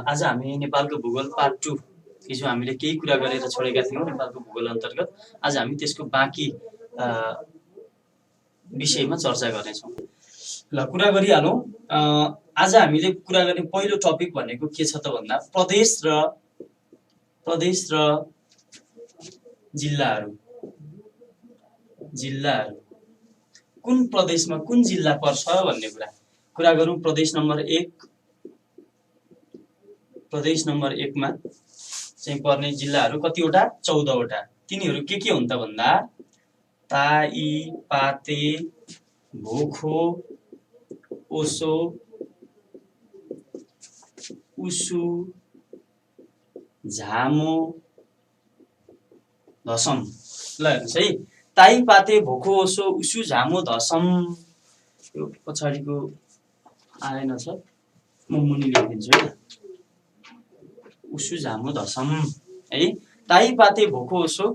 आज हामी नेपालको भूगोल पार्ट 2 हिजो हामीले केही कुरा गरेर छोडेका थियौँ नेपालको भूगोल अन्तर्गत। आज हामी त्यसको बाँकी विषयमा चर्चा गर्नेछौँ। ल कुरा गरिहालौँ। आज हामीले कुरा गर्ने पहिलो टपिक भनेको के छ त भन्दा प्रदेश र जिल्लाहरू कुन प्रदेशमा कुन जिल्ला पर्छ भन्ने कुरा गरौँ। प्रदेश नम्बर 1 मा चाहिँ पर्ने जिल्लाहरू कतिवटा? 14 वटा। तिनीहरू के हुन् त भन्दा ताई, पाते, भोखो, ओसो, उसु, झामो, धसम। ल हेर्नुहोस् है, ताई, पाते, भोखो, ओसो, उसु, झामो, धसम। यो पछाडिको आएन छ, म मुनि लेखिदिन्छु है। उसु, झामो, धसम है। ताई, पाते, भोखो, ओसो।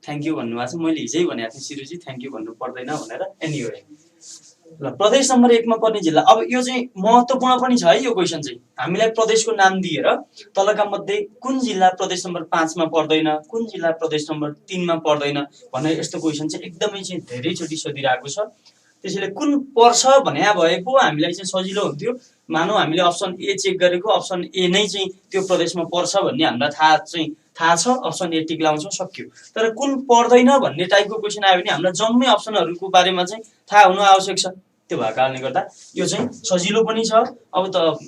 थ्याङ्क यू भन्नुभएको छ। मैले हिजै भनेको थिएँ सिरुजी थ्याङ्क यू भन्नु पर्दैन भनेर। एनिवे ल, प्रदेश नम्बर 1 मा पर्ने जिल्ला। अब यो चाहिँ महत्त्वपूर्ण पनि छ है। यो क्वेसन चाहिँ हामीलाई प्रदेशको नाम दिएर तलका मध्ये कुन जिल्ला प्रदेश नम्बर 5 मा पर्दैन, कुन जिल्ला प्रदेश नम्बर 3 मा पर्दैन भनेर यस्तो क्वेसन चाहिँ एकदमै चाहिँ धेरैचोटि सोधिरहेको छ। त्यसैले कुन पर्छ भने भए पो हामीलाई चाहिँ सजिलो हुन्थ्यो। मानौ हामीले अप्सन ए चेक गरेको, अप्सन ए नै चाहिँ त्यो प्रदेशमा पर्छ भन्ने हामीलाई थाहा छ, अप्सन ए टिक लाउँछौँ, सक्यो। तर कुन पर्दैन भन्ने टाइपको क्वेसन आयो भने हामीलाई जम्मै अप्सनहरूको बारेमा चाहिँ थाहा हुनु आवश्यक छ। त्यो भएको कारणले गर्दा यो चाहिँ सजिलो पनि छ। अब त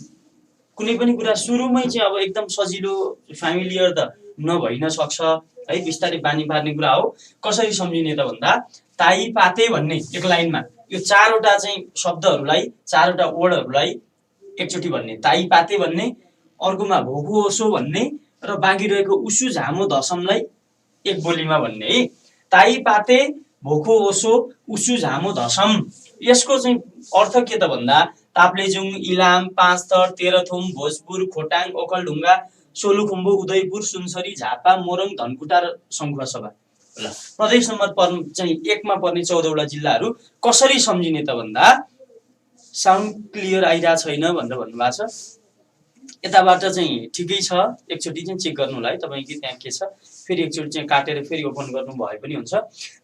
कुनै पनि कुरा सुरुमै चाहिँ अब एकदम सजिलो फ्यामिलियर त नभइ नसक्छ है, बिस्तारै बानी पार्ने कुरा हो। कसरी सम्झिने त भन्दा ताई, पाते भन्ने एक लाइनमा यो चारवटा चाहिँ शब्दहरूलाई, चारवटा वर्डहरूलाई एकचोटि भन्ने, ताई, पाते भन्ने, अर्कोमा भोको, ओसो भन्ने र बाँकी रहेको उसु, झामो, धसमलाई एक बोलीमा भन्ने है। ताई, पाते, भोको, ओसो, उसु, झामो, धसम। यसको चाहिँ अर्थ के त भन्दा ताप्लेजुङ, इलाम, पाँचथर, तेह्रथुम, भोजपुर, खोटाङ, ओखलढुङ्गा, सोलुखुम्बु, उदयपुर, सुनसरी, झापा, मोरङ, धनकुटा र सङ्खुवासभा। ल, प्रदेश नम्बर 1 मा पर्ने 14 वटा जिल्लाहरू कसरी सम्झिने त भन्दा साउन्ड क्लियर आइरहेको छैन भनेर भन्नुभएको छ। यताबाट चाहिँ ठिकै छ, एकचोटि चाहिँ चेक गर्नुलाई तपाईँको त्यहाँ के छ, फेरि एकचोटि चाहिँ काटेर फेरि ओपन गर्नु भए पनि हुन्छ।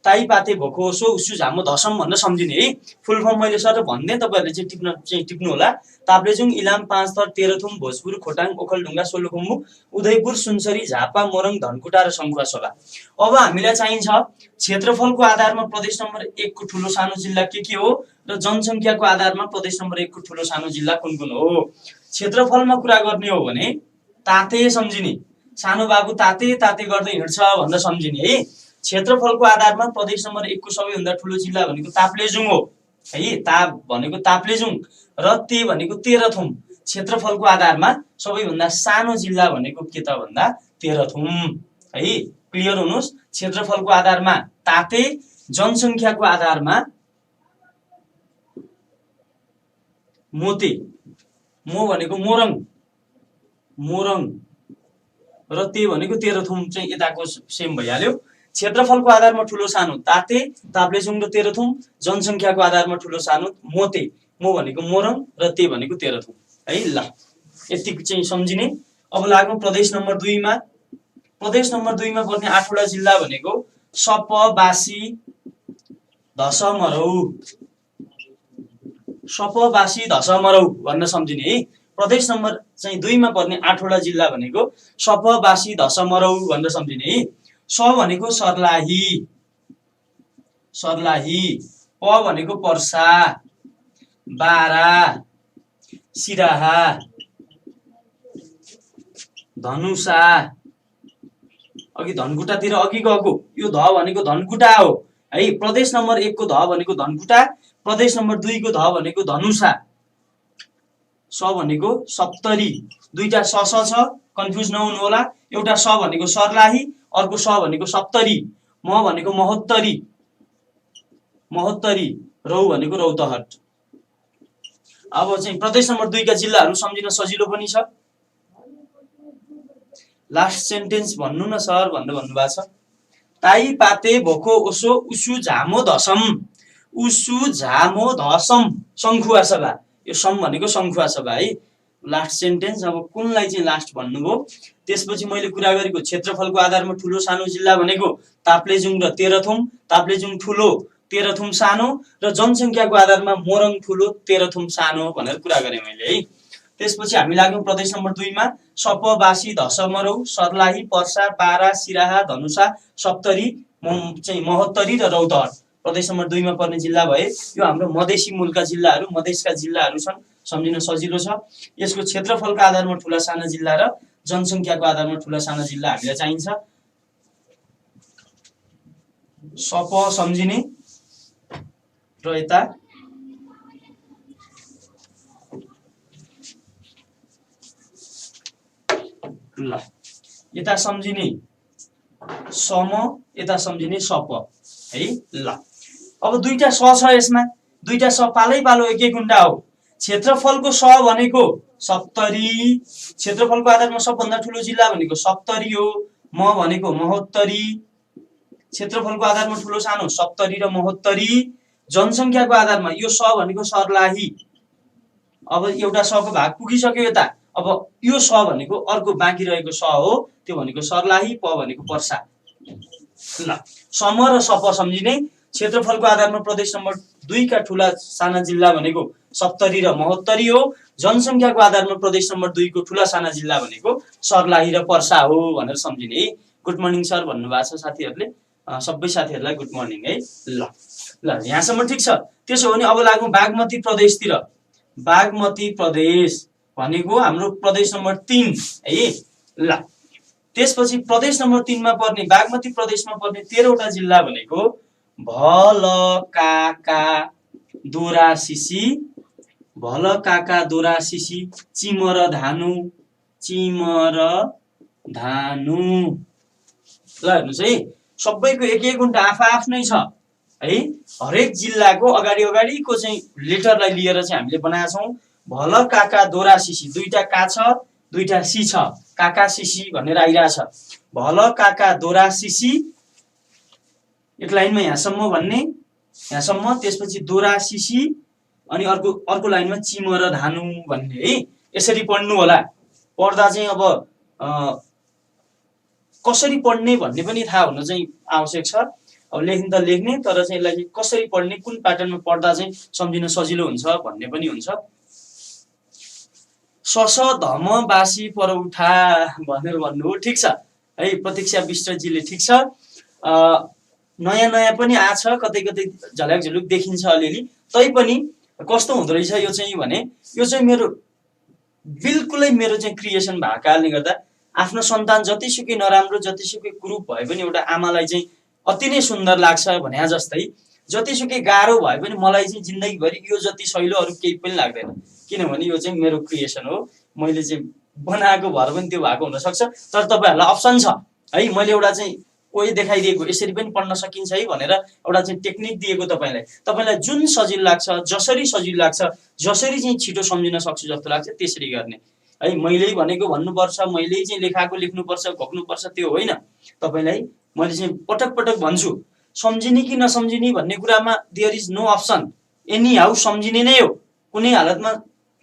ताई, पाते, भोको, ओसो, उसु, झामो, धसम भनेर सम्झिने है। फुल फर्म मैले सर भन्दै तपाईँहरूले चाहिँ टिप्नु होला। ताप्लेजुङ, इलाम, पाँचथर, तेह्रथुम, भोजपुर, खोटाङ, ओखलढुङ्गा, सोलुखुम्बु, उदयपुर, सुनसरी, झापा, मोरङ, धनकुटा र सङ्खुवासभा। अब हामीलाई चाहिन्छ क्षेत्रफलको आधारमा प्रदेश नम्बर 1 को ठुलो सानो जिल्ला के हो र जनसङ्ख्याको आधारमा प्रदेश नम्बर 1 को ठुलो सानो जिल्ला कुन हो। क्षेत्रफलमा कुरा गर्ने हो भने ताते सम्झिने, सानो बाबु ताते गर्दै हिँड्छ भनेर सम्झिने है। क्षेत्रफलको आधारमा प्रदेश नम्बर 1 को सबैभन्दा ठुलो जिल्ला भनेको ताप्लेजुङ हो है। ता भनेको ताप्लेजुङ र ते भनेको तेह्रथुम। क्षेत्रफलको आधारमा सबैभन्दा सानो जिल्ला भनेको के त भन्दा तेह्रथुम है। क्लियर हुनुहोस्। क्षेत्रफलको आधारमा ताते, जनसङ्ख्याको आधारमा मोते, मो भनेको मोरङ र ते भनेको तेह्रथुम चाहिँ यताको सेम भइहाल्यो। क्षेत्रफलको आधारमा ठुलो सानो ताते, ताप्लेजुङ र तेह्रथुम, जनसङ्ख्याको आधारमा ठुलो सानो मोते, मो भनेको मोरङ र ते भनेको तेह्रथुम है। ल, यति चाहिँ सम्झिने। अब लागौँ प्रदेश नम्बर 2 मा। प्रदेश नम्बर 2 मा पर्ने 8 वटा जिल्ला भनेको सप, बासी, धसमरौ। सप, बासी, धसमरौ भनेर सम्झिने है। प्रदेश नम्बर चाहिँ 2 मा पर्ने 8 वटा जिल्ला भनेको सप, बासी, धसमरौ भनेर सम्झिने है। स भनेको सर्लाही, प भनेको पर्सा, बारा, सिराहा, धनुषा, अघि धनकुटातिर अघि गएको यो ध भनेको धनकुटा हो है। प्रदेश नम्बर 1 को ध भनेको धनकुटा, प्रदेश नम्बर 2 को ध भनेको धनुषा, स भनेको सप्तरी। दुईटा स छ, कन्फ्युज नहुनु होला। एउटा स भनेको सर्लाही, अर्को स भनेको सप्तरी, म भनेको महोत्तरी, रौ भनेको रौतहट। अब चाहिँ प्रदेश नम्बर 2 का जिल्लाहरू सम्झिन सजिलो पनि छ। लास्ट सेन्टेन्स भन्नु न सर भनेर भन्नुभएको छ। ताई, पाते, भोको, ओसो, उसु, झामो, धसम। उसु, झामो, धसम, सङ्खुवासभा। यो सम भनेको सङ्खुवा छ भाइ। लास्ट सेन्टेन्स अब कुनलाई चाहिँ लास्ट भन्नुभयो। त्यसपछि मैले कुरा गरेको क्षेत्रफलको आधारमा ठुलो सानो जिल्ला भनेको ताप्लेजुङ र तेह्रथुम। ताप्लेजुङ ठुलो, तेह्रथुम सानो, र जनसङ्ख्याको आधारमा मोरङ ठुलो, तेह्रथुम सानो भनेर कुरा गरेँ मैले है। त्यसपछि हामी लाग्यौँ प्रदेश नम्बर 2 मा। सपबासी, धसमरौ, सर्लाही, पर्सा, बारा, सिराहा, धनुषा, सप्तरी, चाहिँ महोत्तरी र रौतहट प्रदेश नम्बर 2 मा पर्ने जिल्ला भए। यो हाम्रो मधेसी मूलका जिल्लाहरू, मधेसका जिल्लाहरू छन्, सम्झिन सजिलो छ। यसको क्षेत्रफलको आधारमा ठुला साना जिल्ला र जनसङ्ख्याको आधारमा ठुला साना जिल्ला हामीलाई चाहिन्छ। सप सम्झिने र यता ल यता सम्झिने सम, यता सम्झिने सप है। ल अब दुईटा स छ यसमा, दुईटा स पालै पालो एक एक गुण्डा हो। क्षेत्रफलको स भनेको सप्तरी, क्षेत्रफलको आधारमा सबभन्दा ठुलो जिल्ला भनेको सप्तरी हो। म भनेको महोत्तरी, क्षेत्रफलको आधारमा ठुलो सानो सप्तरी र महोत्तरी। जनसङ्ख्याको आधारमा यो स भनेको सर्लाही। अब एउटा सको भाग पुगिसक्यो यता। अब यो स भनेको अर्को बाँकी रहेको स हो, त्यो भनेको सर्लाही, प भनेको पर्सा। ल सम र सप सम्झिने। क्षेत्रफलको आधारमा प्रदेश नम्बर 2 का ठुला साना जिल्ला भनेको सप्तरी र महोत्तरी हो। जनसङ्ख्याको आधारमा प्रदेश नम्बर 2 को ठुला साना जिल्ला भनेको सर्लाही र पर्सा हो भनेर सम्झिने है। गुड मर्निङ सर भन्नुभएको छ साथीहरूले, सबै साथीहरूलाई गुड मर्निङ है। ल ल यहाँसम्म ठिक छ। त्यसो हो भने अब लागौँ बागमती प्रदेशतिर। बागमती प्रदेश भनेको हाम्रो प्रदेश नम्बर 3 है। ल त्यसपछि प्रदेश नम्बर 3 मा पर्ने, बागमती प्रदेशमा पर्ने 13 वटा जिल्ला भनेको भलकाका, दोरासिसी, भलकाका, दोरासिसी, चिमरधानु, चिमरधानु। ल हेर्नुहोस् है, सबैको एक एक गुण्डा आफ्नै छ है। हरेक जिल्लाको अगाडि अगाडिको चाहिँ लेटरलाई लिएर चाहिँ हामीले बनाएका छौँ। भलकाका, दोरासिसी, दुईटा का छ, दुईटा सी छ, काका सिसी भनेर आइरहेछ। भलकाका, दोरासिसी एक लाइनमा यहाँसम्म भन्ने, यहाँसम्म, त्यसपछि दोरासिसी अनि अर्को लाइनमा चिमरधानु भन्ने है। यसरी पढ्नु होला। पढ्दा चाहिँ अब कसरी पढ्ने भन्ने पनि थाहा हुन चाहिँ आवश्यक छ। अब लेख्न त लेख्ने, तर चाहिँ यसलाई कसरी पढ्ने, कुन प्याटर्नमा पढ्दा चाहिँ सम्झिन सजिलो हुन्छ भन्ने पनि हुन्छ। सस धम बासी परौठा भनेर भन्नु हो, ठिक छ है। प्रतीक्षा विष्टजीले ठिक छ। नयाँ नयाँ पनि आछ, कतै कतै झल्याक झुलुक देखिन्छ अलिअलि। तैपनि कस्तो हुँदो रहेछ यो चाहिँ भने, यो चाहिँ मेरो बिल्कुलै मेरो चाहिँ क्रिएसन भएको कारणले गर्दा आफ्नो सन्तान जतिसुकै नराम्रो, जतिसुकै कुरूप भए पनि एउटा आमालाई चाहिँ अति नै सुन्दर लाग्छ भने जस्तै, जतिसुकै गाह्रो भए पनि मलाई चाहिँ जिन्दगीभरि यो जति सहिलो अरू केही पनि लाग्दैन। किनभने यो चाहिँ मेरो क्रिएसन हो, मैले चाहिँ बनाएको भएर पनि त्यो भएको हुनसक्छ। तर तपाईँहरूलाई अप्सन छ है, मैले एउटा चाहिँ कोही देखाइदिएको, यसरी पनि पढ्न सकिन्छ है भनेर एउटा चाहिँ टेक्निक दिएको तपाईँलाई जुन सजिलो लाग्छ, जसरी सजिलो लाग्छ, जसरी चाहिँ छिटो सम्झिन सक्छु जस्तो लाग्छ त्यसरी गर्ने है। मैले भनेको भन्नुपर्छ, मैले चाहिँ लेखाएको लेख्नुपर्छ, घोक्नुपर्छ त्यो होइन। तपाईँलाई मैले चाहिँ पटक पटक भन्छु, सम्झिने कि नसम्झिने भन्ने कुरामा there is no option. Anyhow सम्झिने नै हो, कुनै हालतमा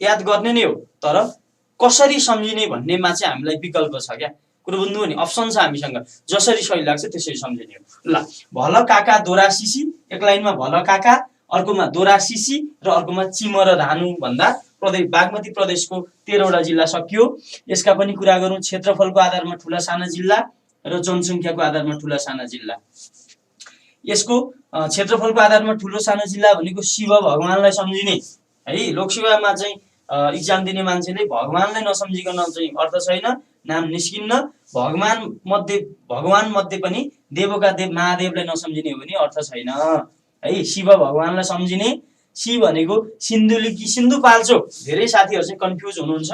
याद गर्ने नै हो, तर कसरी सम्झिने भन्नेमा चाहिँ हामीलाई विकल्प छ क्या। कुरो बुझ्नु हो नि, अप्सन छ हामीसँग, जसरी सही लाग्छ त्यसरी सम्झिने हो। ल भलकाका, दोरासिसी, एक लाइनमा भलकाका, अर्कोमा दोरासिसी र अर्कोमा चिमरधानु भन्दा प्रदेश बागमती प्रदेशको 13 वटा जिल्ला सकियो। यसका पनि कुरा गरौँ। क्षेत्रफलको आधारमा ठुला साना जिल्ला र जनसङ्ख्याको आधारमा ठुला साना जिल्ला। यसको क्षेत्रफलको आधारमा ठुलो सानो जिल्ला भनेको शिव भगवानलाई सम्झिने है। लोकसेवामा चाहिँ इक्जाम दिने मान्छेले भगवानलाई नसम्झिकन चाहिँ अर्थ छैन, नाम निस्किन्न। भगवान मध्ये पनि देवका देव महादेवलाई नसम्झिने हो भने अर्थ छैन है। शिव भगवानलाई सम्झिने। शिव भनेको सिन्धुली कि सिन्धुपाल्चोक, धेरै साथीहरू चाहिँ कन्फ्युज हुनुहुन्छ।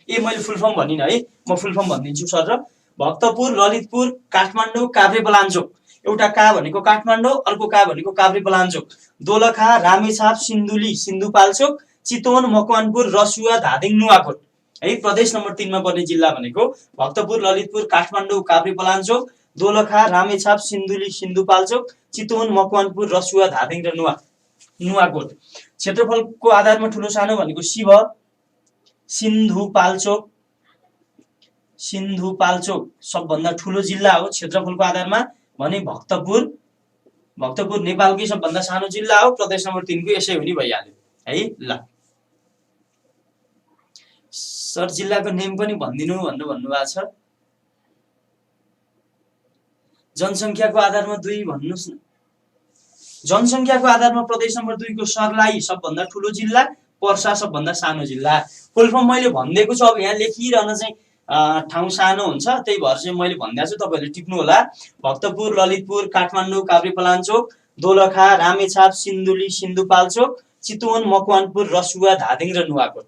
मैले फुल फर्म भनिनँ है, म फुल फर्म भनिदिन्छु सर। र भक्तपुर, ललितपुर, काठमाडौँ, काभ्रेपलाञ्चोक। एउटा का भनेको काठमाडौँ, अर्को का भनेको काभ्रेपलाञ्चोक। दोलखा, रामेछाप, सिन्धुली, सिन्धुपाल्चोक, चितवन, मकवानपुर, रसुवा, धादिङ, नुवाकोट है। प्रदेश नम्बर 3 मा पर्ने जिल्ला भनेको भक्तपुर, ललितपुर, काठमाडौँ, काभ्रेपलाञ्चोक, दोलखा, रामेछाप, सिन्धुली, सिन्धुपाल्चोक, चितवन, मकवानपुर, रसुवा, धादिङ र नुवाकोट। क्षेत्रफलको आधारमा ठुलो सानो भनेको शिव सिन्धुपाल्चोक सबभन्दा ठुलो जिल्ला हो क्षेत्रफलको आधारमा भने भक्तपुर नेपालकै सबभन्दा सानो जिल्ला हो। प्रदेश नम्बर 3 को यसै हो नि भइहाल्यो है। ल सर जिल्लाको नेम पनि भन्दिनु भन्नुभएको छ। जनसङ्ख्याको आधारमा 2 भन्नुस् न। जनसङ्ख्याको आधारमा प्रदेश नम्बर 2 को सर्लाही सबभन्दा ठुलो जिल्ला, पर्सा सबभन्दा सानो जिल्ला। फुल फर्म मैले भनिदिएको छु। अब यहाँ लेखिरहन चाहिँ ठाउँ सानो हुन्छ, त्यही भएर चाहिँ मैले भनिदिएको छु, तपाईँहरूले टिप्नु होला। भक्तपुर, ललितपुर, काठमाडौँ, काभ्रेपलाञ्चोक, दोलखा, रामेछाप, सिन्धुली, सिन्धुपाल्चोक, चितवन, मकवानपुर, रसुवा, धादिङ र नुवाकोट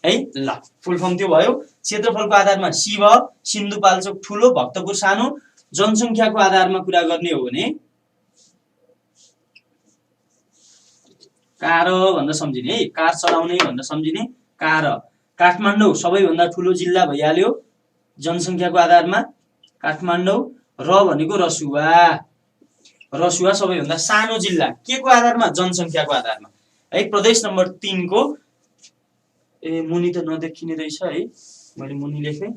है। ल फुल फर्म त्यो भयो। क्षेत्रफलको आधारमा शिव सिन्धुपाल्चोक ठुलो, भक्तपुर सानो। जनसङ्ख्याको आधारमा कुरा गर्ने हो भने कार भनेर सम्झिने है, कार चलाउने भनेर सम्झिने। कार काठमाडौँ सबैभन्दा ठुलो जिल्ला भइहाल्यो जनसङ्ख्याको आधारमा काठमाडौँ। र भनेको रसुवा सबैभन्दा सानो जिल्ला के को आधारमा? जनसङ्ख्याको आधारमा है। प्रदेश नम्बर 3 को मुनि त नदेखिने रहेछ है, मैले मुनि लेखेँ।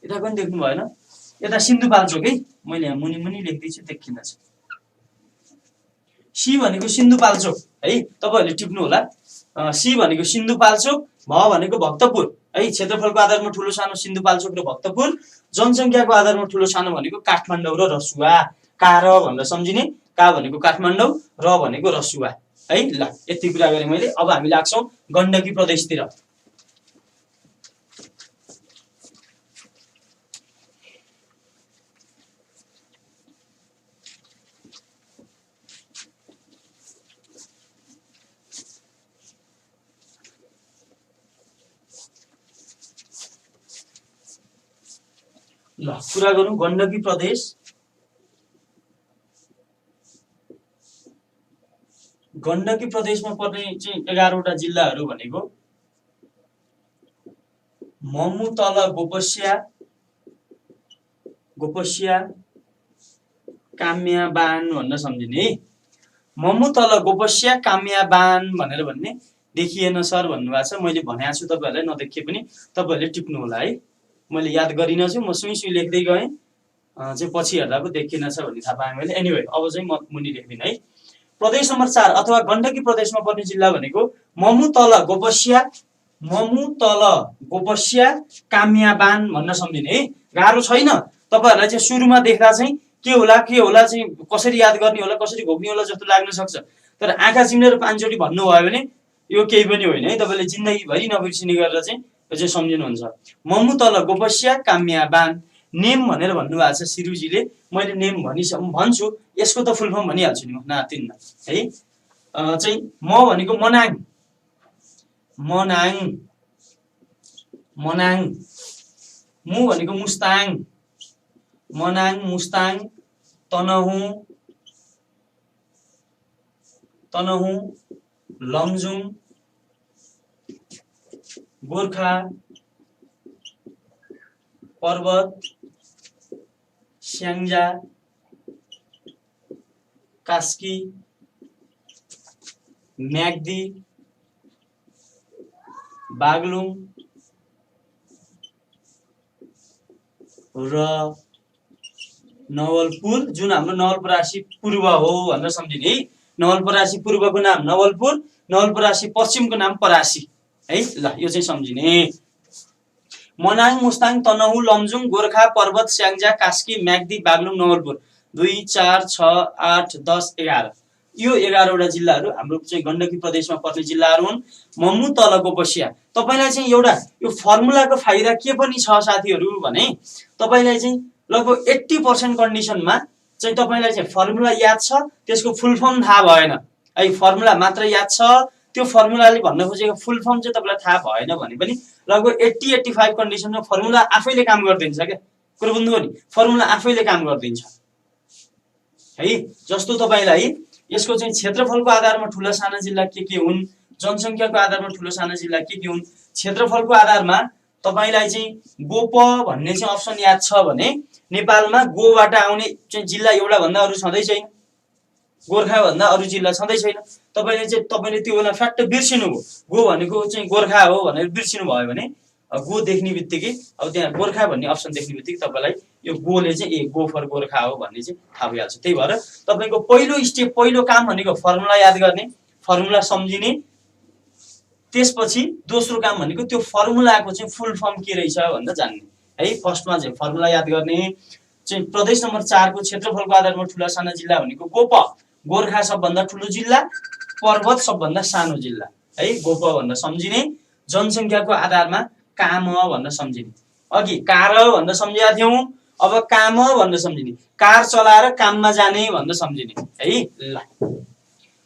यता पनि देख्नु भएन, यता सिन्धुपाल्चोक है, मैले यहाँ मुनि लेख्दैछु, देखिन्छ। सी भनेको सिन्धुपाल्चोक है, तपाईहरुले टिप्नु होला। सी भनेको सिन्धुपाल्चोक, भ भनेको भक्तपुर है। क्षेत्रफलको आधारमा ठुलो सानो सिन्धुपाल्चोक र भक्तपुर। जनसङ्ख्याको आधारमा ठुलो सानो भनेको काठमाडौँ र रसुवा। कार भनेर सम्झिने, का भनेको काठमाडौँ, र भनेको रसुवा है। ल यति कुरा गरे मैले। अब हामी लाग्छौं गण्डकी प्रदेशतिर। ल कुरा गरौँ गण्डकी प्रदेश। गण्डकी प्रदेशमा पर्ने चाहिँ 11 वटा जिल्लाहरू भनेको ममु तल गोपस्या काम्याबान भनेर सम्झिने है। ममु तल गोपस्या काम्याबान भनेर भन्ने देखिएन सर भन्नुभएको छ। मैले भनेको छु तपाईहरुलाई, नदेखिए पनि तपाईहरुले टिप्नु होला है। मैले याद गरिन छु, म सुई लेख्दै गएँ चाहिँ पछि हेर्दा पो देखिएन छ भन्ने थाहा पाएँ मैले। एनीवे अब चाहिँ म मुनि लेख्दिन है। प्रदेश नम्बर 4 अथवा गण्डकी प्रदेशमा पर्ने जिल्ला भनेको ममु तल गोपस्या काम्याबान भन्न सम्झिने है। गाह्रो छैन। तपाईहरुलाई चाहिँ सुरुमा देख्दा चाहिँ के होला चाहिँ कसरी याद गर्ने होला, कसरी घोक्ने होला जस्तो लाग्न सक्छ। तर आँखा चिम्लेर पाँचचोटी भन्नुभयो भने यो केही पनि होइन है। तपाईले जिन्दगीभरि नबिर्सिने गरेर चाहिँ यो चाहिँ सम्झिनुहुन्छ। ममु तल गोपस्या काम्याबान। नेम भनेर भन्नुभएको छ सिरुजीले। मैले नेम भन्छु, यसको त फुल फर्म भनिहाल्छु नि म नातिन्न है। चाहिँ म भनेको मनाङ, मु भनेको मुस्ताङ, मनाङ मुस्ताङ। तनहुँ लमजुङ गोर्खा पर्वत स्याङ्जा कास्की म्याग्दी बागलुङ र नवलपुर, जुन हाम्रो नवलपरासी पूर्व हो भनेर सम्झिने है। नवलपरासी पूर्वको नाम नवलपुर, नवलपरासी पश्चिमको नाम परासी है। ल यो चाहिँ सम्झिने। मनाङ मुस्ताङ तनहुँ लमजुङ गोर्खा पर्वत स्याङ्जा कास्की म्याग्दी बागलुङ नवलपुर 2 4 6 8 10 11 यो 11 वटा जिल्लाहरू हाम्रो चाहिँ गण्डकी प्रदेशमा पर्ने जिल्लाहरू हुन्। ममु तल गोपस्या। तपाईलाई चाहिँ एउटा यो फर्मुलाको फाइदा के पनि छ साथीहरू भने तपाईलाई चाहिँ लगभग 80% कन्डिसनमा चाहिँ तपाईलाई चाहिँ फर्मुला याद छ, त्यसको फुल फर्म थाहा भएन है। फर्मुला मात्र याद छ, त्यो फर्मुलाले भन्न खोजेको फुल फर्म चाहिँ तपाईलाई थाहा भएन भने पनि लगभग 80-85 कन्डिसनमा फर्मुला आफैले काम गर्दिन्छ के। कुरो बुझ्नुभयो नि, फर्मुला आफैले काम गर्दिन्छ है। जस्तो तपाईलाई यसको चाहिँ क्षेत्रफलको आधारमा ठुला साना जिल्ला के हुन्, जनसङ्ख्याको आधारमा ठुलो साना जिल्ला के हुन्। क्षेत्रफलको आधारमा तपाईलाई चाहिँ गोप भन्ने चाहिँ अप्सन याद छ भने नेपालमा गोबाट आउने चाहिँ जिल्ला एउटा भन्दा अरु छँदै छैन गोर्खा भन्दा अरू जिल्ला छँदै छैन। तपाईँले त्यो बेला फ्याक्ट बिर्सिनुभयो। गो भनेको चाहिँ गोर्खा हो भनेर बिर्सिनु भयो भने गो देख्ने बित्तिकै अब त्यहाँ गोर्खा भन्ने अप्सन देख्ने बित्तिकै तपाईँलाई यो गोले चाहिँ गो फर गोर्खा हो भन्ने चाहिँ थाहा भइहाल्छ। त्यही भएर तपाईँको पहिलो काम भनेको फर्मुला याद गर्ने, फर्मुला सम्झिने, त्यसपछि दोस्रो काम भनेको त्यो फर्मुलाको चाहिँ फुल फर्म के रहेछ भनेर जान्ने है। फर्स्टमा चाहिँ फर्मुला याद गर्ने चाहिँ प्रदेश नम्बर 4 को क्षेत्रफलको आधारमा ठुला साना जिल्ला भनेको गोप, गोर्खा सबभन्दा ठुलो जिल्ला, पर्वत सबभन्दा सानो जिल्ला है। गोप भनेर सम्झिने, जनसङ्ख्याको आधारमा काम भनेर सम्झिने। अघि कार भनेर सम्झेका थियौँ, अब काम भनेर सम्झिने, कार चलाएर काममा जाने भनेर सम्झिने है। ल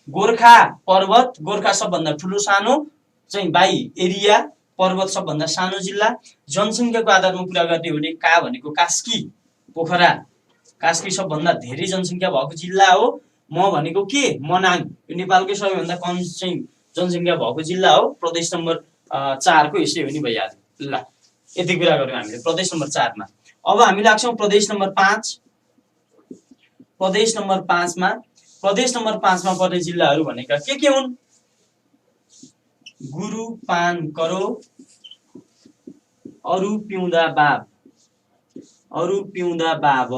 गोर्खा पर्वत, गोर्खा सबभन्दा ठुलो सानो चाहिँ बाई एरिया, पर्वत सबभन्दा सानो जिल्ला, जनसङ्ख्याको आधारमा कुरा गर्ने हो भने का भनेको कास्की पोखरा, कास्की सबभन्दा धेरै जनसङ्ख्या भएको जिल्ला हो। म भनेको के मनाङ, यो नेपालकै सबैभन्दा कम चाहिँ जनसङ्ख्या भएको जिल्ला हो। प्रदेश नम्बर 4 को यसै हो नि भइहाल्यो। ल यति कुरा गर्यौँ हामीले प्रदेश नम्बर 4 मा। अब हामी लाग्छौँ प्रदेश नम्बर 5। प्रदेश नम्बर 5 मा पर्ने जिल्लाहरू भनेका के हुन्? गुरु पान करो अरु पिउँदा बाब, अरु पिउँदा बाब।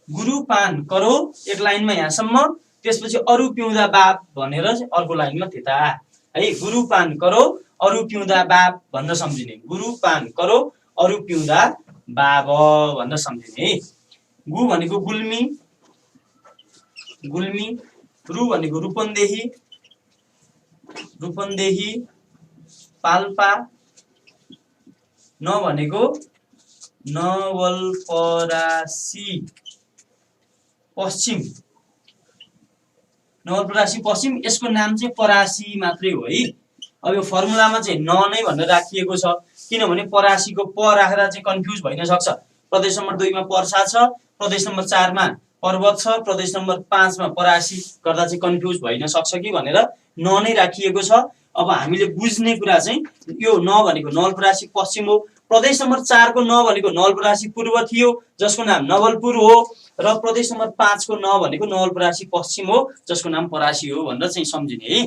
गुरु पान करो एक लाइनमा यहाँसम्म, त्यसपछि अरु पिउँदा बाब भनेर अर्को लाइनमा त्यता है। गुरु पान करो अरु पिउँदा बाब भनेर सम्झिने, गुरु पान करो अरु पिउँदा बाब भनेर सम्झिने। गु भनेको गुल्मी, गुल्मी। रु भनेको रूपन्देही, रूपन्देही पाल्पा। न भनेको नवलपरासी पश्चिम, नवलपरासी पश्चिम। यसको नाम चाहिँ परासी मात्रै हो है। अब यो फर्मुलामा चाहिँ न नै भनेर राखिएको छ, किनभने परासीको प राखेर चाहिँ कन्फ्युज भइन सक्छ। प्रदेश नम्बर 2 मा पर्सा छ, प्रदेश नम्बर 4 मा पर्वत छ, प्रदेश नम्बर 5 मा परासी गर्दा चाहिँ कन्फ्युज भइन सक्छ कि भनेर न नै राखिएको छ। अब हामीले बुझ्ने कुरा चाहिँ यो न भनेको नवलपरासी पश्चिम हो। प्रदेश नम्बर 4 को न भनेको नवलपरासी पूर्व थियो जसको नाम नवलपुर हो, र प्रदेश नम्बर 5 को न भनेको नवलपरासी पश्चिम हो जसको नाम परासी हो भनेर चाहिँ सम्झिने है।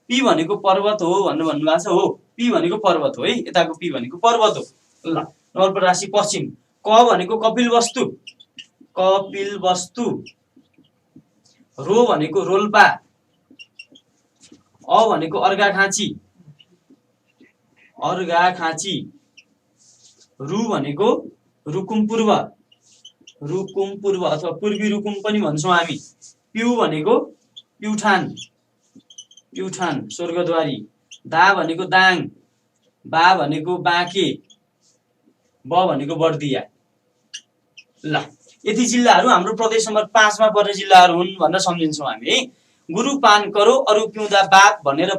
पी भनेको पर्वत हो भनेर भन्नुभएको छ, हो पी भनेको पर्वत हो है, यताको पी भनेको पर्वत हो। ल नवलपरासी पश्चिम। क भनेको कपिलवस्तु, कपिलवस्तु। रो भनेको रोल्पा, अ भनेको अर्घाखाँची, अर्घाखाँची। रु भनेको रुकुम पूर्व, रुकुम पूर्व अथवा पूर्वी रुकुम पनि भन्छौँ हामी। प्यु भनेको प्युठान, प्युठान स्वर्गद्वारी। दा भनेको दाङ, बा भनेको बाँके, ब भनेको बर्दिया। ल यति जिल्लाहरू हाम्रो प्रदेश नम्बर 5 मा पर्ने जिल्लाहरू हुन् भनेर सम्झिन्छौँ हामी है। गुरु पान करो अरु पिउँदा बाप भनेर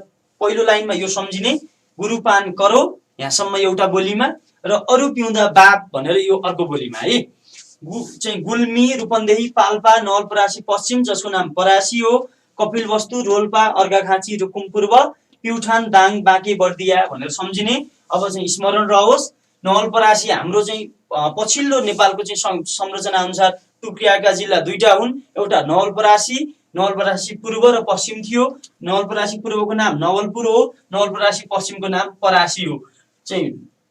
पहिलो लाइनमा यो सम्झिने, गुरु पान करो यहाँसम्म एउटा बोलीमा, र अरु पिउँदा बाप भनेर यो अर्को बोलीमा है। चाहिँ गुल्मी, रूपन्देही, पाल्पा, नवलपरासी पश्चिम जसको नाम परासी हो, कपिलवस्तु, रोल्पा, अर्घाखाँची, रुकुम पूर्व, प्युठान, दाङ, बाँके, बर्दिया भनेर सम्झिने। अब चाहिँ स्मरण रहोस्, नवलपरासी हाम्रो चाहिँ पछिल्लो नेपालको चाहिँ संरचना अनुसार टुक्रिएका जिल्ला दुईटा हुन्। एउटा नवलपरासी, नवलपरासी पूर्व र पश्चिम थियो। नवलपरासी पूर्वको नाम नवलपुर हो, नवलपरासी पश्चिमको नाम परासी हो। चाहिँ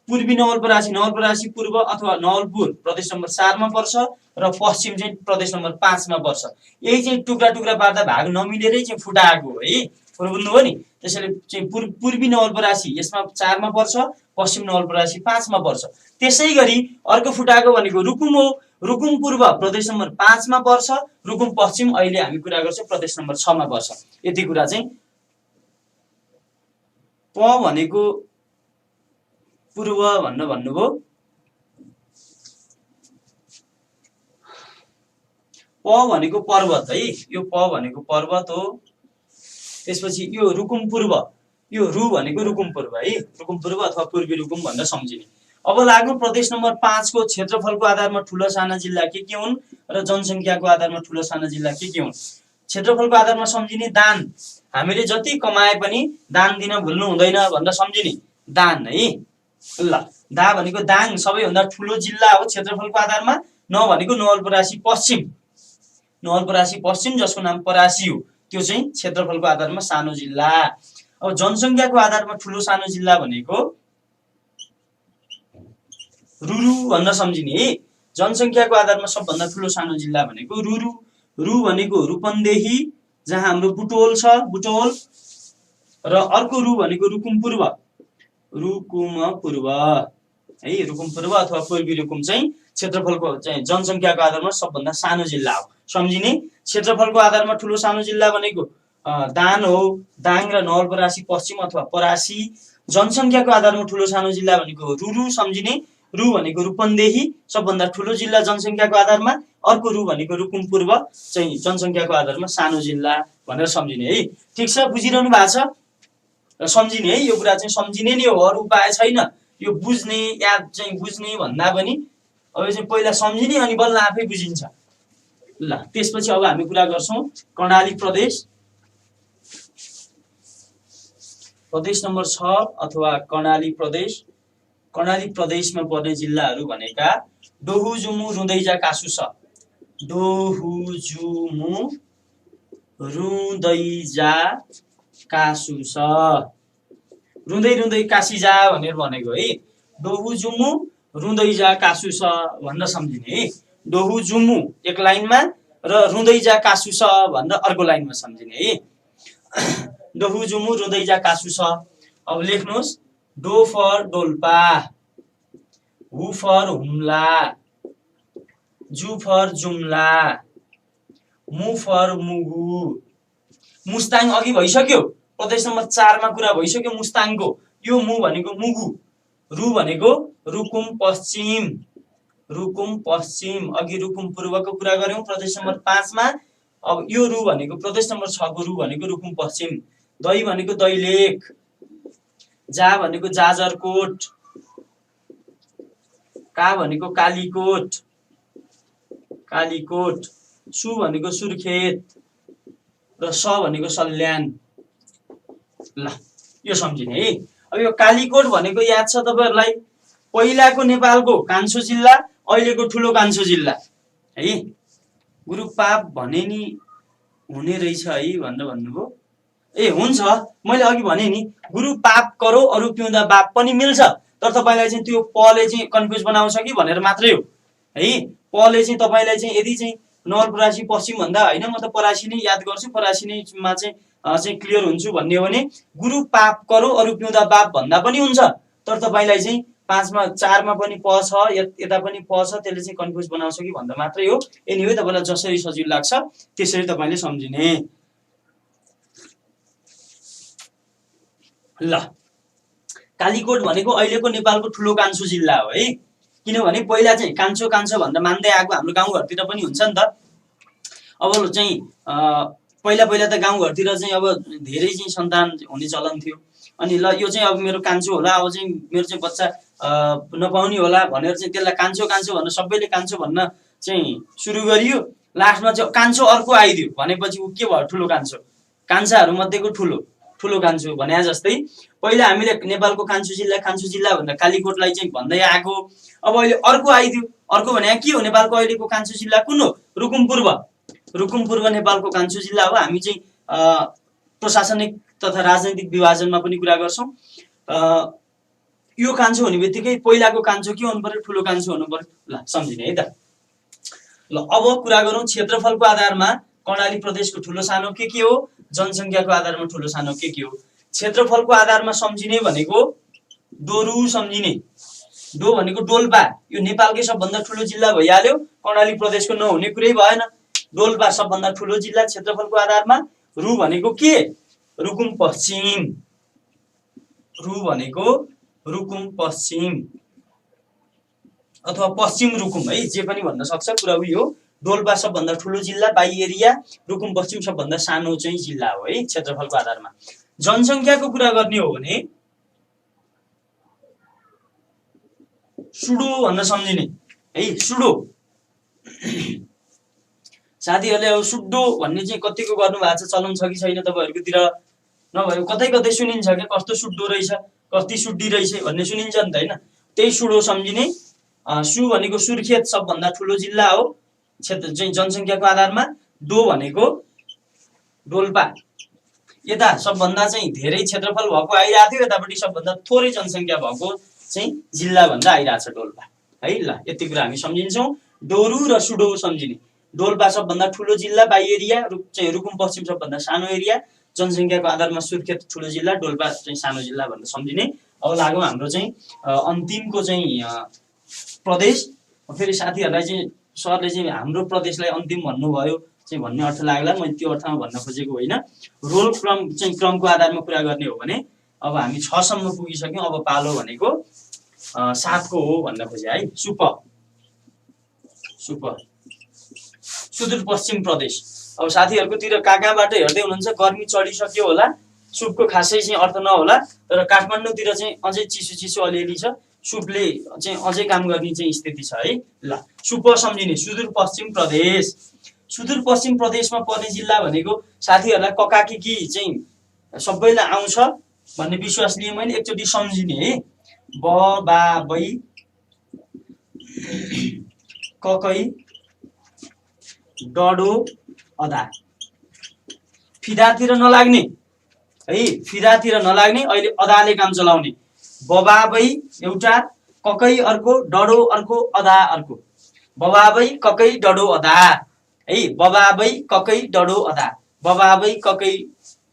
पूर्वी नवलपरासी, नवलपरासी पूर्व अथवा नवलपुर प्रदेश नम्बर 4 मा पर्छ, र पश्चिम चाहिँ प्रदेश नम्बर 5 मा पर्छ। यही चाहिँ टुक्रा टुक्रा पार्दा भाग नमिलेरै चाहिँ फुटाएको हो है, बुझ्नुभयो नि। त्यसैले चाहिँ पूर्वी नवलपरासी यसमा 4 मा पर्छ, पश्चिम नवलपरासी 5 मा पर्छ। त्यसै गरी अर्को फुटाएको भनेको रुकुम हो, रुकुम पूर्व प्रदेश नम्बर 5 मा पर्छ, रुकुम पश्चिम अहिले हामी कुरा गर्छौँ प्रदेश नम्बर 6 मा पर्छ। यति कुरा चाहिँ प भनेको पूर्व भनेर भन्नुभयो, प भनेको पर्वत है, यो प भनेको पर्वत हो। त्यसपछि यो रुकुम पूर्व, यो रु भनेको रुकुम पूर्व है, रुकुम पूर्व अथवा पूर्वी रुकुम भनेर सम्झिने। अब लाग्नु प्रदेश नम्बर 5 को क्षेत्रफलको आधारमा ठुलो साना जिल्ला के हुन् र जनसङ्ख्याको आधारमा ठुलो साना जिल्ला के हुन्। क्षेत्रफलको आधारमा सम्झिने दान, हामीले जति कमाए पनि दान दिन भुल्नु हुँदैन भनेर सम्झिने, दान है। ल दा भनेको दाङ सबैभन्दा ठुलो जिल्ला हो क्षेत्रफलको आधारमा, न भनेको नवलपरासी पश्चिम, नवलपरासी पश्चिम जसको नाम परासी हो, त्यो चाहिँ क्षेत्रफलको आधारमा सानो जिल्ला। अब जनसङ्ख्याको आधारमा ठुलो सानो जिल्ला भनेको रुरु भन्न सम्झिने है। जनसङ्ख्याको आधारमा सबभन्दा ठुलो सानो जिल्ला भनेको रुरु। रु भनेको रूपन्देही जहाँ हाम्रो बुटोल छ, बुटोल, र अर्को रु भनेको रुकुम पूर्व, रुकुम पूर्व है। रुकुम पूर्व अथवा पूर्वी रुकुम चाहिँ क्षेत्रफलको चाहिँ जनसङ्ख्याको आधारमा सबभन्दा सानो जिल्ला हो। सम्झिने, क्षेत्रफलको आधारमा ठुलो सानो जिल्ला भनेको दाङ हो, दाङ र नवलपरासी पश्चिम अथवा परासी। जनसङ्ख्याको आधारमा ठुलो सानो जिल्ला भनेको रुरु। सम्झिने, रु भनेको रूपन्देही सबभन्दा ठुलो जिल्ला जनसङ्ख्याको आधारमा, अर्को रु भनेको रुकुम पूर्व चाहिँ जनसङ्ख्याको आधारमा सानो जिल्ला भनेर सम्झिने है। ठिक छ, बुझिरहनु भएको छ र सम्झिने है। यो कुरा चाहिँ सम्झिने नै हो, अरू उपाय छैन। यो बुझ्ने याद चाहिँ बुझ्ने भन्दा पनि अब चाहिँ पहिला सम्झिने अनि बल्ल आफै बुझिन्छ। ल त्यसपछि अब हामी कुरा गर्छौँ कर्णाली प्रदेश, प्रदेश नम्बर 6 अथवा कर्णाली प्रदेश। कर्णाली प्रदेशमा पर्ने जिल्लाहरू भनेका डोहुजुमु रुदैजा कासुस, डोहुजुमु रुदैजा कासुस, रुँदै रुँदै कासिजा भनेर भनेको है। डोहुजुमु रुँदैजा कासुस भनेर सम्झिने है। डोहुजुमु एक लाइनमा र रुँदैजा कासुस भनेर अर्को लाइनमा सम्झिने है। डोहुजुमु रुँदैजा कासुस। अब लेख्नुहोस्, डो फर डोल्पा, हु फर हुम्ला, जु फर जुम्ला, मु फर मुगु। मुस्ताङ अघि भइसक्यो, प्रदेश नम्बर 4 मा कुरा भइसक्यो मुस्ताङको। यो मु भनेको मुगु, रु भनेको रुकुम पश्चिम, रुकुम पश्चिम। अघि रुकुम पूर्वको कुरा गर्यौं प्रदेश नम्बर 5 मा। अब यो रु भनेको प्रदेश नम्बर 6 को रु भनेको रुकुम पश्चिम। दै भनेको दैलेख, जा भनेको जाजरकोट, का भनेको कालीकोट, कालीकोट, सु भनेको सुर्खेत र स भनेको सल्यान। ल यो सम्झिने है। अब यो कालीकोट भनेको याद छ तपाईहरुलाई, पहिलाको नेपालको कान्छो जिल्ला, अहिलेको ठुलो कान्छो जिल्ला है। गुरुपाप भने नि हुने रहेछ है भनेर भन्नुभयो। ए हुन्छ, मैले अघि भने नि गुरु पाप करो अरु पिउँदा बाप पनि मिल्छ, तर तपाईलाई चाहिँ त्यो पले चाहिँ कन्फ्युज बनाउँछ कि भनेर मात्रै हो है। पले चाहिँ तपाईलाई चाहिँ यदि चाहिँ नवलपरासी पश्चिम भन्दा हैन म त परासी नै याद गर्छु, परासी नै मा चाहिँ क्लियर हुन्छु भन्ने हो भने गुरु पाप करो अरु पिउँदा बाप भन्दा पनि हुन्छ, तर तपाईलाई चाहिँ 5 मा 4 मा पनि प छ, यता पनि प छ, त्यसले चाहिँ कन्फ्युज बनाउँछ कि भन्दा मात्रै हो। एनीवे तपाईलाई जसरी सजिलो लाग्छ त्यसरी तपाईले सम्झिने। ल कालीकोट भनेको अहिलेको नेपालको ठुलो कान्छो जिल्ला हो है। किनभने पहिला चाहिँ कान्छो कान्छो भनेर मान्दै आएको हाम्रो गाउँघरतिर पनि हुन्छ नि त। अब चाहिँ पहिला पहिला त गाउँघरतिर चाहिँ अब धेरै चाहिँ सन्तान हुने चलन थियो। अनि ल यो चाहिँ अब मेरो कान्छो होला, अब चाहिँ मेरो चाहिँ बच्चा नपाउने होला भनेर चाहिँ त्यसलाई कान्छो कान्छो भनेर सबैले कान्छो भन्न चाहिँ सुरु गरियो। लास्टमा चाहिँ कान्छो अर्को आइदियो भनेपछि उ के भयो, ठुलो कान्छो, कान्छाहरू मध्येको ठुलो, ठुलो कान्छो भने जस्तै पहिला हामीले नेपालको कान्छो जिल्ला भनेर कालीकोटलाई चाहिँ भन्दै आएको। अब अहिले अर्को आइदियो, अर्को भने के हो, नेपालको अहिलेको कान्छो जिल्ला कुन हो, रुकुम पूर्व। रुकुम पूर्व नेपालको कान्छो जिल्ला हो। हामी चाहिँ प्रशासनिक तथा राजनैतिक विभाजनमा पनि कुरा गर्छौं। यो कान्छो हुने बित्तिकै पहिलाको कान्छो के हुनु पर्यो, ठुलो कान्छो हुनु पर्यो। ल सम्झिने है त। ल अब कुरा गरौँ क्षेत्रफलको आधारमा कर्णाली प्रदेशको ठुलो सानो के हो, जनसङ्ख्याको आधारमा ठुलो सानो के हो। क्षेत्रफलको आधारमा सम्झिने भनेको डोरु सम्झिने। डो भनेको डोल्पा, यो नेपालकै सबभन्दा ठुलो जिल्ला भइहाल्यो, कर्णाली प्रदेशको नहुने कुरै भएन। डोल्पा सबभन्दा ठुलो जिल्ला क्षेत्रफलको आधारमा। रु भनेको के, रुकुम पश्चिम, रु भनेको रुकुम पश्चिम अथवा पश्चिम रुकुम है, जे पनि भन्न सक्छ, कुरा उही हो। डोल्पा सबभन्दा ठुलो जिल्ला बाइ एरिया, रुकुम पश्चिम सबभन्दा सानो चाहिँ जिल्ला हो है क्षेत्रफलको आधारमा। जनसङ्ख्याको कुरा गर्ने हो भने सुडो भन्न सम्झिने है। सुडो साथीहरूले अब सुड्डो भन्ने चाहिँ कतिको गर्नु भएको छ, चलन छ कि छैन तपाईहरुकोतिर, नभए कतै कतै सुनिन्छ के कस्तो सुड्डो रहेछ, कति सुड्डी रहेछ भन्ने सुनिन्छ नि त हैन। त्यही सुडो सम्झिने। सु भनेको सुर्खेत सबभन्दा ठुलो जिल्ला हो क्षेत्र चाहिँ जनसङ्ख्याको आधारमा। डो भनेको डोल्पा, यता सबभन्दा चाहिँ धेरै क्षेत्रफल भएको आइरहेको थियो, यतापट्टि सबभन्दा थोरै जनसङ्ख्या भएको चाहिँ जिल्ला भन्दा आइरहेको छ डोल्पा है। ल यति कुरा हामी सम्झिन्छौँ। डोरु र सुडो सम्झिने। डोल्पा सबभन्दा ठुलो जिल्ला बाइ एरिया, चाहिँ रुकुम पश्चिम सबभन्दा सानो एरिया, जनसङ्ख्याको आधारमा सुर्खेत ठुलो जिल्ला, डोल्पा चाहिँ सानो जिल्ला भनेर सम्झिने। अब लागौँ हाम्रो चाहिँ अन्तिमको चाहिँ प्रदेश। फेरि साथीहरूलाई चाहिँ सरले चाहिँ हाम्रो प्रदेशलाई अन्तिम भन्नुभयो चाहिँ भन्ने अर्थ लाग्ला, मैले त्यो अर्थमा भन्न खोजेको होइन। रोल क्रमको आधारमा कुरा गर्ने हो भने अब हामी 6 सम्म पुगिसक्यौँ। अब पालो भनेको 7 को हो भन्न खोजे है। सुदूरपश्चिम प्रदेश। अब साथीहरुकोतिर कहाँबाट हेर्दै हुनुहुन्छ, गर्मी चढिसक्यो होला, सुपको खासै चाहिँ अर्थ नहोला, तर काठमाडौँतिर चाहिँ अझै चिसो चिसो अलिअलि छ, सुपले चाहिँ अझै काम गर्ने चाहिँ स्थिति छ है। ल सुप सम्झिने। सुदूरपश्चिम प्रदेश। सुदूरपश्चिम प्रदेशमा पर्ने जिल्ला भनेको साथीहरुलाई ककाकी चाहिँ सबैलाई आउँछ भन्ने विश्वास लिए मैले एकचोटि सम्झिने है। ब बा बै ककै डडो अदा। फिदातिर नलाग्ने है, फिदातिर नलाग्ने, अहिले अदाले काम चलाउने। बबाबै एउटा, ककै अर्को, डडो अर्को, अदा अर्को। बबाबै ककै डडो अदा है। बबाबै ककै डडो अदा, बबाबै ककै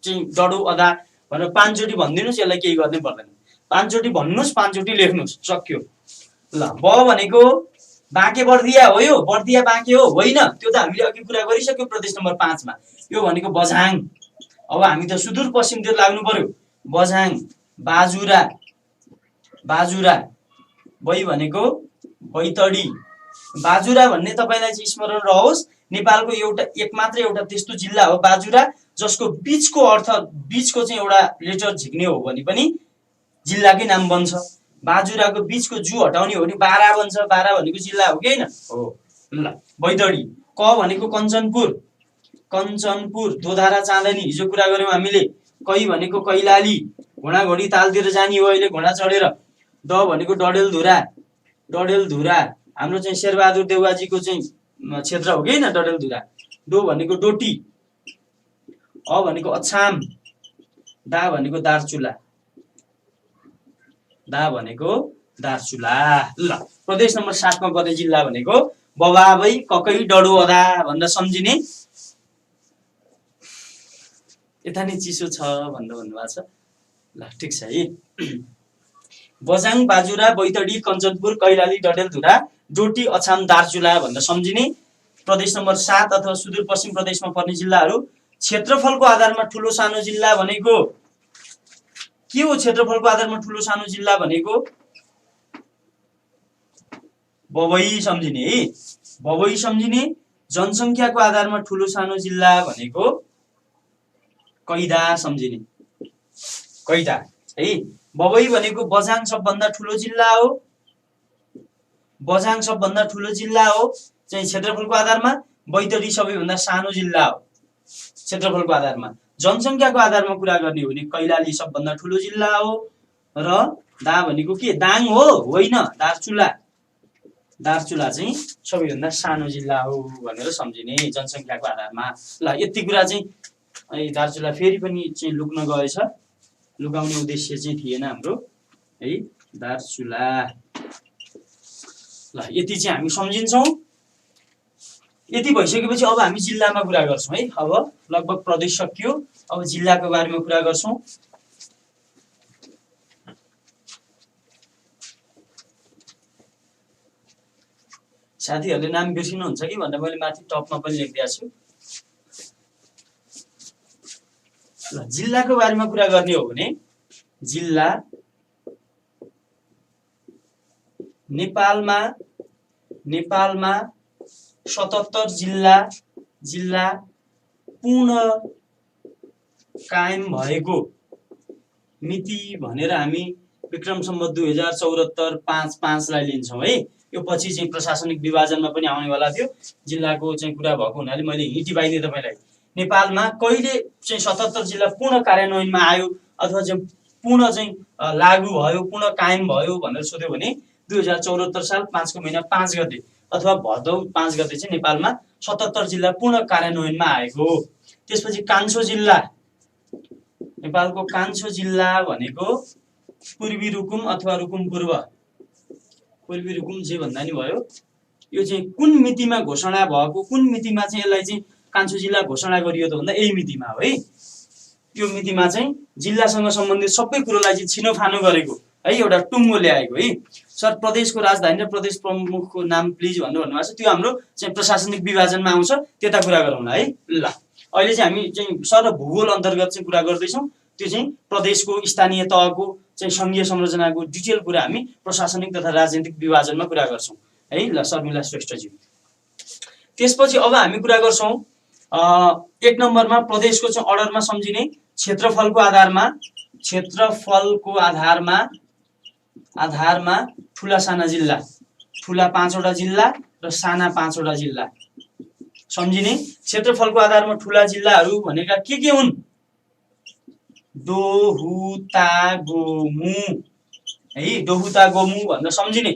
चाहिँ डडो अदा भनेर 5 चोटि भनिदिनुस्, यसलाई केही गर्नै पर्दैन। 5 चोटि भन्नुस्, 5 चोटि लेख्नुस्, सक्यो। ल ब भनेको बाँके बर्दिया हो, यो बर्दिया बाँके हो होइन, त्यो त हामीले अघि कुरा गरिसक्यो प्रदेश नम्बर 5 मा। यो भनेको बझाङ। अब हामी त सुदूरपश्चिमतिर लाग्नु पर्यो। बझाङ, बाजुरा, बाजुरा, बै भनेको बैतडी। बाजुरा भन्ने तपाईलाई चाहिँ स्मरण रहोस्, नेपालको एकमात्र एउटा त्यस्तो जिल्ला हो बाजुरा जसको बीचको अर्थ, बीचको चाहिँ एउटा लेटर झिक्ने हो भने पनि जिल्लाकै नाम बन्छ। बाजुराको बीचको जु हटाउने हो भने बारा बन्छ। बारा भनेको जिल्ला हो कि हैन? हो। ल बैतडी। क भनेको कञ्चनपुर, कञ्चनपुर, दोधारा चाँदनी, हिजो कुरा गर्यौं हामीले। कै भनेको कैलाली, घोडाघोडी तालतिर जानी हो अहिले घोडा चढेर। ड भनेको डडेलधुरा, डडेलधुरा हाम्रो चाहिँ शेरबहादुर देउवाजीको चाहिँ क्षेत्र हो कि हैन डडेलधुरा। डो भनेको डोटी, अ भनेको अछाम, दा भनेको दार्चुला, दा भनेको दार्चुला। ल प्रदेश नम्बर 7 मा पर्ने जिल्ला भनेको बबाबै ककै डडो अदा भनेर सम्झिने। यता नि चिसो छ भन्नु भएको छ। ल ठीक छ है। बझाङ, बाजुरा, बैतडी, कञ्चनपुर, कैलाली, डडेलधुरा, डोटी, अछाम, दार्चुला भनेर सम्झिने। प्रदेश नम्बर 7 अथवा सुदूरपश्चिम प्रदेशमा पर्ने जिल्लाहरू। क्षेत्रफलको आधारमा ठुलो सानो जिल्ला भनेको के हो? क्षेत्रफलको आधारमा ठुलो सानो जिल्ला भनेको बबई सम्झिने है। बबई सम्झिने। जनसङ्ख्याको आधारमा ठुलो सानो जिल्ला भनेको कैदा सम्झिने। कैदा है। बबई भनेको बझाङ सबभन्दा ठुलो जिल्ला हो, बझाङ सबभन्दा ठुलो जिल्ला हो चाहिँ क्षेत्रफलको आधारमा। बैतडी सबैभन्दा सानो जिल्ला हो क्षेत्रफलको आधारमा। जनसङ्ख्याको आधारमा कुरा गर्ने हो भने कैलाली सबभन्दा ठुलो जिल्ला हो, र दा भनेको के? दाङ हो होइन, दार्चुला, दार्चुला चाहिँ सबैभन्दा सानो जिल्ला हो भनेर सम्झिने जनसङ्ख्याको आधारमा। ल यति कुरा चाहिँ दार्चुला फेरि पनि चाहिँ लुक्न गएछ, लुकाउने उद्देश्य चाहिँ थिएन हाम्रो है। दार्चुला। ल यति चाहिँ हामी सम्झिन्छौँ। यति भइसकेपछि अब हामी जिल्लामा कुरा गर्छौँ है। अब लगभग प्रदेश सकियो, अब जिल्लाको बारेमा कुरा गर्छौँ। साथीहरूले नाम बिर्सिनुहुन्छ कि भनेर मैले माथि टपमा पनि लेखिदिएको छु। ल जिल्लाको बारेमा कुरा गर्ने हो भने जिल्ला नेपालमा 77 जिल्ला पूर्ण कायम भएको मिति भनेर हामी विक्रम सम्वत 2074 5 लाई लिन्छौँ है। यो पछि चाहिँ प्रशासनिक विभाजनमा पनि आउनेवाला थियो, जिल्लाको चाहिँ कुरा भएको हुनाले मैले हिटिबाइदिएँ तपाईलाई। नेपालमा कहिले चाहिँ 77 जिल्ला पूर्ण कार्यान्वयनमा आयो अथवा चाहिँ पूर्ण चाहिँ लागू भयो, पूर्ण कायम भयो भनेर सोध्यो भने 2074 साल 5 को महिना 5 गते अथवा भदौ 5 गते चाहिँ नेपालमा 77 जिल्ला पूर्ण कार्यान्वयनमा आएको हो। त्यसपछि कान्छो जिल्ला, नेपालको कान्छो जिल्ला भनेको पूर्वी रुकुम अथवा रुकुम पूर्व, पूर्वी रुकुम जे भन्दा नि भयो। यो चाहिँ कुन मितिमा घोषणा भएको, कुन मितिमा चाहिँ यसलाई चाहिँ कान्छो जिल्ला घोषणा गरियो त भन्दा यही मितिमा हो है। यो मितिमा चाहिँ जिल्लासँग सम्बन्धित सबै कुरोलाई चाहिँ छिनोफानो गरेको है, एउटा टुङ्गो ल्याएको है। सर प्रदेशको राजधानी र प्रदेश प्रमुखको नाम प्लिज भन्नुभएको छ, त्यो हाम्रो चाहिँ प्रशासनिक विभाजनमा आउँछ, त्यता कुरा गरौँला है। ल अहिले चाहिँ हामी चाहिँ सर भूगोल अन्तर्गत चाहिँ कुरा गर्दैछौँ, त्यो चाहिँ प्रदेशको स्थानीय तहको चाहिँ सङ्घीय संरचनाको डिटेल कुरा हामी प्रशासनिक तथा राजनीतिक विभाजनमा कुरा गर्छौँ है। ल शर्मिला श्रेष्ठजी, त्यसपछि अब हामी कुरा गर्छौँ 1 नम्बरमा प्रदेशको चाहिँ अर्डरमा सम्झिने क्षेत्रफलको आधारमा, क्षेत्रफलको आधारमा ठुला साना जिल्ला, ठुला 5 वटा जिल्ला र साना 5 वटा जिल्ला सम्झिने। क्षेत्रफलको आधारमा ठुला जिल्लाहरू भनेका के हुन्? दोहुता गोमु है, दोहुता गोमु भनेर सम्झिने।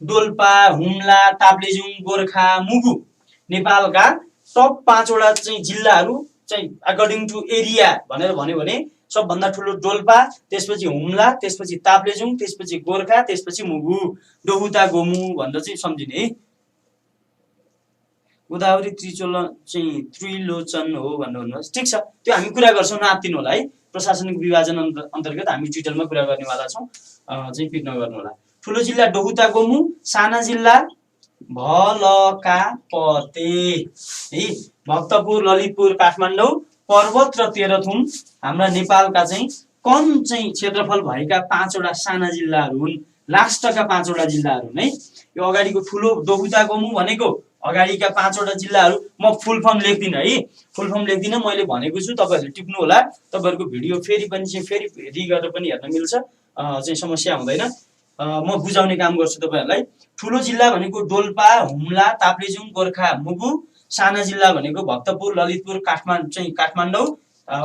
डोल्पा, हुम्ला, ताप्लेजुङ, गोर्खा, मुगु नेपालका टप 5 वटा चाहिँ जिल्लाहरू चाहिँ अकर्डिङ टु एरिया भनेर भन्यो भने सबभन्दा ठुलो डोल्पा, त्यसपछि हुम्ला, त्यसपछि ताप्लेजुङ, त्यसपछि गोर्खा, त्यसपछि मुगु, दोहुता गोमु भनेर चाहिँ सम्झिने है। गोदावरी त्रिलोचन हो भनेर भन्नुहोस्, ठिक छ, त्यो हामी कुरा गर्छौँ, नआत्तिनु होला है। प्रशासनिक विभाजन अन्तर्गत हामी डिटेलमा कुरा गर्नेवाला छौँ, चाहिँ पिक नगर्नु होला। ठुलो जिल्ला दोहुता गोमु, साना जिल्ला भलकापते है, भक्तपुर, ललितपुर, काठमाडौँ, पर्वत र तेह्रथुम हाम्रा नेपालका चाहिँ कम चाहिँ क्षेत्रफल भएका 5 वटा साना जिल्लाहरू हुन्, लास्टका 5 वटा जिल्लाहरू हुन् है। यो अगाडिको ठुलो दोहुता गोमु भनेको अगाडिका 5 वटा जिल्लाहरू, म फुल फर्म लेख्दिनँ है, फुल फर्म लेख्दिनँ, मैले भनेको छु, तपाईँहरूले टिप्नु होला। तपाईँहरूको भिडियो फेरि गरेर पनि हेर्न मिल्छ, चाहिँ समस्या हुँदैन, म बुझाउने काम गर्छु तपाईँहरूलाई। ठुलो जिल्ला भनेको डोल्पा, हुम्ला, ताप्लेजुङ, गोर्खा, मुगु, साना जिल्ला भनेको भक्तपुर, ललितपुर, काठमाडौँ,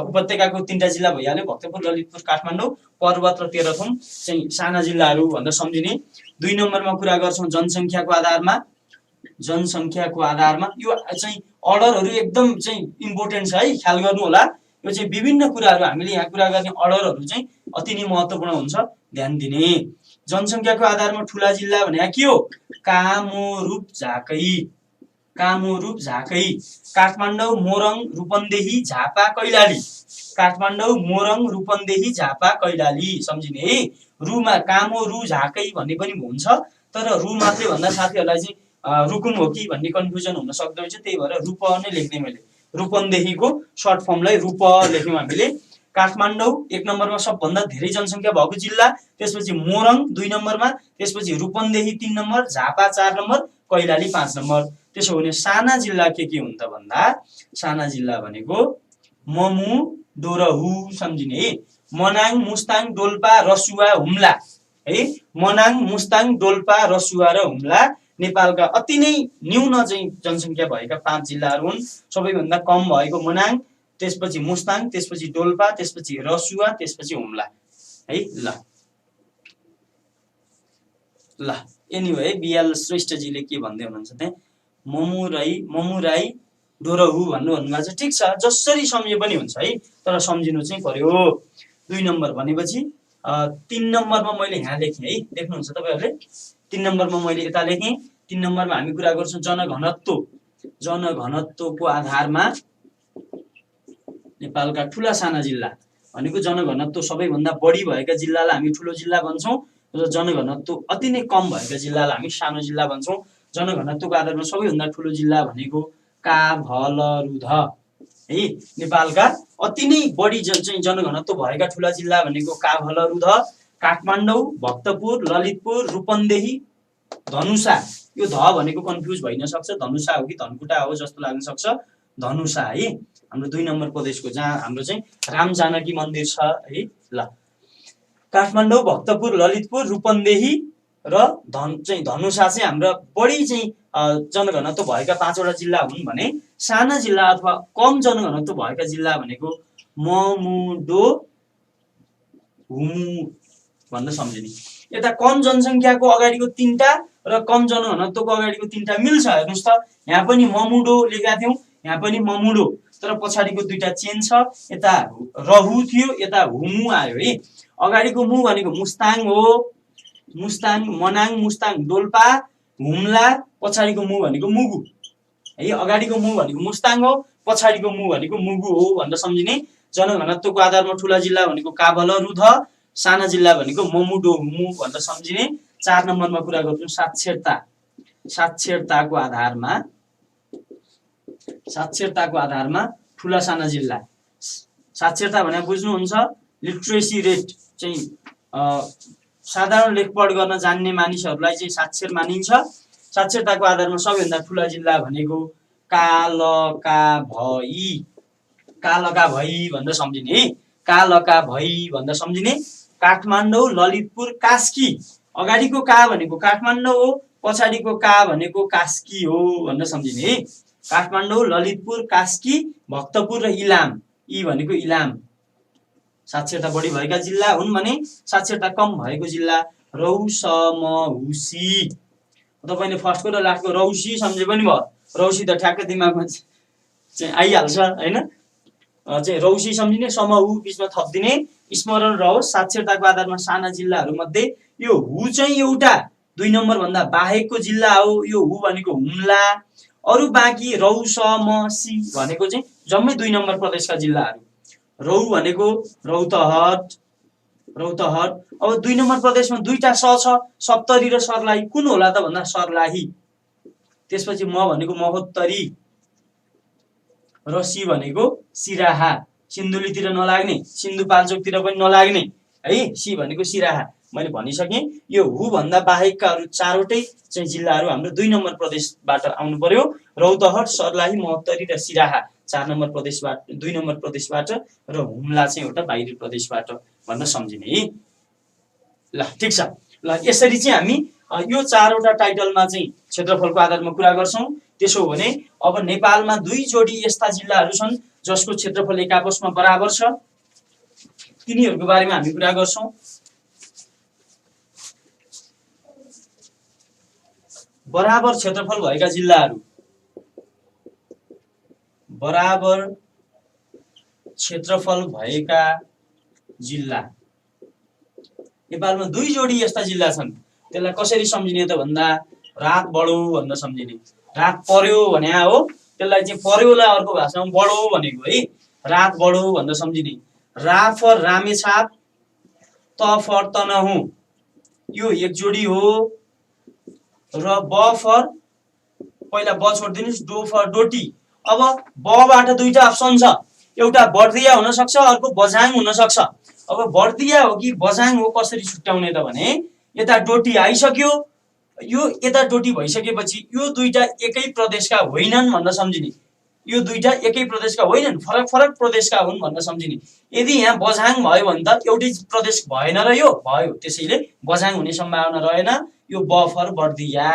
उपत्यकाको 3टा जिल्ला भइहाल्यो, भक्तपुर, ललितपुर, काठमाडौँ, पर्वत र तेह्रथुम चाहिँ साना जिल्लाहरू भनेर सम्झिने। 2 नम्बरमा कुरा गर्छौँ जनसङ्ख्याको आधारमा, जनसङ्ख्याको आधारमा यो चाहिँ अर्डरहरू एकदम चाहिँ इम्पोर्टेन्ट छ है, ख्याल गर्नु होला। यो चाहिँ विभिन्न कुराहरू हामीले यहाँ कुरा गर्ने अर्डरहरू चाहिँ अति नै महत्त्वपूर्ण हुन्छ, ध्यान दिने। जनसङ्ख्याको आधारमा ठुला जिल्ला भनेको के हो? कामोरुप झाँकै, कामोरुप झाँकै, काठमाडौँ, मोरङ, रूपन्देही, झापा, कैलाली, काठमाडौँ, मोरङ, रूपन्देही, झापा, कैलाली सम्झिने है। रुमा कामोरु झाँकै भन्ने पनि हुन्छ, तर रु मात्रै भन्दा साथीहरूलाई चाहिँ रुकुम हो कि भन्ने कन्फ्युजन हुन सक्दो रहेछ, त्यही भएर रूप नै लेख्ने मैले। रूपन्देहीको सर्ट फर्मलाई रूप लेख्यौँ हामीले। काठमाडौँ 1 नम्बरमा सबभन्दा धेरै जनसङ्ख्या भएको जिल्ला, त्यसपछि मोरङ 2 नम्बरमा, त्यसपछि Rupandehi 3 number, Jhapa 4 number, Kailali 5 number. त्यसो भने साना जिल्ला के हुन् त भन्दा, साना जिल्ला भनेको ममु, डोरहु सम्झिने है। मनाङ, मुस्ताङ, डोल्पा, रसुवा, हुम्ला है। मनाङ, मुस्ताङ, डोल्पा, रसुवा र हुम्ला नेपालका अति नै न्यून चाहिँ जनसङ्ख्या भएका 5 जिल्लाहरू हुन्। सबैभन्दा कम भएको मनाङ, त्यसपछि मुस्ताङ, त्यसपछि डोल्पा, त्यसपछि रसुवा, त्यसपछि हुम्ला है। ल एनीवे बिएल श्रेष्ठजीले के भन्दै हुनुहुन्छ त्यहाँ, ममुराई डोरहु भन्नुभएको छ, ठिक छ, जसरी सम्झे पनि हुन्छ है, तर सम्झिनु चाहिँ पर्यो। 2 नम्बर भनेपछि 3 नम्बरमा मैले यहाँ लेखेँ है, देख्नुहुन्छ तपाईँहरूले, 3 नम्बरमा मैले यता लेखेँ। 3 नम्बरमा हामी कुरा गर्छौँ जनघनत्व, जनघनत्वको आधारमा नेपालका ठुला साना जिल्ला भनेको जनघनत्व सबैभन्दा बढी भएका जिल्लालाई हामी ठुलो जिल्ला भन्छौँ र जनघनत्व अति नै कम भएका जिल्लालाई हामी सानो जिल्ला भन्छौँ। जनघनत्वको आधारमा सबैभन्दा ठुलो जिल्ला भनेको काभलरुध है। नेपालका अति नै बढी चाहिँ जनघनत्व भएका ठुला जिल्ला भनेको काभलरुध, काठमाडौँ, भक्तपुर, ललितपुर, रूपन्देही, धनुषा। यो ध भनेको कन्फ्युज भइन सक्छ, धनुषा हो कि धनकुटा हो जस्तो लाग्न सक्छ, धनुषा है। हाम्रो 2 नम्बर प्रदेशको जहाँ हाम्रो चाहिँ राम जानकी मन्दिर छ है। ल काठमाडौँ, भक्तपुर, ललितपुर, रूपन्देही र धनुषा चाहिँ हाम्रो बढी चाहिँ जनघनत्व भएका 5 वटा जिल्ला हुन् भने साना जिल्ला अथवा कम जनघनत्व भएका जिल्ला भनेको ममुडो हुमु भनेर सम्झिने। यता कम जनसङ्ख्याको अगाडिको 3टा र कम जनघनत्वको अगाडिको तीनटा मिल्छ। हेर्नुस् त यहाँ पनि ममुडो लेखेका थियौं, यहाँ पनि ममुडो, तर पछाडिको दुईटा चेन छ। यता रहु थियो, यता हुमु आयो है। अगाडिको मु भनेको मुस्ताङ हो, मुस्ताङ मनाङ मुस्ताङ डोल्पा हुम्ला, पछाडिको मु भनेको मुगु है। अगाडिको मु भनेको मुस्ताङ हो, पछाडिको मु भनेको मुगु हो भनेर सम्झिने। जनघनत्वको आधारमा ठुला जिल्ला भनेको काभल रुध, साना जिल्ला भनेको ममुडो हुमु भनेर सम्झिने। 4 नम्बरमा कुरा गर्छौं साक्षरता। साक्षरताको आधारमा ठुला साना जिल्ला। साक्षरता भने बुझ्नुहुन्छ लिटरेसी रेट चाहिँ साधारण लेखपढ गर्न जान्ने मानिसहरूलाई चाहिँ साक्षर मानिन्छ। साक्षरताको आधारमा सबैभन्दा ठुला जिल्ला भनेको कालका भई भनेर सम्झिने है। कालका भई भनेर सम्झिने। काठमाडौँ, ललितपुर, कास्की। अगाडिको का भनेको काठमाडौँ हो, पछाडिको का भनेको कास्की हो भनेर सम्झिने है। काठमाडौँ, ललितपुर, कास्की, भक्तपुर र इलाम। यी भनेको इलाम साक्षरता बढी भएका जिल्ला हुन् भने साक्षरता कम भएको जिल्ला रौसमहुसी। तपाईले फर्स्टको र लास्टको रौसी सम्झे पनि भयो। रौसी त ठ्याक्कै दिमागमा चाहिँ आइहाल्छ हैन। चाहिँ रौसी सम्झिने, समहु बीचमा थप्दिने, स्मरण रहोस्। साक्षरताको आधारमा साना जिल्लाहरू मध्ये यो हु चाहिँ एउटा 2 नम्बर भन्दा बाहेकको जिल्ला हो। यो हु भनेको हुम्ला, अरु बाँकी रौसमसी भनेको चाहिँ जम्मै 2 नम्बर प्रदेशका जिल्लाहरू। रौ भनेको रौतहट। अब 2 नम्बर प्रदेशमा दुईटा स छ, सप्तरी र सर्लाही। कुन होला त भन्दा सर्लाही। त्यसपछि म भनेको महोत्तरी र सी भनेको सिराहा। सिन्धुलीतिर नलाग्ने, सिन्धुपाल्चोकतिर पनि नलाग्ने है। सी भनेको सिराहा। मैले भनिसकेँ यो हु भन्दा बाहेककाहरू चारवटै चाहिँ जिल्लाहरू हाम्रो 2 नम्बर प्रदेशबाट आउनु पर्यो। रौतहट, सर्लाही, महोत्तरी र सिराहा 4 नम्बर प्रदेशबाट, 2 नम्बर प्रदेशबाट र हुम्ला चाहिँ एउटा बाहिरी प्रदेशबाट भनेर सम्झिने है। ल ठीक छ। ल यसरी चाहिँ हामी यो 4वटा टाइटलमा चाहिँ क्षेत्रफलको आधारमा कुरा गर्छौं। त्यसो हो भने अब नेपालमा 2 जोडी यस्ता जिल्लाहरू छन् जसको क्षेत्रफल एक आपसमा बराबर छ। तिनीहरूको बारेमा हामी कुरा गर्छौं। बराबर क्षेत्रफल भएका जिल्लाहरू, बराबर क्षेत्रफल भएका जिल्ला। नेपालमा 2 जोडी यस्ता जिल्ला छन्। त्यसलाई कसरी सम्झिने त भन्दा रात बढो भनेर सम्झिने। रात पर्यो भने हो, त्यसलाई चाहिँ पर्योलाई अर्को भाषामा बढो भनेको है। रात बढो भनेर सम्झिने। रा फर रामेछाप, त फर तनहुँ, यो एक जोडी हो। र ब फर, पहिला ब छोड्दिनुस्, डो फर डोटी। अब बबाट दुईटा अप्सन छ, एउटा बर्दिया हुन सक्छ, अर्को बझाङ हुन सक्छ। अब बर्दिया हो कि बझाङ हो कसरी छुट्याउने त भने यता डोटी आइसक्यो, यो यता डोटी भइसकेपछि यो दुईटा एकै प्रदेशका होइनन् भनेर सम्झिने। यो दुईटा एकै प्रदेशका होइनन्, फरक फरक प्रदेशका हुन् भनेर सम्झिने। यदि यहाँ बझाङ भयो भने त एउटै प्रदेश भएन र यो भयो, त्यसैले बझाङ हुने सम्भावना रहेन। यो ब फर बर्दिया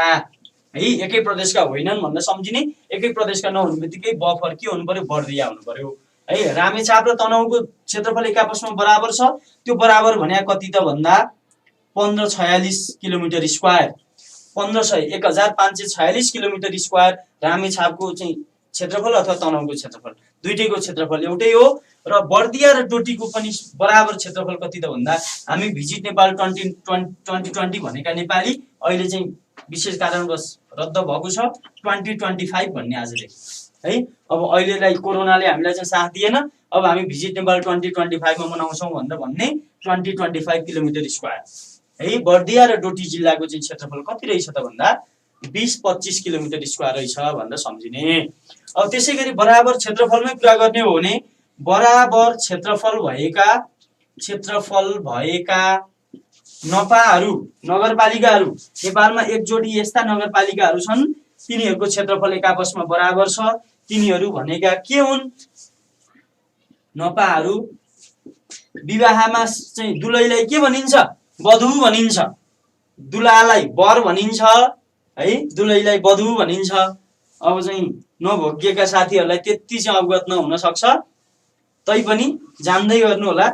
है, एकै प्रदेशका होइनन् भनेर सम्झिने। एकै प्रदेशका नहुने बित्तिकै ब फर के हुनु पर्यो, बर्दिया हुनु पर्यो है। रामेछाप र तनहुँको क्षेत्रफल एक आपसमा बराबर छ। त्यो बराबर भने कति त भन्दा 1546 किलोमिटर स्क्वायर। 1546 किलोमिटर स्क्वायर रामेछापको चाहिँ क्षेत्रफल अथवा तनहुँको क्षेत्रफल, दुईटैको क्षेत्रफल एउटै हो। र बर्दिया र डोटीको पनि बराबर क्षेत्रफल कति त भन्दा हामी भिजिट नेपाल 2020 भनेका नेपाली अहिले चाहिँ विशेष कारणवश रद्द भएको छ। 2025 भन्ने आजले है। अब अहिलेलाई कोरोनाले हामीलाई चाहिँ साथ दिएन। अब हामी भिजिट नेपाल 2025 मा मनाउँछौँ भनेर भन्ने 2025 किलोमिटर स्क्वायर है। बर्दिया र डोटी जिल्लाको चाहिँ क्षेत्रफल कति रहेछ त भन्दा 20-25 किलोमिटर स्क्वायर रहेछ भनेर सम्झिने। अब त्यसै गरी बराबर क्षेत्रफलमै कुरा गर्ने हो भने बराबर क्षेत्रफल भएका नपाहरू, नगरपालिकाहरू। नेपालमा एक जोडी यस्ता नगरपालिकाहरू छन्, तिनीहरूको क्षेत्रफल एक आपसमा बराबर छ। तिनीहरू भनेका के हुन्? नपाहरू। विवाहमा चाहिँ दुलैलाई के भनिन्छ? वधु भनिन्छ। दुलालाई वर भनिन्छ है, दुलैलाई वधु भनिन्छ। अब चाहिँ नभोगिएका साथीहरूलाई त्यति चाहिँ अवगत नहुन सक्छ, तैपनि जान्दै गर्नु होला।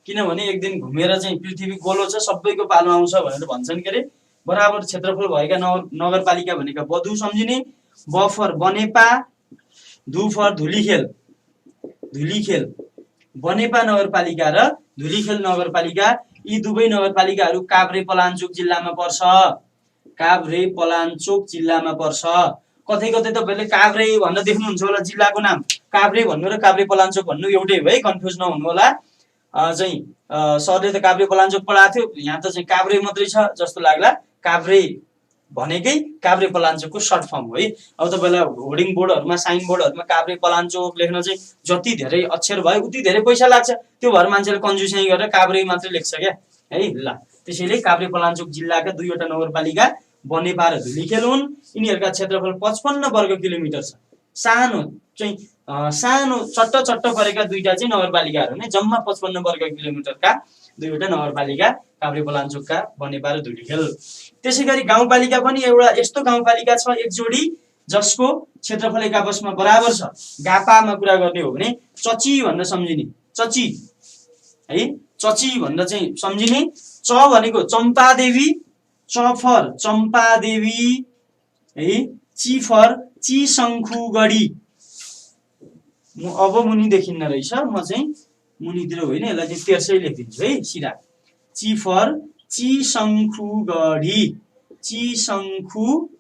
किनभने एक दिन घुमेर चाहिँ पृथ्वी गोलो छ, सबैको पालो आउँछ भनेर भन्छन् के अरे। बराबर क्षेत्रफल भएका नगरपालिका भनेका बधु सम्झिने, ब फर बनेपा, धु फर धुलीखेल बनेपा नगरपालिका र धुलीखेल नगरपालिका, यी दुवै नगरपालिकाहरू काभ्रे पलाञ्चोक जिल्लामा पर्छ। काभ्रे पलाञ्चोक जिल्लामा पर्छ। कतै कतै तपाईहरुले काभ्रे भन्न देख्नुहुन्छ होला जिल्लाको नाम। काभ्रे भन्नु र काभ्रे पलाञ्चोक भन्नु एउटै हो है, कन्फ्युज नहुनु होला। चाहिँ सरले त काभ्रे पलाञ्चोक पढाएको थियो, यहाँ त चाहिँ काभ्रे मात्रै छ जस्तो लाग्ला। काभ्रे भनेकै काभ्रे पलाञ्चोकको सर्ट फर्म हो है। अब तपाईलाई होर्डिङ बोर्डहरुमा, साइन बोर्डहरुमा काभ्रे पलाञ्चोक लेख्न चाहिँ जति धेरै अक्षर भयो उति धेरै पैसा लाग्छ। त्यो भएर मान्छेले कन्जुसाइ गरेर काभ्रे मात्रै लेख्छ क्या है। ल त्यसैले काभ्रे पलाञ्चोक जिल्लाका दुईवटा नगरपालिका बनेपा र धुलीखेल हुन्। यिनीहरूका क्षेत्रफल 55 वर्ग किलोमिटर छ। सानो चट्ट परेका दुईटा चाहिँ नगरपालिकाहरू नै जम्मा 55 वर्ग किलोमिटरका दुईवटा नगरपालिका काभ्रे पलाञ्चोकका बनेपा र धुलीखेल। त्यसैगरी गाउँपालिका पनि एउटा यस्तो गाउँपालिका छ एक जोडी जसको क्षेत्रफल एक आपसमा बराबर छ। गापामा कुरा गर्ने हो भने चची भनेर सम्झिने, चची है, चची भनेर चाहिँ सम्झिने। च भनेको चम्पादेवी, च फर चम्पादेवी है, ची फर चिशंखुगढी। अब मुनि देखिन्न रहेछ, म चाहिँ मुनितिर होइन, यसलाई चाहिँ तेर्सै लेखिदिन्छु है सिधा। ची फर चिशंखुगढी, चिशंखुगढी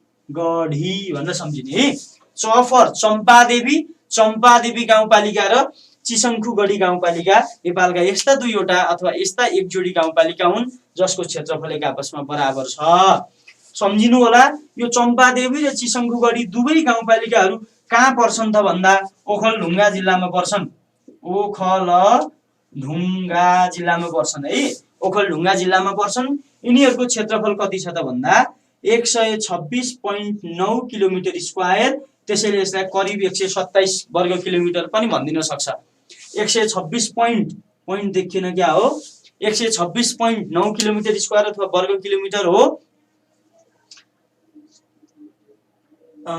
भनेर सम्झिने है। च फर चम्पादेवी, चम्पादेवी गाउँपालिका र चिशंखुगढी गाउँपालिका नेपालका यस्ता दुईवटा अथवा यस्ता एक जोडी गाउँपालिका हुन् जसको क्षेत्रफल एक आपसमा बराबर छ। सम्झिनु होला, यो चम्पादेवी र चिशंखुगढी दुवै गाउँपालिकाहरू कहाँ पर्छन् त भन्दा ओखलढुङ्गा जिल्लामा पर्छन्। ओखलढुङ्गा जिल्लामा पर्छन् है, ओखलढुङ्गा जिल्लामा पर्छन्। यिनीहरूको क्षेत्रफल कति छ त भन्दा 126.9 किलोमिटर स्क्वायर। त्यसैले यसलाई करिब 127 वर्ग किलोमिटर पनि भनिदिन सक्छ। 126 पोइन्ट देखिन क्या हो, 126.9 किलोमिटर स्क्वायर अथवा वर्ग किलोमिटर हो।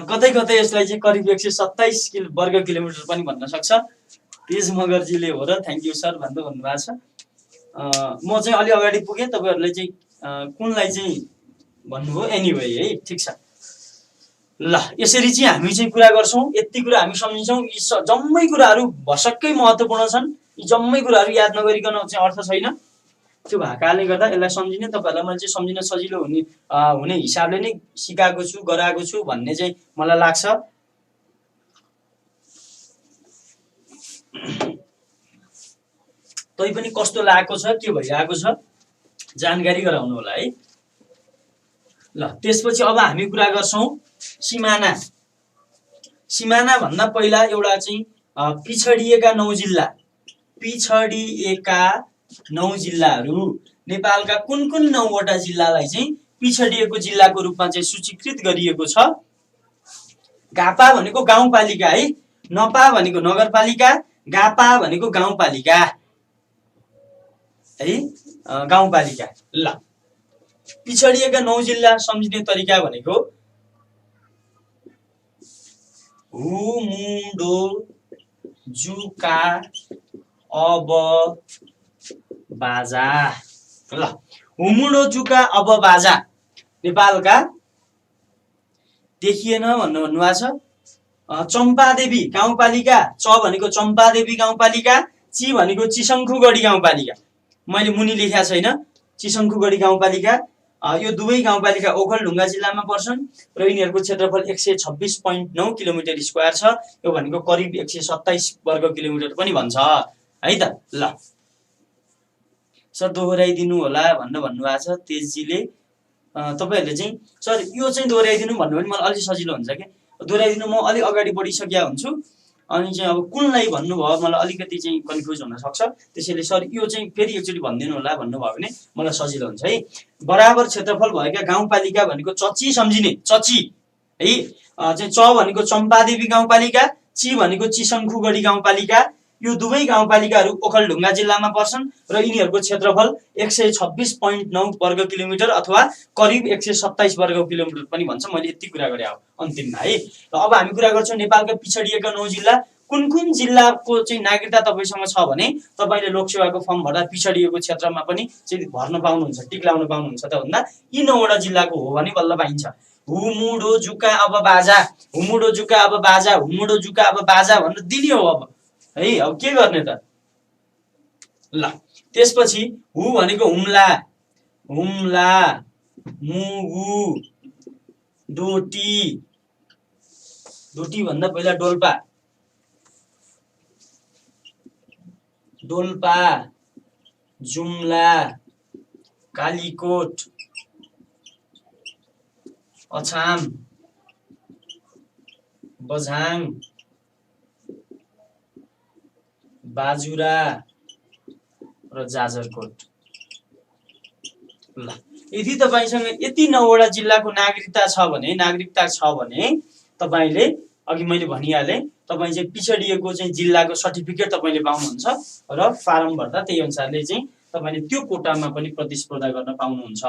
कतै कतै यसलाई चाहिँ करिब 127 वर्ग किलोमिटर पनि भन्न सक्छ। तेज मगरजीले हो र थ्याङ्क यू सर भन्दै भन्नुभएको छ। म चाहिँ अलि अगाडि पुगेँ, तपाईहरुले चाहिँ कुनलाई चाहिँ भन्नुभयो, एनीवे है, ठिक छ। ल यसरी चाहिँ हामी चाहिँ कुरा गर्छौं, यति कुरा हामी सम्झिन्छौं। यी जम्मै कुराहरू भसक्कै महत्त्वपूर्ण छन्। यी जम्मै कुराहरू याद नगरिकन चाहिँ अर्थ छैन। त्यो भएकाले गर्दा यसलाई सम्झिने, तपाईहरुलाई मैले चाहिँ सम्झिन सजिलो हुने हिसाबले नै सिकाएको छु, गराएको छु भन्ने चाहिँ मलाई लाग्छ। तै पनि कस्तो लागेको छ, के भइरहेको छ जानकारी गराउनु होला है। ल त्यसपछि अब हामी कुरा गर्छौं सिमाना। सिमाना भन्दा पहिला एउटा चाहिँ पिछडिएका 9 जिल्ला, पिछडिएका 9 जिल्लाहरू नेपालका कुन 9 वटा जिल्लालाई चाहिँ पिछडिएको जिल्लाको रूपमा चाहिँ सूचीकृत गरिएको छ। गापा भनेको गाउँपालिका है, नपा भनेको नगरपालिका, गापा भनेको गाउँपालिका है, गाउँपालिका। ल पिछडिएका 9 जिल्ला सम्झिने तरिका भनेको हुमुडो जुका अब बाजा। ल हुमुडो जुका अब बाजा नेपालका देखिएन भन्नुभएको छ। चम्पादेवी गाउँपालिका, च भनेको चम्पादेवी गाउँपालिका, ची भनेको चिशंखुगढी गाउँपालिका। मैले मुनि लेखेको छैन। चिशंखुगढी गाउँपालिका, यो दुवै गाउँपालिका ओखलढुङ्गा जिल्लामा पर्छन् र यिनीहरूको क्षेत्रफल 126.9 किलोमिटर स्क्वायर छ। यो भनेको करिब 127 वर्ग किलोमिटर पनि भन्छ है त। ल सर दोहोऱ्याइदिनु होला भन्नुभएको छ तेजजीले। तपाईहरुले चाहिँ सर यो चाहिँ दोहोऱ्याइदिनु भन्नु भने मलाई अलि सजिलो हुन्छ के। दोहोऱ्याइदिनु म अलि अगाडि बढिसकेको हुन्छु, अनि चाहिँ अब कुनलाई भन्नुभयो मलाई अलिकति चाहिँ कन्फ्युज हुन सक्छ। त्यसैले सर यो चाहिँ फेरि एकचोटि भनिदिनु होला भन्नुभयो भने मलाई सजिलो हुन्छ है। बराबर क्षेत्रफल भएका गाउँपालिका भनेको चची सम्झिने, चची है। चाहिँ च भनेको चम्पादेवी गाउँपालिका, ची भनेको चिशंखुगढी गाउँपालिका। यो दुवै गाउँपालिकाहरू ओखलढुङ्गा जिल्लामा पर्छन् र यिनीहरूको क्षेत्रफल 126.9 वर्ग किलोमिटर अथवा करिब 127 वर्ग किलोमिटर पनि भन्छ। मैले यति कुरा गरे हो अन्तिममा है। र अब हामी कुरा गर्छौं नेपालका पिछडिएका 9 जिल्ला कुन कुन जिल्लाको चाहिँ नागरिकता तपाईसँग छ भने तपाईले लोकसेवाको फर्म भर्दा पिछडिएको क्षेत्रमा पनि चाहिँ भर्न पाउनुहुन्छ, टिक लाउन पाउनुहुन्छ त भन्दा यी 9 वटा जिल्लाको हो भने बल्ल पाइन्छ। हुमुडो जुका अब बाजा, हुमुडो जुका अब बाजा, हुमुडो जुका अब बाजा भनेर दिने हो अब है। अब के गर्ने त ल। त्यसपछि हु भनेको हुम्ला, हुम्ला, मुगु, डोटी, डोटी भन्दा पहिला डोल्पा, डोल्पा, जुम्ला, कालीकोट, अछाम, बझाङ, बाजुरा र जाजरकोट। ल यदि तपाईसँग यति 9 वटा जिल्लाको नागरिकता छ भने तपाईले अघि मैले भनिहाले तपाई चाहिँ पिछडिएको चाहिँ जिल्लाको सर्टिफिकेट तपाईले पाउनुहुन्छ र फारम भर्दा त्यही अनुसारले चाहिँ तपाईले त्यो कोटामा पनि प्रतिस्पर्धा गर्न पाउनुहुन्छ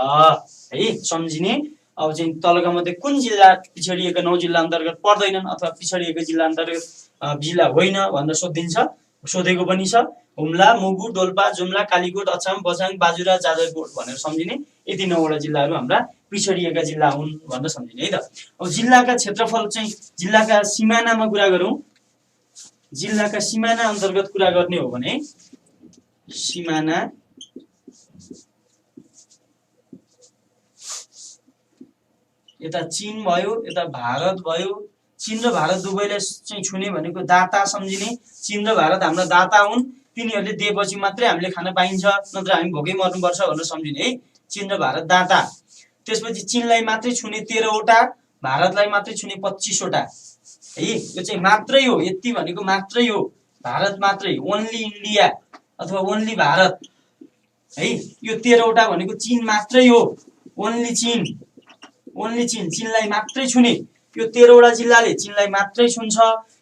है। सम्झिने अब चाहिँ तलका मध्ये कुन जिल्ला पिछडिएका 9 जिल्ला अन्तर्गत पर्दैनन् अथवा पिछडिएको जिल्ला अन्तर्गत जिल्ला होइन भनेर सोधिन्छ, सोधेको पनि छ। हुम्ला, मुगु, डोल्पा, जुम्ला, कालीकोट, अछाम, बझाङ, बाजुरा, जाजरकोट भनेर सम्झिने। यति 9 वटा जिल्लाहरू हाम्रा पिछडिएका जिल्ला हुन् भनेर सम्झिने है त। अब जिल्लाका क्षेत्रफल चाहिँ जिल्लाका सिमानामा कुरा गरौँ, जिल्लाका सिमाना अन्तर्गत कुरा गर्ने हो भने सिमाना यता चीन भयो, यता भारत भयो। चीन र भारत दुवैलाई चाहिँ छुने भनेको दाता सम्झिने। चीन र भारत हाम्रा दाता हुन्, तिनीहरूले दिएपछि मात्रै हामीले खान पाइन्छ, नत्र हामी भोकै मर्नुपर्छ भनेर सम्झिने है। चीन र भारत दाता। त्यसपछि चीनलाई मात्रै छुने 13 वटा, भारतलाई मात्रै छुने 25 वटा है। यो चाहिँ मात्रै हो, यति भनेको मात्रै हो, भारत मात्रै, ओन्ली इन्डिया अथवा ओन्ली भारत है। यो 13 वटा भनेको चीन मात्रै हो, ओन्ली चीन, ओन्ली चीन, चीनलाई मात्रै छुने। यो 13 वटा जिल्लाले चीनलाई मात्रै छुन्छ,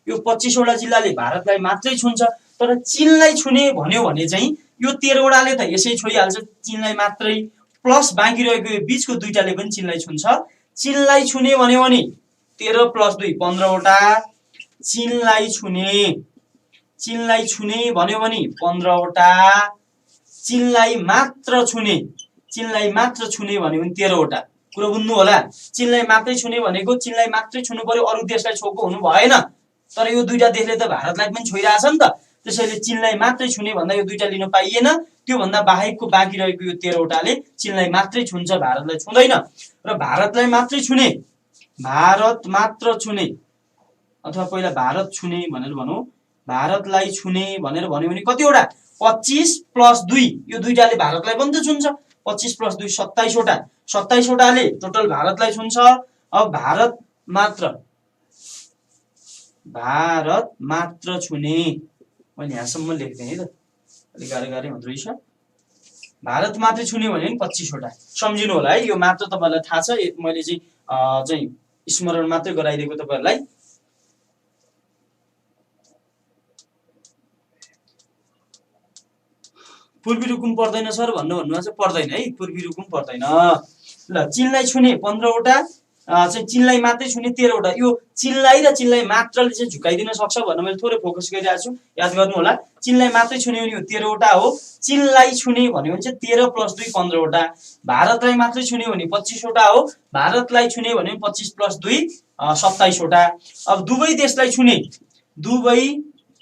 यो 25 वटा जिल्लाले भारतलाई मात्रै छुन्छ। तर चीनलाई छुने भन्यो भने चाहिँ यो 13 वटाले त यसै छोइहाल्छ चीनलाई मात्रै, प्लस बाँकी रहेको यो बीचको दुईटाले पनि चीनलाई छुन्छ। चीनलाई छुने भन्यो भने 13 + 2 15 वटा, चीनलाई छुने, चीनलाई छुने भन्यो भने 15 वटा, चीनलाई मात्र छुने, चीनलाई मात्र छुने भन्यो भने 13 वटा। कुरो बुझ्नु होला। चीनलाई मात्रै छुने भनेको चीनलाई मात्रै छुनु पर्यो, अरु देशलाई छोएको हुनु भएन। तर यो दुईटा देशले त भारतलाई पनि छोइरहेछ नि त, त्यसैले चीनलाई मात्रै छुने भन्दा यो दुईटा लिन पाइएन। त्यो भन्दा बाहेकको बाँकी रहेको यो 13 वटाले चीनलाई मात्रै छुन्छ, भारतलाई छुँदैन। र भारतलाई मात्रै छुने, भारत मात्र छुने अथवा पहिला भारत छुने भनेर भनौँ, भारतलाई छुने भनेर भन्यो भने कतिवटा 25 + 2, यो दुईटाले भारतलाई पनि त छुन्छ। 25 + 2 27 वटा, 27 वटाले टोटल भारतलाई छुन्छ। अब भारत मात्र छुने, मैले यहाँसम्म लेख्दिएँ है त, अलिक गाह्रो हुँदो रहेछ। भारत मात्रै छुने भने 25 वटा सम्झिनु होला है। यो मात्र तपाईलाई थाहा छ, मैले चाहिँ स्मरण मात्रै गराइदिएको तपाईहरुलाई। पूर्वी रुकुम पर्दैन सर भन्नुभएको छ, पर्दैन है, पूर्वी रुकुम पर्दैन। ल चीनलाई छुने 15 वटा, चाहिँ चीनलाई मात्रै छुने 13 वटा। यो चीनलाई र चीनलाई मात्रले चाहिँ झुकाइदिन सक्छ भनेर मैले थोरै फोकस गरिरहेको छु, याद गर्नु होला। चीनलाई मात्रै छुने भने यो 13 वटा हो, चीनलाई छुने भन्यो भने चाहिँ 13 + 2 15 वटा, भारतलाई मात्रै छुने भने 25 वटा हो, भारतलाई छुने भने 25 + 2 27 वटा। अब दुवै देशलाई छुने, दुवै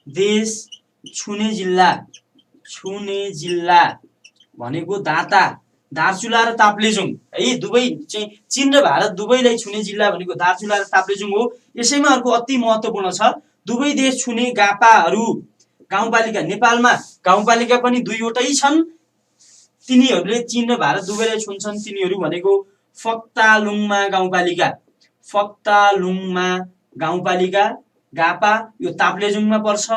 देश छुने जिल्ला भनेको दाता, दार्चुला र ताप्लेजुङ है। दुवै चाहिँ चीन र भारत दुवैलाई छुने जिल्ला भनेको दार्चुला र ताप्लेजुङ हो। यसैमा अर्को अति महत्त्वपूर्ण छ, दुवै देश छुने गापाहरू, गाउँपालिका। नेपालमा गाउँपालिका पनि 2 वटै छन्, तिनीहरूले चीन र भारत दुवैलाई छुन्छन्। तिनीहरू भनेको फक्तालुङमा गाउँपालिका, फक्तालुङमा गाउँपालिका गापा, यो ताप्लेजुङमा पर्छ,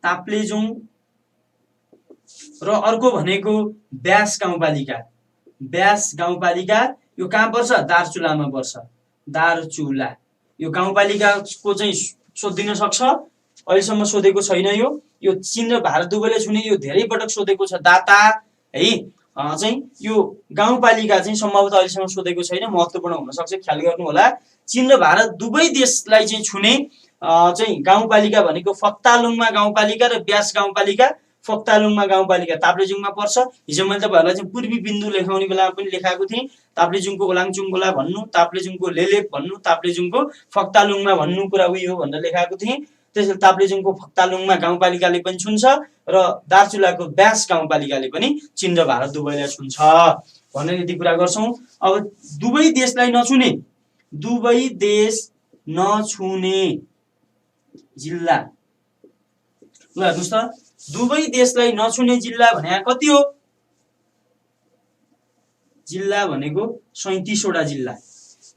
ताप्लेजुङ। र अर्को भनेको ब्यास गाउँपालिका, ब्यास गाउँपालिका, यो कहाँ पर्छ, दार्चुलामा पर्छ, दार्चुला। यो गाउँपालिकाको चाहिँ सोधिन सक्छ, अहिलेसम्म सोधेको छैन। यो चीन र भारत दुवैले छुने, यो धेरै पटक सोधेको छ दाता है। चाहिँ यो गाउँपालिका चाहिँ सम्भवतः अहिलेसम्म सोधेको छैन, महत्त्वपूर्ण हुन सक्छ, ख्याल गर्नु होला। चीन र भारत दुवै देशलाई चाहिँ छुने चाहिँ गाउँपालिका भनेको फक्तालुङमा गाउँपालिका र ब्यास गाउँपालिका, फक्तालुङमा गाउँपालिका ताप्लेजुङमा पर्छ। हिजो मैले तपाईँहरूलाई चाहिँ पूर्वी बिन्दु लेखाउने बेलामा पनि लेखाएको थिएँ। ताप्लेजुङको ओलाङचुङगोला भन्नु, ताप्लेजुङको लेलेप भन्नु, ताप्लेजुङको फक्तालुङमा भन्नु कुरा उही हो भनेर लेखाएको थिएँ। त्यसैले ताप्लेजुङको फक्तालुङमा गाउँपालिकाले पनि छुन्छ र दार्चुलाको ब्यास गाउँपालिकाले पनि चीन र भारत दुवैलाई छुन्छ भनेर यति कुरा गर्छौँ। अब दुवै देशलाई नछुने, दुवै देश नछुने जिल्ला, ल हेर्नुहोस् त, दुवै देशलाई नछुने जिल्ला भने कति हो? जिल्ला भनेको 37 वटा जिल्ला।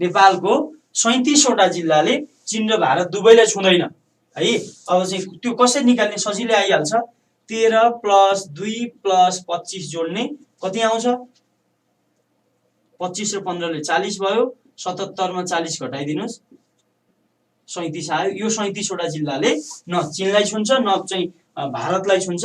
नेपालको 37 वटा जिल्लाले चीन र भारत दुवैलाई छुँदैन है। अब चाहिँ त्यो कसरी निकाल्ने? सजिलै आइहाल्छ। 13 + 2 + 25 जोड्ने कति आउँछ? 25 र 15 ले 40 भयो। 77 मा 40 घटाइदिनुस्, 37 आयो। यो 37 वटा जिल्लाले न चीनलाई छुन्छ न चाहिँ भारतलाई छुन्छ।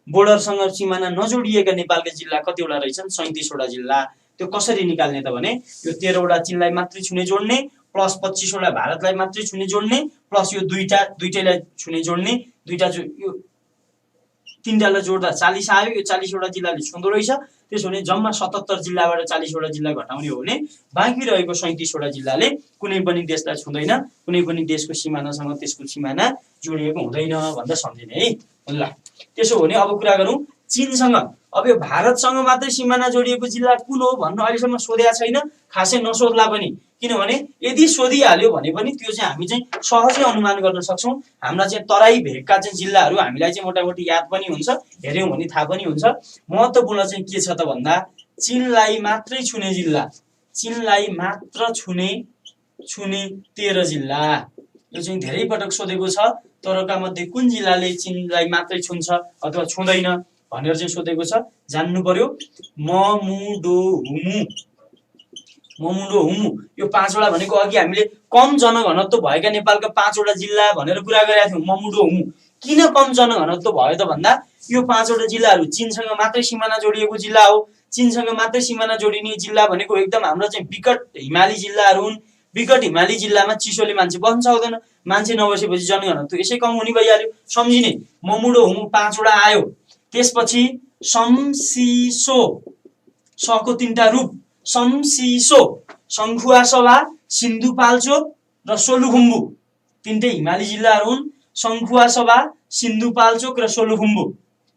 बोर्डरसँग सिमाना नजोडिएका नेपालका जिल्ला कतिवटा रहेछन्? 37 वटा जिल्ला। त्यो कसरी निकाल्ने त भने यो 13 वटा चीनलाई मात्रै छुने जोड्ने प्लस 25 वटा भारतलाई मात्रै छुने जोड्ने प्लस यो दुईटैलाई छुने जोड्ने, दुईटा यो तीनटालाई जोड्दा 40 आयो। यो 40 वटा जिल्लाले छुँदो रहेछ। त्यसो भने जम्मा 77 जिल्लाबाट 40 वटा जिल्ला घटाउने हो भने बाँकी रहेको 37 वटा जिल्लाले कुनै पनि देशलाई छुँदैन, कुनै पनि देशको सिमानासँग त्यसको सिमाना जोडिएको हुँदैन भनेर सम्झिने है। ल त्यसो हो भने अब कुरा गरौँ चीनसँग। अब यो भारतसँग मात्रै सिमाना जोडिएको जिल्ला कुन हो भन्नु अहिलेसम्म सोधेको छैन, खासै नसोध्ला पनि। किनभने यदि सोधिहाल्यो भने पनि त्यो चाहिँ हामी चाहिँ सहजै अनुमान गर्न सक्छौँ। हाम्रा चाहिँ तराई भेगका चाहिँ जिल्लाहरू हामीलाई चाहिँ मोटामोटी याद पनि हुन्छ, हेऱ्यौँ भने थाहा पनि हुन्छ। महत्त्वपूर्ण चाहिँ के छ त भन्दा चीनलाई मात्रै छुने जिल्ला, चीनलाई मात्र छुने 13 जिल्ला। यो चाहिँ धेरै पटक सोधेको छ। तरका मध्ये कुन जिल्लाले चीनलाई मात्रै छुन्छ अथवा छुँदैन भनेर चाहिँ सोधेको छ, जान्नु पर्यो। ममुडोहुमु, ममुडोहुमु यो 5 वटा भनेको अघि हामीले कम जनघनत्व भएका नेपालका 5 वटा जिल्ला भनेर कुरा गरेका थियौँ। ममुडोहुमु किन कम जनघनत्व भयो त भन्दा यो 5 वटा जिल्लाहरू चीनसँग मात्रै सिमाना जोडिएको जिल्ला हो। चीनसँग मात्रै सिमाना जोडिने जिल्ला भनेको एकदम हाम्रो चाहिँ विकट हिमाली जिल्लाहरू हुन्। विकट हिमाली जिल्लामा चिसोले मान्छे बस्न सक्दैन, मान्छे नबसेपछि जनघनत्व यसै कम हुने भइहाल्यो, सम्झिने। ममुडोहुमु 5 वटा आयो। त्यसपछि समसिसो, सको 3टा रूप, समसिसो, सङ्खुवासभा, सिन्धुपाल्चोक र सोलुखुम्बु 3टै हिमाली जिल्लाहरू हुन्। सङ्खुवासभा, सिन्धुपाल्चोक र सोलुखुम्बु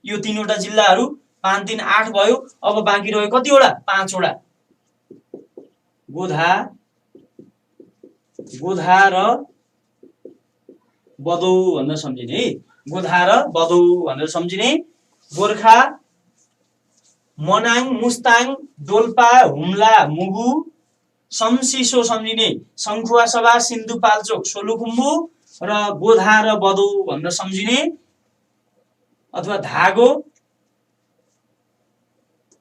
यो 3 वटा जिल्लाहरू, 5 3 8 भयो। अब बाँकी रह्यो कतिवटा? 5 वटा। गोधा र बदौ भनेर सम्झिने है। गोधा र बदौ भनेर सम्झिने। गोर्खा, मनाङ, मुस्ताङ, डोल्पा, हुम्ला, मुगु, समसिसो सम्झिने। सङ्खुवासभा, सिन्धुपाल्चोक, सोलुखुम्बु र गोधा र बदौ भनेर सम्झिने। अथवा धागो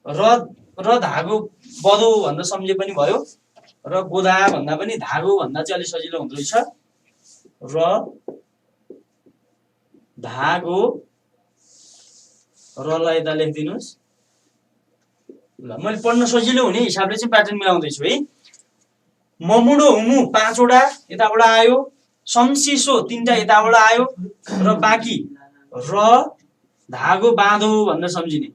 र धागो बदौ भनेर सम्झे पनि भयो। र गोधा भन्दा पनि धागो भन्दा चाहिँ अलिक सजिलो हुँदो रहेछ। र धागो रलाई यता लेखिदिनुस्। ल मैले पढ्न सजिलो हुने हिसाबले चाहिँ प्याटर्न मिलाउँदैछु है। ममुडोहुमु 5 वटा यताबाट आयो, समसिसो 3टा यताबाट आयो र बाँकी र धागो बाँधो भनेर सम्झिने।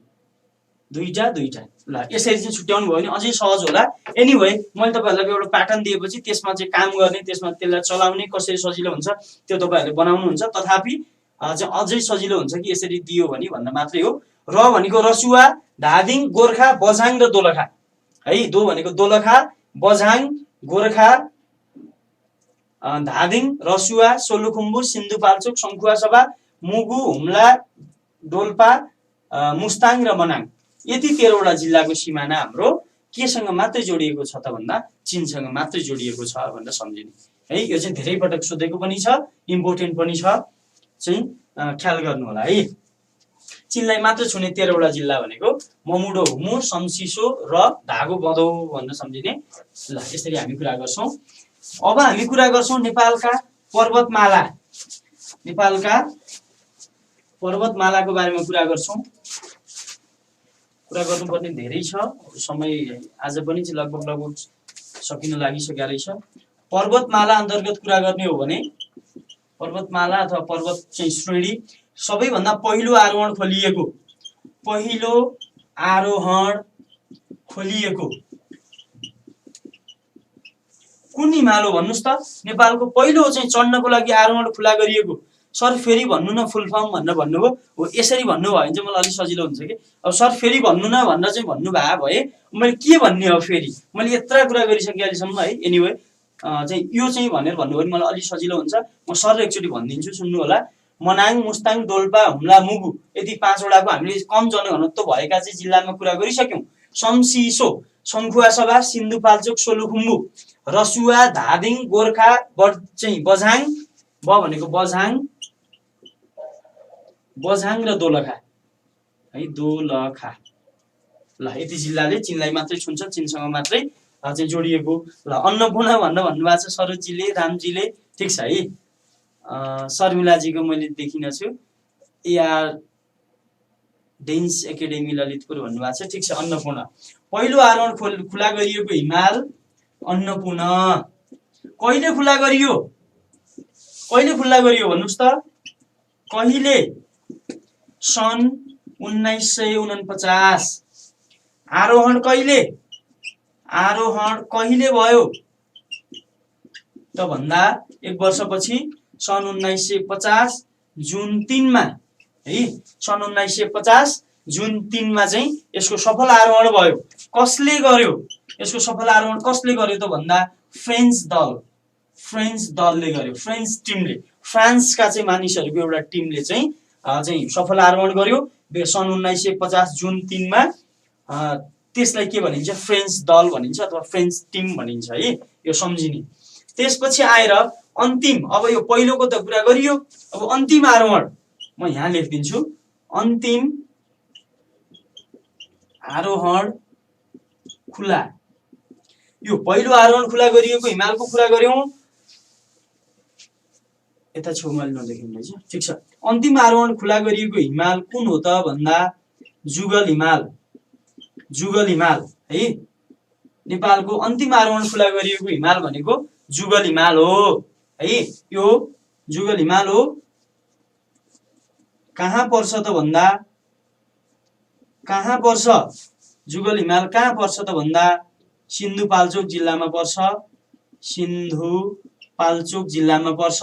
2टा 2टा। ल यसरी चाहिँ छुट्याउनु भयो भने अझै सहज होला। एनीवे मैले तपाईँहरूलाई एउटा प्याटर्न दिएपछि त्यसमा चाहिँ काम गर्ने, त्यसमा त्यसलाई चलाउने कसरी सजिलो हुन्छ त्यो तपाईँहरूले बनाउनुहुन्छ। तथापि चाहिँ अझै सजिलो हुन्छ कि यसरी दियो भने भन्दा मात्रै हो। र भनेको रसुवा, धादिङ, गोर्खा, बझाङ र दोलखा है। दो भनेको दोलखा, बझाङ, गोर्खा, धादिङ, रसुवा, सोलुखुम्बु, सिन्धुपाल्चोक, सङ्खुवासभा, मुगु, हुम्ला, डोल्पा, मुस्ताङ र मनाङ यति 13 वटा जिल्लाको सिमाना हाम्रो केसँग मात्रै जोडिएको छ त भन्दा चीनसँग मात्रै जोडिएको छ भनेर सम्झिने है। यो चाहिँ धेरै पटक सोधेको पनि छ, इम्पोर्टेन्ट पनि छ, चाहिँ ख्याल गर्नु होला है। चीनलाई मात्र छुने 13 वटा जिल्ला भनेको ममुडोहुमु, समसिसो र धागो बदौ भनेर सम्झिने। ल यसरी हामी कुरा गर्छौँ। अब हामी कुरा गर्छौँ नेपालका पर्वतमाला, नेपालका पर्वतमालाको बारेमा कुरा गर्छौँ। कुरा गर्नुपर्ने धेरै छ, समय आज पनि चाहिँ लगभग सकिन लागिसकेको रहेछ। पर्वतमाला अन्तर्गत कुरा गर्ने हो भने पर्वतमाला अथवा पर्वत चाहिँ श्रेणी सबैभन्दा पहिलो आरोहण खोलिएको कुन हिमाल हो भन्नुस् त? नेपालको पहिलो चाहिँ चढ्नको लागि आरोहण खुला गरिएको। सर फेरि भन्नु न फुल फर्म भनेर भन्नुभयो। हो यसरी भन्नुभयो भने चाहिँ मलाई अलिक सजिलो हुन्छ कि। अब सर फेरि भन्नु न भनेर चाहिँ भन्नुभएको भए मैले के भन्ने हो फेरि? मैले यत्रा कुरा गरिसकेँ अहिलेसम्म है। एनिवे चाहिँ यो चाहिँ भनेर भन्नुभयो भने मलाई अलिक सजिलो हुन्छ। म सर एकचोटि भनिदिन्छु, सुन्नु होला। मनाङ, मुस्ताङ, डोल्पा, हुम्ला, मुगु यति 5 वटाको हामीले कम जनघनत्व भएका चाहिँ जिल्लामा कुरा गरिसक्यौँ। शमसिसो, सङ्खुवासभा, सिन्धुपाल्चोक, सोलुखुम्बु, रसुवा, धादिङ, गोर्खा, बझाङ, ब भनेको बझाङ र दोलखा है, दोलखा। ल यति जिल्लाले चिनलाई मात्रै छुन्छ, चिनसँग मात्रै चाहिँ जोडिएको। ल अन्नपूर्ण भनेर भन्नुभएको छ सरोजीले, रामजीले, ठिक छ है। शर्मिलाजीको मैले देखिन छु। एआर डेन्स एकाडेमी ललितपुर भन्नुभएको छ, ठिक छ। अन्नपूर्ण पहिलो आरोहण खुला गरिएको हिमाल अन्नपूर्ण। कहिले खुला गरियो भन्नुस् त? कहिले? सन् 1949। आरोहण कहिले भयो त भन्दा 1 वर्षपछि सन् 1950 जुन 3 मा है। सन् 1950 जुन 3 मा चाहिँ यसको सफल आरोहण भयो। कसले गर्यो? यसको सफल आरोहण कसले गर्यो त भन्दा फ्रेन्च दलले गर्यो। फ्रेन्च टिमले, फ्रान्सका चाहिँ मानिसहरूको एउटा टिमले चाहिँ सफल आरोहण गर्यो सन् 1950 जुन 3 मा। त्यसलाई के भनिन्छ? फ्रेन्च दल भनिन्छ अथवा फ्रेन्च टिम भनिन्छ है, यो सम्झिने। त्यसपछि आएर अन्तिम, अब यो पहिलोको त कुरा गरियो, अब अन्तिम आरोहण म यहाँ लेखिदिन्छु। अन्तिम आरोहण खुला, यो पहिलो आरोहण खुला गरिएको हिमालको कुरा गर्यौं। यता छेउ मैले नलेखिनु रहेछ, ठिक छ। अन्तिम आरोहण खुला गरिएको हिमाल कुन हो त भन्दा जुगल हिमाल है। नेपालको अन्तिम आरोहण खुला गरिएको हिमाल भनेको जुगल हिमाल हो है। यो जुगल हिमाल हो। कहाँ पर्छ त भन्दा जुगल हिमाल कहाँ पर्छ त भन्दा सिन्धुपाल्चोक जिल्लामा पर्छ।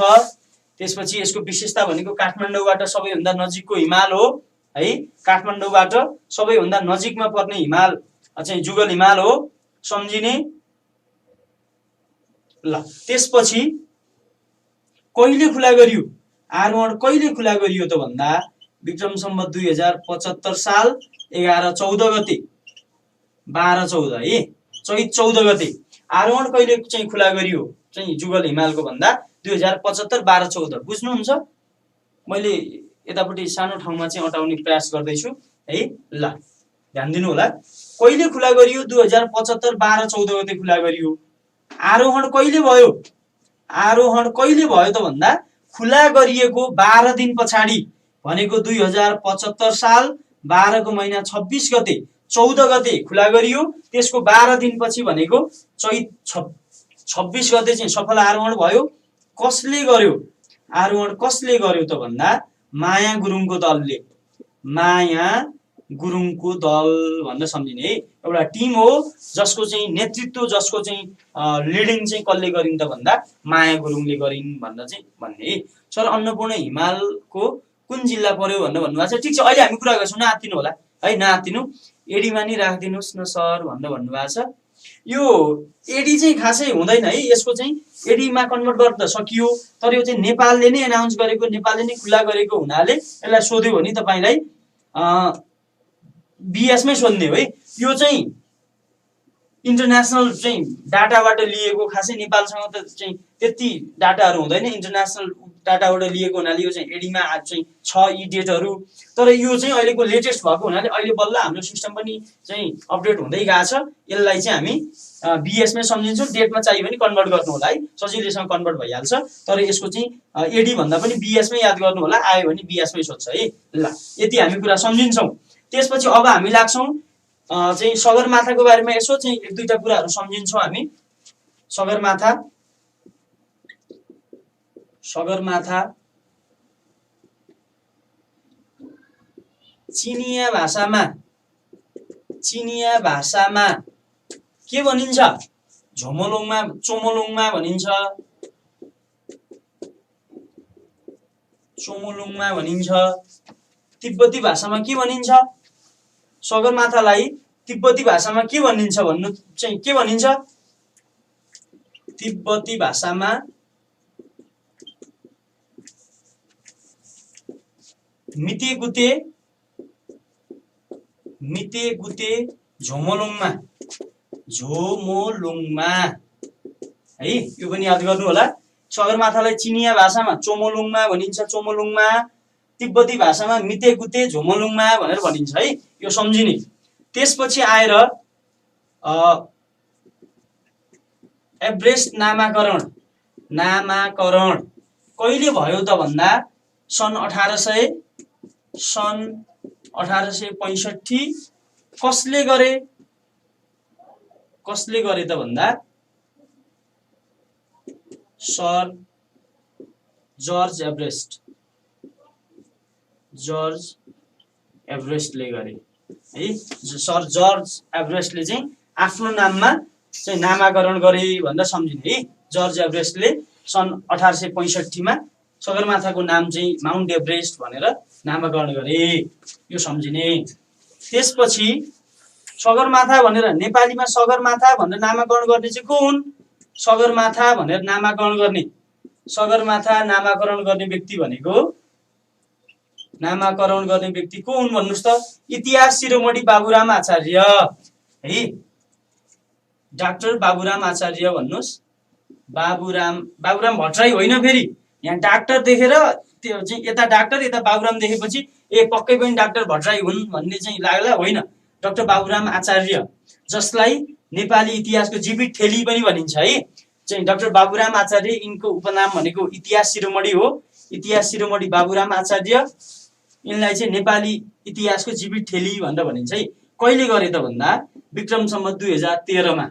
त्यसपछि यसको विशेषता भनेको काठमाडौँबाट सबैभन्दा नजिकको हिमाल हो है। काठमाडौँबाट सबैभन्दा नजिकमा पर्ने हिमाल चाहिँ जुगल हिमाल हो, सम्झिने। ल त्यसपछि कहिले खुला गरियो? आरोहण कहिले खुला गरियो त भन्दा विक्रम सम्वत 2075 साल 11-14 गते, 12-14 है, चैत 14 गते आरोहण कहिले चाहिँ खुला गरियो चाहिँ जुगल हिमालको भन्दा 2075 12-14। बुझ्नुहुन्छ? मैले यतापट्टि सानो ठाउँमा चाहिँ अटाउने प्रयास गर्दैछु है। ल ध्यान दिनु होला। कहिले खुला गरियो? 2075 12-14 गते खुला गरियो। आरोहण कहिले भयो त भन्दा खुला गरिएको 12 दिन पछाडि भनेको 2075 साल 12 को महिना 26 गते 14 गते खुला गरियो। त्यसको 12 दिन पछि भनेको चैत 26 गते चाहिँ सफल आरोहण भयो। कसले गर्यो? आरोहण कसले गर्यो त भन्दा माया गुरुङको दल भनेर सम्झिने है। एउटा टिम हो जसको चाहिँ नेतृत्व, जसको चाहिँ लिडिङ चाहिँ कसले गरिन् त भन्दा माया गुरुङले गरिन् भनेर चाहिँ भन्ने है। सर अन्नपूर्ण हिमालको कुन जिल्ला पर्यो भनेर भन्नुभएको छ। ठिक छ, अहिले हामी कुरा गर्छौँ, नआत्तिनु होला है, नआत्तिनु। एडीमा नि राखिदिनुहोस् न सर भनेर भन्नुभएको छ। यो एडी चाहिँ खासै हुँदैन है, यसको चाहिँ एडीमा कन्भर्ट गर्न त सकियो, तर यो चाहिँ नेपालले नै एनाउन्स गरेको, नेपालले नै खुला गरेको हुनाले यसलाई सोध्यो भने तपाईलाई बीएसमै सोध्ने हो है। यो चाहिँ इन्टरनेसनल चाहिँ डाटाबाट लिएको, खासै नेपालसँग त चाहिँ त्यति डाटाहरू हुँदैन, इन्टरनेसनल डाटाबाट लिएको हुनाले यो चाहिँ एडीमा चाहिँ छ यी डेटहरू। तर यो चाहिँ अहिलेको लेटेस्ट भएको हुनाले अहिले बल्ल हाम्रो सिस्टम पनि चाहिँ अपडेट हुँदै गएको छ। यसलाई चाहिँ हामी बीएसमै सम्झिन्छौँ। डेटमा चाहियो भने कन्भर्ट गर्नु होला है, सजिलैसँग कन्भर्ट भइहाल्छ। तर यसको चाहिँ एडी भन्दा पनि बीएसमै याद गर्नु होला, आयो भने बीएसमै सोध्छ है। ल यति हामी कुरा सम्झिन्छौँ। त्यसपछि अब हामी लाग्छौँ चाहिँ सगरमाथाको बारेमा यसो चाहिँ 1-2टा कुराहरू सम्झिन्छौँ हामी। सगरमाथा चिनिया भाषामा के भनिन्छ? चोमोलुङमा भनिन्छ। तिब्बती भाषामा के भनिन्छ? सगरमाथालाई तिब्बती भाषामा के भनिन्छ भन्नु चाहिँ के भनिन्छ? तिब्बती भाषामा मिते गुते झोमोलुङमा है, यो पनि याद गर्नु होला। सगरमाथालाई चिनिया भाषामा चोमोलुङमा भनिन्छ, चोमोलुङमा। तिब्बती भाषामा मिते गुते झोमोलुङमा भनेर भनिन्छ है, यो सम्झिने। त्यसपछि आएर एभरेस्ट नामाकरण कहिले भयो त भन्दा सन् 1865। कसले गरे त भन्दा सर जर्ज एभरेस्टले गरे है। सर जर्ज एभरेस्टले चाहिँ आफ्नो नाममा चाहिँ नामाकरण गरे भनेर सम्झिने है। जर्ज एभरेस्टले सन् 1865 मा सगरमाथाको नाम चाहिँ माउन्ट एभरेस्ट भनेर नामाकरण गरे, यो सम्झिने। त्यसपछि सगरमाथा भनेर नेपालीमा सगरमाथा भनेर नामाकरण गर्ने चाहिँ को हुन्? सगरमाथा भनेर नामाकरण गर्ने व्यक्ति भनेको को हुन् भन्नुस् त? इतिहास शिरोमणि बाबुराम आचार्य है। डाक्टर बाबुराम आचार्य भन्नुस्। बाबुराम भट्टराई होइन। फेरि यहाँ डाक्टर देखेर त्यो चाहिँ यता डाक्टर यता बाबुराम देखेपछि ए पक्कै पनि डाक्टर भट्टराई हुन् भन्ने चाहिँ लाग्ला, होइन। डाक्टर बाबुराम आचार्य, जसलाई नेपाली इतिहासको जीवित ठेली पनि भनिन्छ है। चाहिँ डाक्टर बाबुराम आचार्य, यिनको उपनाम भनेको इतिहास शिरोमणि हो। इतिहास शिरोमणि बाबुराम आचार्य, यिनलाई चाहिँ नेपाली इतिहासको जीवित ठेली भनेर भनिन्छ है। कहिले गरे त भन्दा विक्रम सम्वत 2013 मा।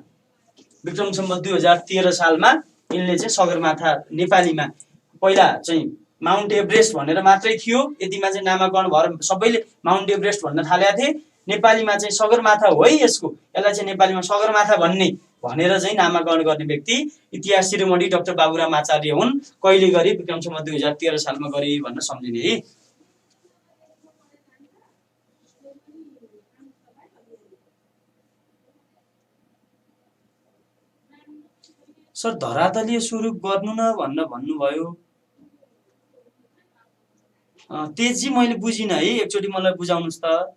विक्रम सम्वत 2013 सालमा यिनले चाहिँ सगरमाथा नेपालीमा पहिला चाहिँ माउन्ट एभरेस्ट भनेर मात्रै थियो, यतिमा चाहिँ नामाकरण भएर सबैले माउन्ट एभरेस्ट भन्न थालेका थिए। नेपालीमा चाहिँ सगरमाथा हो है यसको, यसलाई चाहिँ नेपालीमा सगरमाथा भन्ने भनेर चाहिँ नामाकरण गर्ने व्यक्ति इतिहास शिरोमणि डाक्टर बाबुराम आचार्य हुन्। कहिले गरे? विक्रम सम्वत 2013 सालमा गरे भनेर सम्झिने है। सर धरातलीय स्वरूप गर्नु न भनेर भन्नुभयो। तेजी मैले बुझिन है, एकचोटि मलाई बुझाउनुस् त।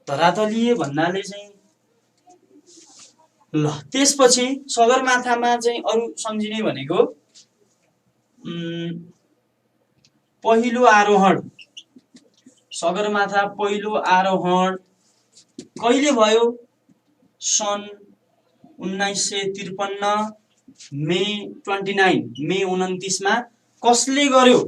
धरातलीय भन्नाले चाहिँ ल। त्यसपछि सगरमाथामा चाहिँ अरु सम्झिने भनेको पहिलो आरोहण। सगरमाथा पहिलो आरोहण कहिले भयो? सन् 1953 मे 29 मा। कसले गर्यो?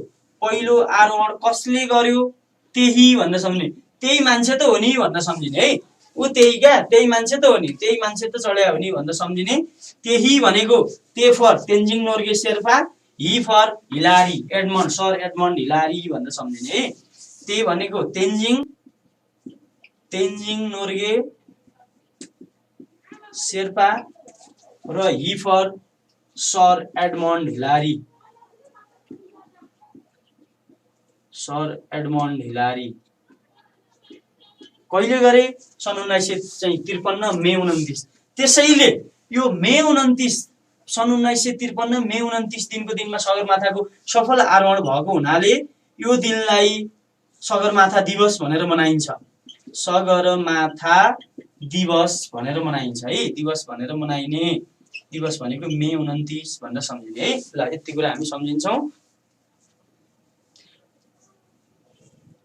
पहिलो आरोहण कसले गर्यो? त्यही भनेर सम्झिने। त्यही मान्छे त हो नि भनेर सम्झिने है। ऊ त्यही क्या, त्यही मान्छे त हो नि, त्यही मान्छे त चढ्या हो नि भनेर सम्झिने। त्यही भनेको T for Tenzing Norgay Sherpa, H for Hillary Edmund, sir Edmund Hillary भनेर सम्झिने है। त्यही भनेको तेन्जिङ नोर्गे शेर्पा र H for sir Edmund Hillary. Sir Edmund Hillary कहिले गरे? सन् 1953 मे 29। त्यसैले यो मे 29 सन् 1953 मे 29 दिनको दिनमा सगरमाथाको सफल आरोहण भएको हुनाले यो दिनलाई सगरमाथा दिवस भनेर मनाइन्छ। सगरमाथा दिवस भनेर मनाइन्छ है। दिवस भनेर मनाइने दिवस भनेको मे 29 भनेर सम्झिने है। ल यति कुरा हामी सम्झिन्छौँ।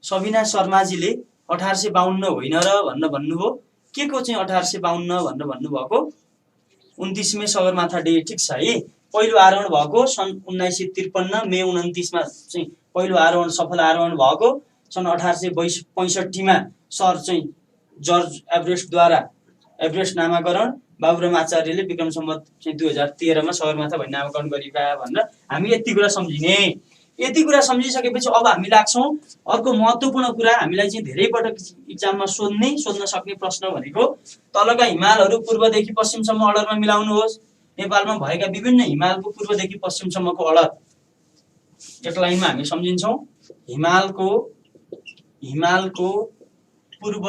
सबिना शर्माजीले 1852 होइन र भनेर भन्नुभयो। के को चाहिँ 1852 भनेर भन्नुभएको? 29 मे सगरमाथा डे, ठिक छ है। पहिलो आरोहण भएको सन् 1953 मे 29 मा चाहिँ पहिलो आरोहण सफल आरोहण भएको। सन् 1865 मा सर चाहिँ जर्ज एभरेस्टद्वारा एभरेस्ट नामाकरण। बाबुराम आचार्यले विक्रम सम्वत चाहिँ 2013 मा सगरमाथा भन्ने नामकरण गरेका भनेर हामी यति कुरा सम्झिने। यति कुरा सम्झिसकेपछि अब हामी लाग्छौँ अर्को महत्त्वपूर्ण कुरा हामीलाई चाहिँ धेरै पटक इक्जाममा सोध्न सक्ने प्रश्न भनेको तलका हिमालहरू पूर्वदेखि पश्चिमसम्म अर्डरमा मिलाउनुहोस्। नेपालमा भएका विभिन्न हिमालको पूर्वदेखि पश्चिमसम्मको अर्डर एक लाइनमा हामी सम्झिन्छौँ। हिमालको पूर्व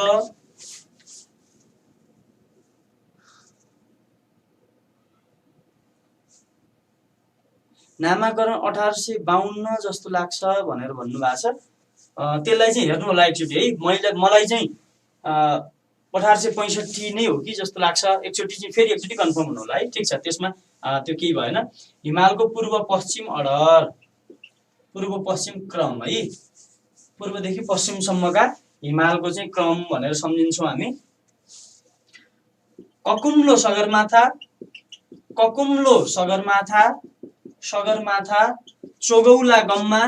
नामाकरण 1852 जस्तो लाग्छ भनेर भन्नुभएको छ। त्यसलाई चाहिँ हेर्नु होला एकचोटि है। मलाई चाहिँ 1865 नै हो कि जस्तो लाग्छ। एकचोटि कन्फर्म हुनु होला है। ठिक छ, त्यसमा त्यो केही भएन। हिमालको पूर्व पश्चिम अर्डर, पूर्व पश्चिम क्रम है, पूर्वदेखि पश्चिमसम्मका हिमालको चाहिँ क्रम भनेर सम्झिन्छौँ हामी। ककुम्लो सगरमाथा चोगौला गममा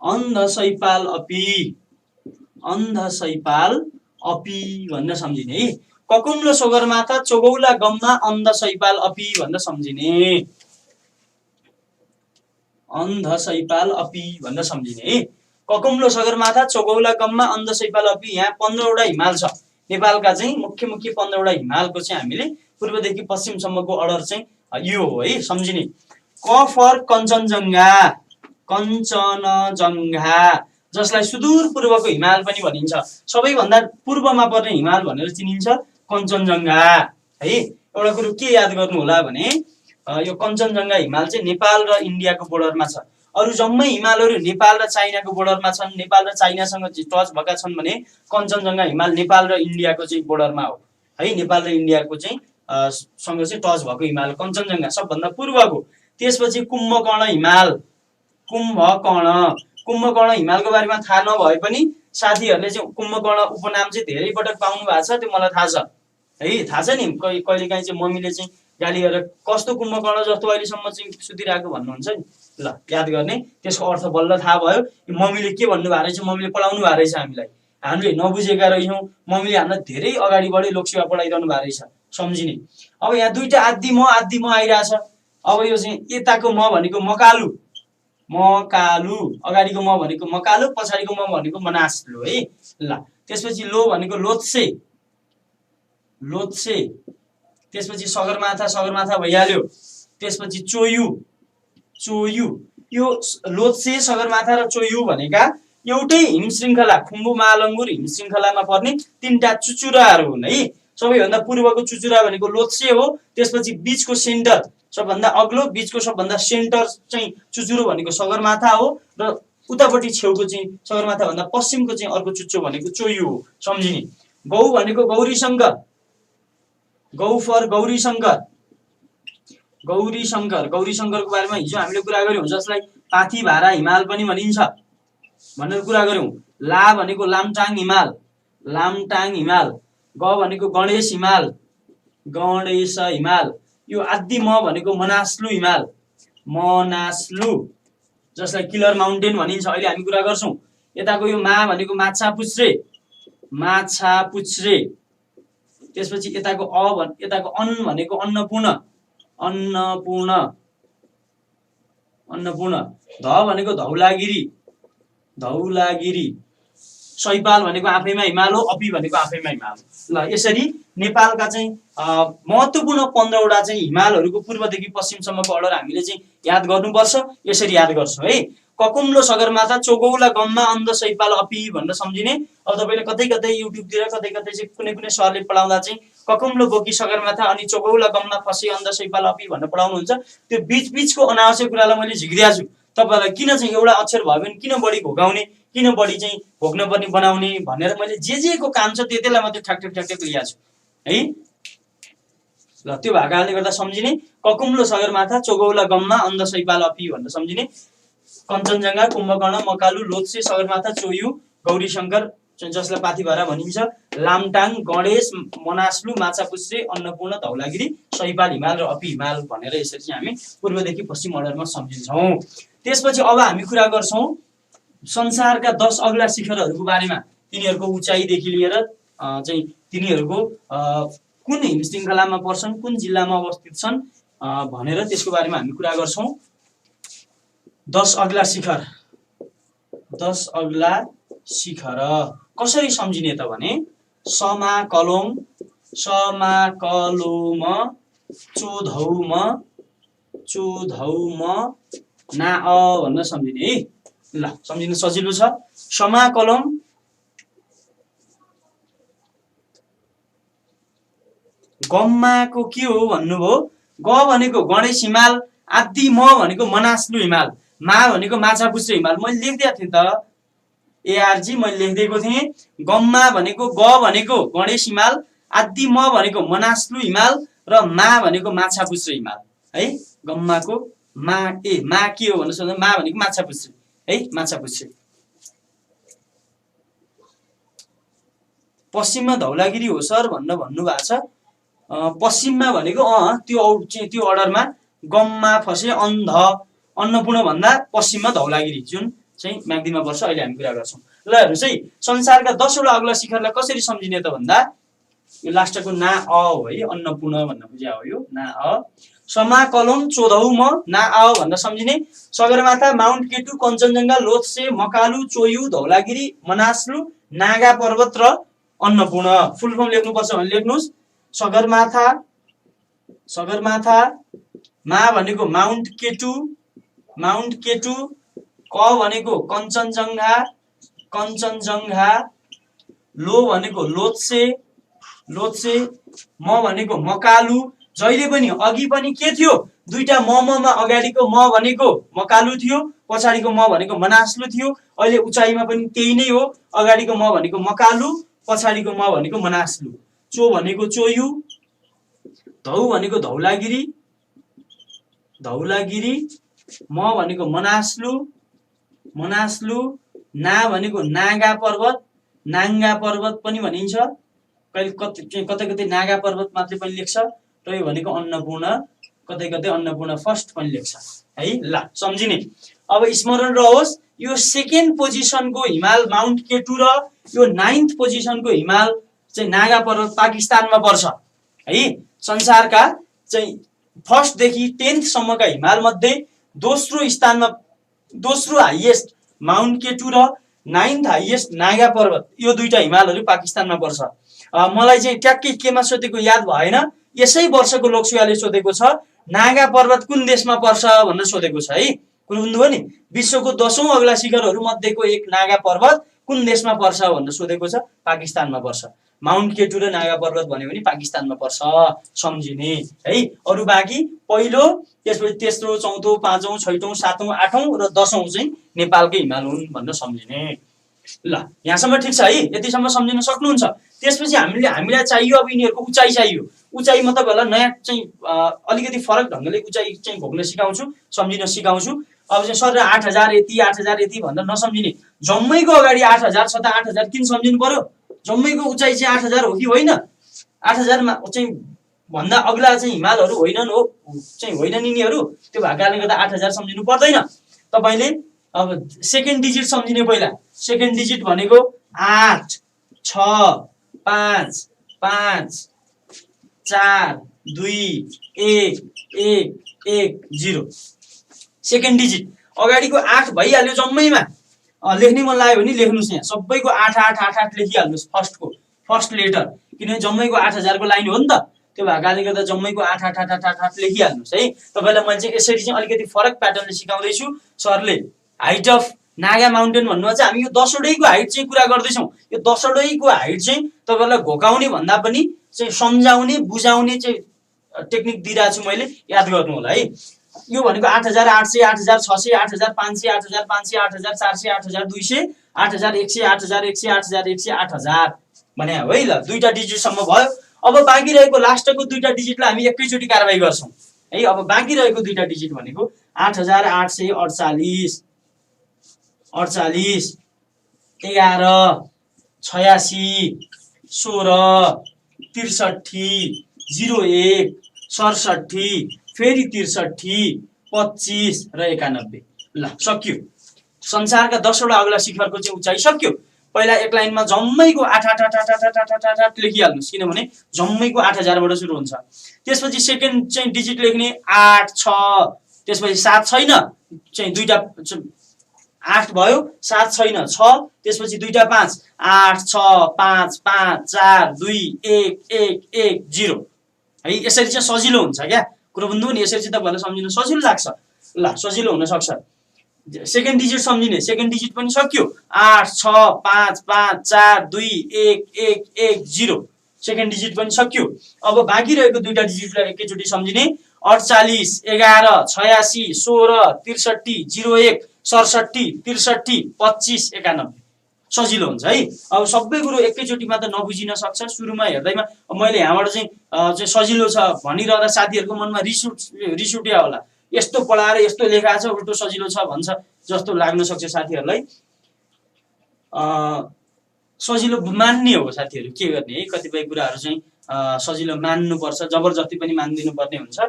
अन्ध सैपाल अपी भनेर सम्झिने है। ककुम्लो सगरमाथा चोगौला गममा अन्ध सैपाल अपी भनेर सम्झिने। अन्ध सैपाल अपी भनेर सम्झिने है। ककुम्लो सगरमाथा चोगौला गममा अन्ध सैपाल अपी। यहाँ 15 वटा हिमाल छ नेपालका चाहिँ मुख्य 15 वटा हिमालको चाहिँ हामीले पूर्वदेखि पश्चिमसम्मको अर्डर चाहिँ यो हो है सम्झिने। क फर कञ्चनजङ्घा जसलाई सुदूर पूर्वको हिमाल पनि भनिन्छ। सबैभन्दा पूर्वमा पर्ने हिमाल भनेर चिनिन्छ कञ्चनजङ्घा है। एउटा कुरो के याद गर्नु होला भने यो कञ्चनजङ्घा हिमाल चाहिँ नेपाल र इन्डियाको बोर्डरमा छ। अरु जम्मै हिमालहरू नेपाल र चाइनाको बोर्डरमा छन्। नेपाल र चाइनासँग टच भएका छन् भने कञ्चनजङ्घा हिमाल नेपाल र इन्डियाको चाहिँ बोर्डरमा हो है। नेपाल र इन्डियाको चाहिँ सँग चाहिँ टच भएको हिमाल कञ्चनजङ्घा सबभन्दा पूर्वको। त्यसपछि कुम्भकर्ण हिमालको बारेमा थाहा नभए पनि साथीहरूले चाहिँ कुम्भकर्ण उपनाम चाहिँ धेरै पटक पाउनु भएको छ, त्यो मलाई थाहा छ है। थाहा छ नि, कहिलेकाहीँ चाहिँ मम्मीले चाहिँ गाली गरेर कस्तो कुम्भकर्ण जस्तो अहिलेसम्म चाहिँ सुतिरहेको भन्नुहुन्छ नि। ल याद गर्ने, त्यसको अर्थ बल्ल थाहा भयो। मम्मीले के भन्नुभएको रहेछ, मम्मीले पढाउनु भएको रहेछ हामीलाई, हामीले नबुझेका रहेछौँ। मम्मीले हामीलाई धेरै अगाडि बढी लोकसेवा पढाइरहनु भएको रहेछ सम्झिने। अब यहाँ दुईटा आदि म आइरहेछ। अब यो चाहिँ यताको म भनेको मकालु, अगाडिको म भनेको मकालु, पछाडिको म भनेको मनास्लु है। ल त्यसपछि लो भनेको लोत्से, त्यसपछि सगरमाथा भइहाल्यो। त्यसपछि चोयु, यो लोत्से सगरमाथा र चोयु भनेका एउटै हिमशृङ्खला खुम्बु महालङ्गुर हिमशृङ्खलामा पर्ने 3टा चुचुराहरू हुन् है। सबैभन्दा पूर्वको चुचुरा भनेको लोत्से हो। त्यसपछि बीचको सेन्टर सबभन्दा अग्लो, बीचको सबभन्दा सेन्टर चाहिँ चुचुरो भनेको सगरमाथा हो र उतापट्टि छेउको चाहिँ सगरमाथा भन्दा पश्चिमको चाहिँ अर्को चुच्चो भनेको चोयु हो सम्झिने। गौ भनेको गौरीशङ्कर, गौ फर गौरीशङ्करको बारेमा हिजो हामीले कुरा गर्यौं, जसलाई पाथीभारा हिमाल पनि भनिन्छ भनेर कुरा गर्यौं। ला भनेको लामटाङ हिमाल, ग भनेको गणेश हिमाल, यो आदि म भनेको मनास्लु हिमाल, जसलाई किलर माउन्टेन भनिन्छ अहिले हामी कुरा गर्छौं। यताको यो मा भनेको माछापुच्छ्रे, त्यसपछि यताको अन भनेको अन्नपूर्ण, ध भनेको धौलागिरी, सैपाल भनेको आफैमा हिमाल हो, अपी भनेको आफैमा हिमाल हो। ल यसरी नेपालका चाहिँ महत्त्वपूर्ण 15 वटा चाहिँ हिमालहरूको पूर्वदेखि पश्चिमसम्मको अर्डर हामीले चाहिँ याद गर्नुपर्छ। यसरी याद गर्छौं है। ककुम्लो सगरमाथा चोगौला गममा अन्ध सैपाल अपी भनेर सम्झिने। अब तपाईले कतै युट्युबतिर कतै चाहिँ कुनै सरले पढाउँदा चाहिँ ककुम्लो बोकी सगरमाथा अनि चोगौला गममा फसे अन्ध सैपाल अपी भनेर पढाउनुहुन्छ। त्यो बीचको अनावश्यक कुरालाई मैले झिक्दिया छु। तपाईलाई किन चाहिँ एउटा अक्षर भयो भने किन बढी घोकाउने, किन बढी चाहिँ भोग्न पर्ने बनाउने भनेर मैले जे को काम छ त्यतिलाई मात्रै ठ्याक लिया छु है। ल त्यो भाकाले गर्दा सम्झिने। ककुम्लो सगरमाथा चोगौला गममा अन्ध सैपाल अपी भनेर सम्झिने। कञ्चनजङ्घा, कुम्भकर्ण, मकालु, लोत्से, सगरमाथा, चोयु, गौरीशङ्कर जसलाई पाथीभारा भनिन्छ, लामटाङ, गणेश, मनास्लु, माछापुच्छ्रे, अन्नपूर्ण, धौलागिरी, सैपाल हिमाल र अपी हिमाल भनेर यसरी चाहिँ हामी पूर्वदेखि पश्चिम अर्डरमा सम्झिन्छौँ। त्यसपछि अब हामी कुरा गर्छौं संसारका 10 अग्ला शिखरहरूको बारेमा। तिनीहरूको उचाइदेखि लिएर चाहिँ तिनीहरूको कुन हिमशृङ्खलामा पर्छन्, कुन जिल्लामा अवस्थित छन् भनेर त्यसको बारेमा हामी कुरा गर्छौँ। 10 अग्ला शिखर, 10 अग्ला शिखर कसरी सम्झिने त भने समाकलोम चोधौम ना भनेर सम्झिने है। ल सम्झिन सजिलो छ। समाकलम गम्माको के हो भन्नुभयो, ग भनेको गणेश हिमाल, आदि म भनेको मनास्लु हिमाल, मा भनेको माछापुच्छ्रे हिमाल। मैले लेखिदिएको थिएँ त एआरजी, मैले लेखिदिएको थिएँ। गम्मा भनेको ग भनेको गणेश हिमाल, आदि म भनेको मनास्लु हिमाल र मा भनेको माछापुच्छ्रे हिमाल है। गम्माको मा मा के हो भन्नु सोध्दा मा भनेको माछापुच्छ्रे है, माछापुच्छ्रे। पश्चिममा धौलागिरी हो सर भन्नु भएको छ। पश्चिममा भनेको त्यो अर्डरमा गम्मा फसे अन्नपूर्ण भन्दा पश्चिममा धौलागिरी जुन चाहिँ म्याग्दीमा पर्छ। अहिले हामी कुरा गर्छौँ। ल हेर्नुहोस् है, संसारका 10 वटा अग्ला शिखरलाई कसरी सम्झिने त भन्दा यो लास्टको ना हो है, अन्नपूर्ण भन्न बुझ्या हो यो ना समाकलम चोधौम ना भनेर सम्झिने। सगरमाथा, माउन्ट केटु, कञ्चनजङ्घा, लोत्से, मकालु, चोयु, धौलागिरी, मनास्लु, नागा पर्वत र अन्नपूर्ण। फुल फर्म लेख्नुपर्छ भने लेख्नुहोस्। सगरमाथा मा भनेको माउन्ट केटु, क भनेको कञ्चनजङ्घा, लो भनेको लोत्से, म भनेको मकालु। जहिले पनि अघि पनि के थियो, दुईटा ममा अगाडिको म भनेको मकालु थियो, पछाडिको म भनेको मनास्लु थियो। अहिले उचाइमा पनि त्यही नै हो, अगाडिको म भनेको मकालु, पछाडिको म भनेको मनास्लु। चो भनेको चोयु, धौ भनेको धौलागिरी, म भनेको मनास्लु, ना भनेको नागा पर्वत पनि भनिन्छ। कतै नागा पर्वत मात्रै पनि लेख्छ र यो भनेको अन्नपूर्ण, कतै अन्नपूर्ण फर्स्ट पनि लेख्छ है। ल सम्झिने। अब स्मरण रहोस्, यो सेकेन्ड पोजिसनको हिमाल माउन्ट केटु र यो 9th पोजिसनको हिमाल चाहिँ नागा पर्वत पाकिस्तानमा पर्छ है। संसारका चाहिँ 1st देखि 10th सम्मका हिमाल मध्ये दोस्रो हाइएस्ट माउन्ट केटु र 9th हाइएस्ट नागा पर्वत, यो दुईटा हिमालहरू पाकिस्तानमा पर्छ। मलाई चाहिँ ट्याक्कै केमा सोधेको याद भएन, यसै वर्षको लोकसेवाले सोधेको छ नागा पर्वत कुन देशमा पर्छ भनेर सोधेको छ है। कुरो बुझ्नुभयो नि। विश्वको 10औं अग्ला शिखरहरू मध्येको एक नागा पर्वत कुन देशमा पर्छ भनेर सोधेको छ, पाकिस्तानमा पर्छ। माउन्ट केटु र नागा पर्वत भन्यो भने पाकिस्तानमा पर्छ, सम्झिने है। अरु बाँकी पहिलो, त्यसपछि तेस्रो, चौथो, पाँचौं, छैटौं, सातौं, आठौं र 10औं चाहिँ नेपालकै हिमाल हुन् भनेर सम्झिने। ल यहाँसम्म ठिक छ है, यतिसम्म सम्झिन सक्नुहुन्छ। त्यसपछि हामीलाई चाहियो अब यिनीहरूको उचाइ चाहियो। उचाइ म तपाईहरुलाई नयाँ चाहिँ अलिकति फरक ढंगले उचाइ चाहिँ घोक्न सिकाउँछु, सम्झिन सिकाउँछु। अब चाहिँ सर 8000 यति 8000 यति भनेर नसम्झिने। जम्मैको अगाडि 8000 छ त 8000 किन सम्झिनु पर्यो? जम्मैको उचाइ चाहिँ 8000 हो कि होइन? 8000 मा चाहिँ भन्दा अग्ला चाहिँ हिमालहरू होइनन् होइनन् यिनीहरू। त्यो भएको कारणले गर्दा 8000 सम्झिनु पर्दैन। तपाईले अब सेकेन्ड डिजिट सम्झिने। पहिला सेकेन्ड डिजिट भनेको 8 6 5 5 4 2 1 1 1 0। सेकेन्ड डिजिट अगाडिको 8 भइहाल्यो जम्मैमा। लेख्ने मन लाग्यो भने लेख्नुस्, यहाँ सबैको 8 8 8 8 लेखिहाल्नुस् फर्स्ट लेटर, किनभने जम्मैको 8000 को लाइन हो नि त। त्यो भएको कारणले गर्दा जम्मैको 8 8 8 8 8 लेखिहाल्नुस् है। तपाईलाई मैले चाहिँ यसरी चाहिँ अलिकति फरक प्याटर्नले सिकाउँदै छु। सरले हाइट अफ नागा माउन्टेन भन्नुमा चाहिँ हामी यो 10 वटैको हाइट चाहिँ कुरा गर्दै छौं। यो 10 वटैको हाइट चाहिँ तपाईलाई घोकाउने भन्दा पनि चाहिँ सम्झाउने बुझाउने चाहिँ टेक्निक दिइरा छु मैले, याद गर्नु होला है। यो भनेको 8800 8600 8500 8500 8400 8200 8100 8100 8100 8000 भने हो है। ल दुईटा डिजिट सम्म भयो। अब बाँकी रहेको लास्टको दुईटा डिजिटलाई हामी एकैचोटी कारबाही गर्छौं है। अब बाँकी रहेको दुईटा डिजिट भनेको 8848 48 11 86 16 63 01 67 फेरि 63 25 र 91। ल सक्यो। संसारका 10 वटा अग्ला शिखरको चाहिँ उचाइ सक्यो। पहिला एक लाइनमा जम्मैको 8 लेखिहाल्नुस्, किनभने जम्मैको 8000 बाट सुरु हुन्छ। त्यसपछि सेकेन्ड चाहिँ डिजिट लेख्ने 8 6, त्यसपछि 7 छैन चाहिँ दुईटा 8 भयो, 7 छैन 6, त्यसपछि दुईटा 5, 8 6 5 5 4 2 1 1 1 0 है। यसरी चाहिँ सजिलो हुन्छ क्या कुरो बुझ्नु नि, यसरी चाहिँ तपाईहरुलाई सम्झिन सजिलो लाग्छ। ल सजिलो हुन सक्छ। सेकेन्ड डिजिट सम्झिने, सेकेन्ड डिजिट पनि सक्यो, 8 6 5 5 4 2 1 1 1 0 सेकेन्ड डिजिट पनि सक्यो। अब बाँकी रहेको दुईटा डिजिटलाई एकैचोटी सम्झिने, 48 11 86 16 63 01 67 63 25 91 सजिलो हुन्छ है। अब सबै कुरो एकैचोटिमा त नबुझिन सक्छ, सुरुमा हेर्दैमा मैले यहाँबाट चाहिँ सजिलो छ भनिरहँदा साथीहरुको मनमा रिस उठ्या होला, यस्तो पढाएर यस्तो लेखाएको छ उल्टो सजिलो छ भन्छ जस्तो लाग्न सक्छ साथीहरुलाई। सजिलो मान्ने हो साथीहरु, के गर्ने है, कतिपय कुराहरु चाहिँ सजिलो मान्नुपर्छ, जबरजस्ती पनि मानिदिनु पर्ने हुन्छ।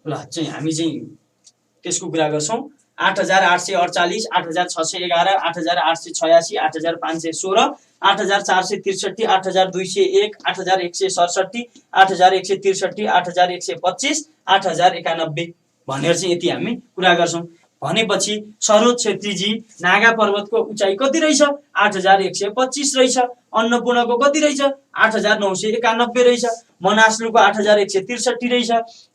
ल चाहिँ हामी चाहिँ त्यसको कुरा गर्छौं। 8848 8611 8886 8516 8463 8201 8167 8163 8125 8091 भनेर चाहिँ यति हामी कुरा गर्छौं। भनेपछि सरोज छेत्रीजी नागा पर्वतको उचाइ कति रहेछ? 8125 रहेछ। अन्नपूर्णको कति रहेछ? 8991 रहेछ। मनासलुको 8163 रहेछ।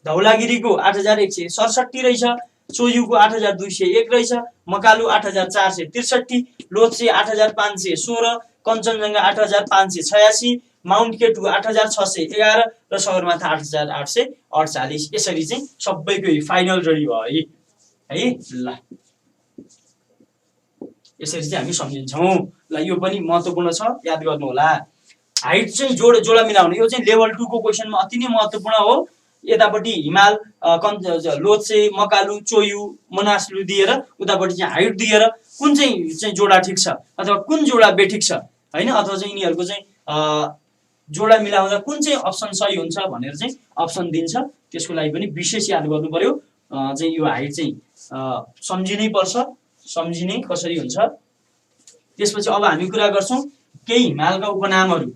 धौलागिरीको 8167 रहेछ। चोयुको 8201 रहेछ। मकालु 8463, लोछे 8516, कञ्चनजंघा 8586, माउन्ट केटु 8611 र सगरमाथा 8848। यसरी चाहिँ सबैको फाइनल रेडी भयो है। ल यसरी चाहिँ हामी सम्झिन्छौं। ल यो पनि महत्त्वपूर्ण छ, याद गर्नु होला। हाइट चाहिँ जोडा मिलाउने, यो चाहिँ लेभल 2 को क्वेशनमा अति नै महत्त्वपूर्ण हो। यतापट्टि हिमाल लोछे मकालु चोयु मनासलु दिएर उतापट्टि चाहिँ हाइट दिएर कुन चाहिँ जोडा ठिक छ अथवा कुन जोडा बेठिक छ हैन, अथवा चाहिँ यिनीहरुको चाहिँ जोडा मिलाउँदा कुन चाहिँ अप्सन सही हुन्छ भनेर चाहिँ अप्सन दिन्छ। त्यसको लागि पनि विशेष याद गर्नु पर्यो। चाहिँ यो हाइट चाहिँ सम्झिनै पर्छ, सम्झिने कसरी हुन्छ। त्यसपछि अब हामी कुरा गर्छौं केही हिमालका उपनामहरु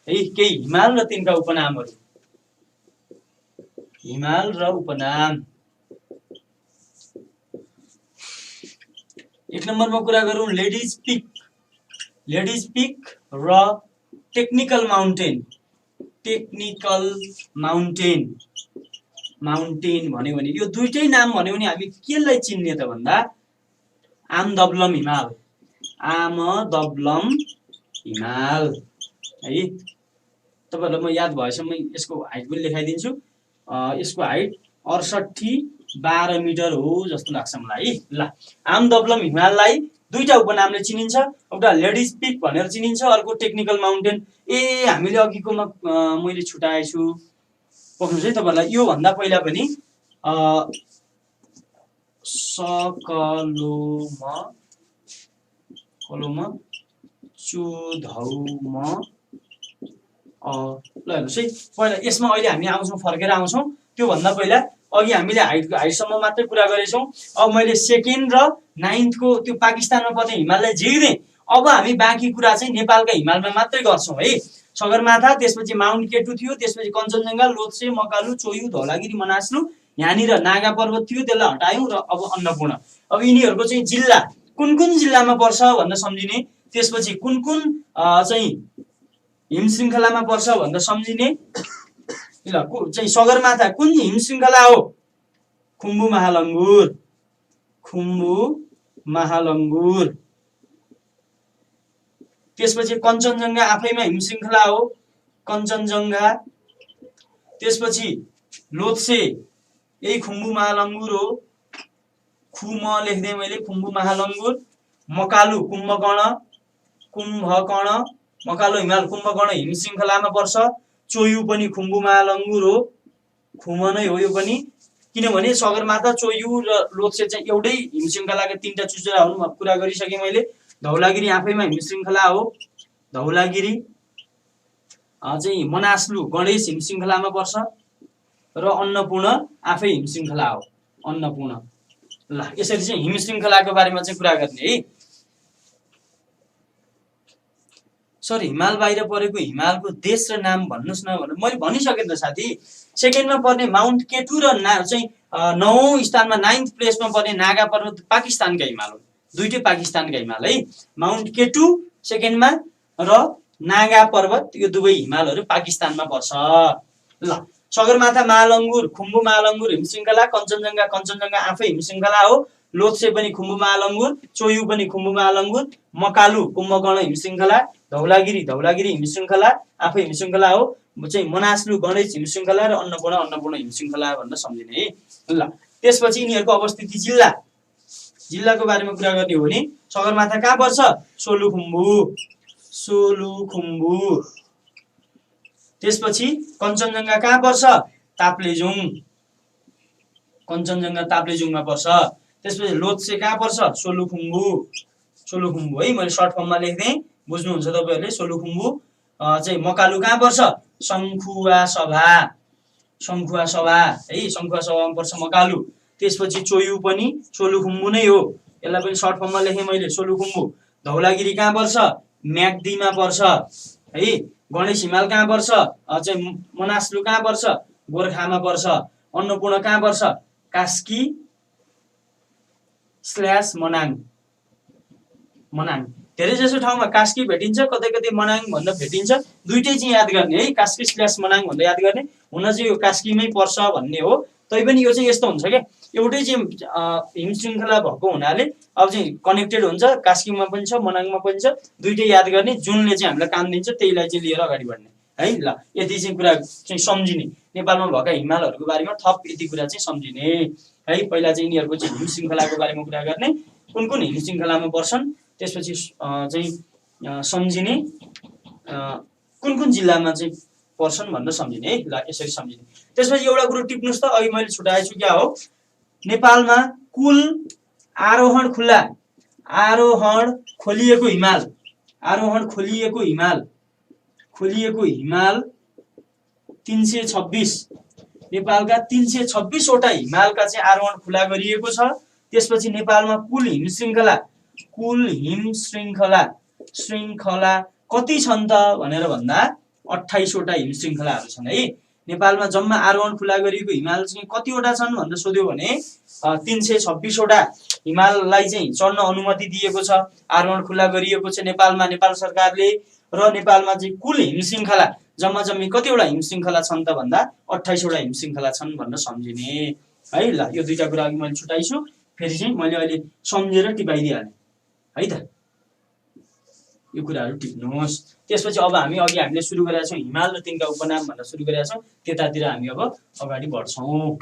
है, केही हिमाल र तिनका उपनामहरु। हिमाल र उपनाम, एक नम्बरमा कुरा गरौं लेडीज पिक र टेक्निकल माउन्टेन। टेक्निकल माउन्टेन भन्यो भने यो दुईटै नाम भन्यो भने हामी केलाई चिन्ने त भन्दा आमदबलम हिमाल, आमदबलम हिमाल है। तपाईहरुलाई म याद भएछ म यसको हाइट पनि लेखाइदिन्छु। यसको हाइट 68-12 मिटर हो जस्तो लाग्छ मलाई। ल आमदबलम हिमाललाई दुईटा उपनामले चिनिन्छ, एउटा लेडीज पिक भनेर चिनिन्छ, अर्को टेक्निकल माउन्टेन। हामीले अघिकोमा मैले छुटाएछु पक्नुस् है तपाईहरुलाई। यो भन्दा पहिला पनि सकलोम चुधौम ल हेर्नुस् है, पहिला यसमा अहिले हामी आउँछौं, फर्केर आउँछौं। त्यो भन्दा पहिला अघि हामीले हाइटसम्म मात्रै कुरा गरेछौं। अब मैले सेकेन्ड र 9th को त्यो पाकिस्तानमा पर्ने हिमाललाई झिक्दै, अब हामी बाँकी कुरा चाहिँ नेपालका हिमालमा मात्रै गर्छौं है। सगरमाथा, त्यसपछि माउन्ट केटु थियो, त्यसपछि कञ्चनजंघा, लोछे मकालु चोयु धौलागिरी मनासलु, यहाँनिर नागा पर्वत थियो त्यसलाई हटायौं र अब अन्नपूर्ण। अब यिनीहरुको चाहिँ जिल्ला कुन जिल्लामा पर्छ भनेर सम्झिने, त्यसपछि कुन चाहिँ हिम श्रृंखलामा पर्छ भनेर सम्झिने। ल चाहिँ सगरमाथा कुन हिम श्रृंखला हो? खुम्बु महालंगुर। त्यसपछि कञ्चनजंघा आफैमा हिम श्रृंखला हो, कञ्चनजंघा। त्यसपछि लोछे यही खुम्बु महालंगुर हो, खुम लेख्दै मैले खुम्बु महालंगुर। मकालु कुम्भकर्ण, मकालु हिमाल कुम्भकर्ण हिम श्रृंखलामा पर्छ। चोयु पनि खुम्बु महालंगुर हो, खुम नै हो यो पनि, किनभने सगरमाथा चोयु र लोछे चाहिँ एउटै हिम श्रृंखलाका तीनटा चुचुरा हुन्, कुरा गरिसके मैले। धौलागिरी आफैमा हिम श्रृंखला हो, धौलागिरी चाहिँ मनासलु गणेश हिम श्रृंखलामा पर्छ र अन्नपूर्ण आफै हिम श्रृंखला हो, अन्नपूर्ण। ल यसरी चाहिँ हिम श्रृंखलाको बारेमा चाहिँ कुरा गर्ने है। सर हिमाल बाहिर परेको हिमालको देश र नाम भन्नुस् न भनेर मैले भनिसकेँ त साथी। सेकेन्डमा पर्ने माउन्ट केटु र चाहिँ 9औं स्थानमा 9th प्लेसमा पर्ने नागा पर्वत पाकिस्तानका हिमाल हुन्। दुईटै पाकिस्तानका हिमाल है। माउन्ट केटु सेकेन्डमा र नागा पर्वत यो दुवै हिमालहरू पाकिस्तानमा पर्छ। ल सगरमाथा महालङ्गुर खुम्बु महालङ्गुर हिमशृङ्खला, कञ्चनजङ्घा आफै हिमशृङ्खला हो, लोत्से पनि खुम्बु महालङ्गुर, चोयु पनि खुम्बु महालङ्गुर, मकालु कुम्भकर्ण हिमशृङ्खला, धौलागिरी हिमशृङ्खला आफै हिमशृङ्खला हो, चाहिँ मनासलु गणेश हिमशृङ्खला र अन्नपूर्ण हिमशृङ्खला भनेर सम्झिने है। ल त्यसपछि यिनीहरूको अवस्थिति जिल्लाको बारेमा कुरा गर्ने हो भने सगरमाथा कहाँ पर्छ? सोलुखुम्बु। त्यसपछि कञ्चनजङ्घा कहाँ पर्छ? ताप्लेजुङमा पर्छ। त्यसपछि लोत्से कहाँ पर्छ? सोलुखुम्बु है। मैले सर्ट फर्ममा लेख्दै बुझ्नुहुन्छ तपाईहरुले। सोलुखुम्बु चाहिँ मकालु कहाँ पर्छ? शङ्खुवासभा है, शङ्खुवासभामा पर्छ मकालु। त्यसपछि चोयु पनि सोलुखुम्बु नै हो, यसलाई पनि सर्ट फर्ममा लेखेँ मैले सोलुखुम्बु। धौलागिरी कहाँ पर्छ? म्याग्दीमा पर्छ है। गणेश हिमाल कहाँ पर्छ? चाहिँ मनासलु कहाँ पर्छ? गोर्खामा पर्छ। अन्नपूर्ण कहाँ पर्छ? कास्की/मनाङ। धेरै जसो ठाउँमा कास्की भेटिन्छ, कतै कतै मनाङ भन्दा भेटिन्छ। दुईटै चाहिँ याद गर्ने है, कास्की/मनाङ भन्दा याद गर्ने। हुन चाहिँ यो कास्कीमै पर्छ भन्ने हो, तैपनि यो चाहिँ यस्तो हुन्छ क्या, एउटै चाहिँ हिमशृङ्खला भएको हुनाले अब चाहिँ कनेक्टेड हुन्छ। कास्कीमा पनि छ, मनाङमा पनि छ, दुईटै याद गर्ने। जुनले चाहिँ हामीलाई काम दिन्छ त्यहीलाई चाहिँ लिएर अगाडि बढ्ने है। ल यति चाहिँ कुरा चाहिँ सम्झिने, नेपालमा भएका हिमालहरूको बारेमा थप यति कुरा चाहिँ सम्झिने है। पहिला चाहिँ यिनीहरूको चाहिँ हिमशृङ्खलाको बारेमा कुरा गर्ने, कुन कुन हिमशृङ्खलामा पर्छन्, त्यसपछि चाहिँ सम्झिने कुन कुन जिल्लामा चाहिँ पर्छन् भनेर सम्झिने है। ल यसरी सम्झिने। त्यसपछि एउटा कुरो टिप्नुस् त, अघि मैले छुटाएछु क्या हो, नेपालमा कुल आरोहण खोलिएको हिमाल 326। नेपालका 326 वटा हिमालका चाहिँ आरोहण खुला गरिएको छ। त्यसपछि नेपालमा कुल हिमशृङ्खला कति छन् त भनेर भन्दा 28 वटा हिमशृङ्खलाहरू छन् है। नेपालमा जम्मा आरोहण खुला गरिएको हिमाल चाहिँ कतिवटा छन् भनेर सोध्यो भने 326 वटा हिमाललाई चाहिँ चढ्न अनुमति दिएको छ, आरोहण खुला गरिएको छ नेपालमा, नेपाल सरकारले। र नेपालमा चाहिँ कुल हिमशृङ्खला जम्मी कतिवटा हिमशृङ्खला छन् त भन्दा 28 वटा हिमशृङ्खला छन् भनेर सम्झिने है। ल यो दुईटा कुरा अघि मैले छुटाइछु, फेरि चाहिँ मैले अहिले सम्झेर टिपाइदिइहालेँ है त। यो कुराहरू टिप्नुहोस्। त्यसपछि अब हामीले सुरु गरेका छौँ हिमाल र तिनका उपनाम भनेर सुरु गरेका छौँ, त्यतातिर हामी अब अगाडि बढ्छौँ।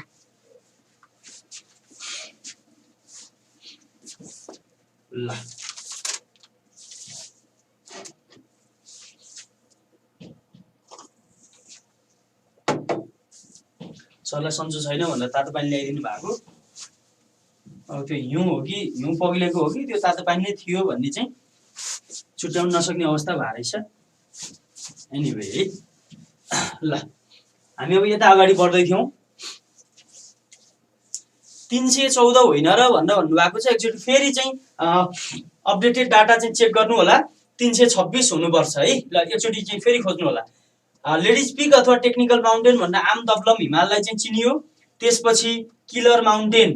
ल सरलाई सन्चो छैन भनेर तातो पानी ल्याइदिनु भएको, अब त्यो हिउँ हो कि हिउँ पग्लेको हो कि त्यो तातो पानी नै थियो भन्ने चाहिँ छुट्याउन नसक्ने अवस्था भएको रहेछ। एनिवे है। ल हामी अब यता अगाडि बढ्दै थियौँ। 314 होइन र भनेर भन्नुभएको छ। एकचोटि फेरि चाहिँ अपडेटेड डाटा चाहिँ चेक गर्नु होला, 326 हुनुपर्छ है। ल एकचोटि चाहिँ फेरि खोज्नु होला। लेडिज पिक अथवा टेक्निकल माउन्टेन भन्दा आम दबलम हिमाललाई चाहिँ चिनियो। त्यसपछि किलर माउन्टेन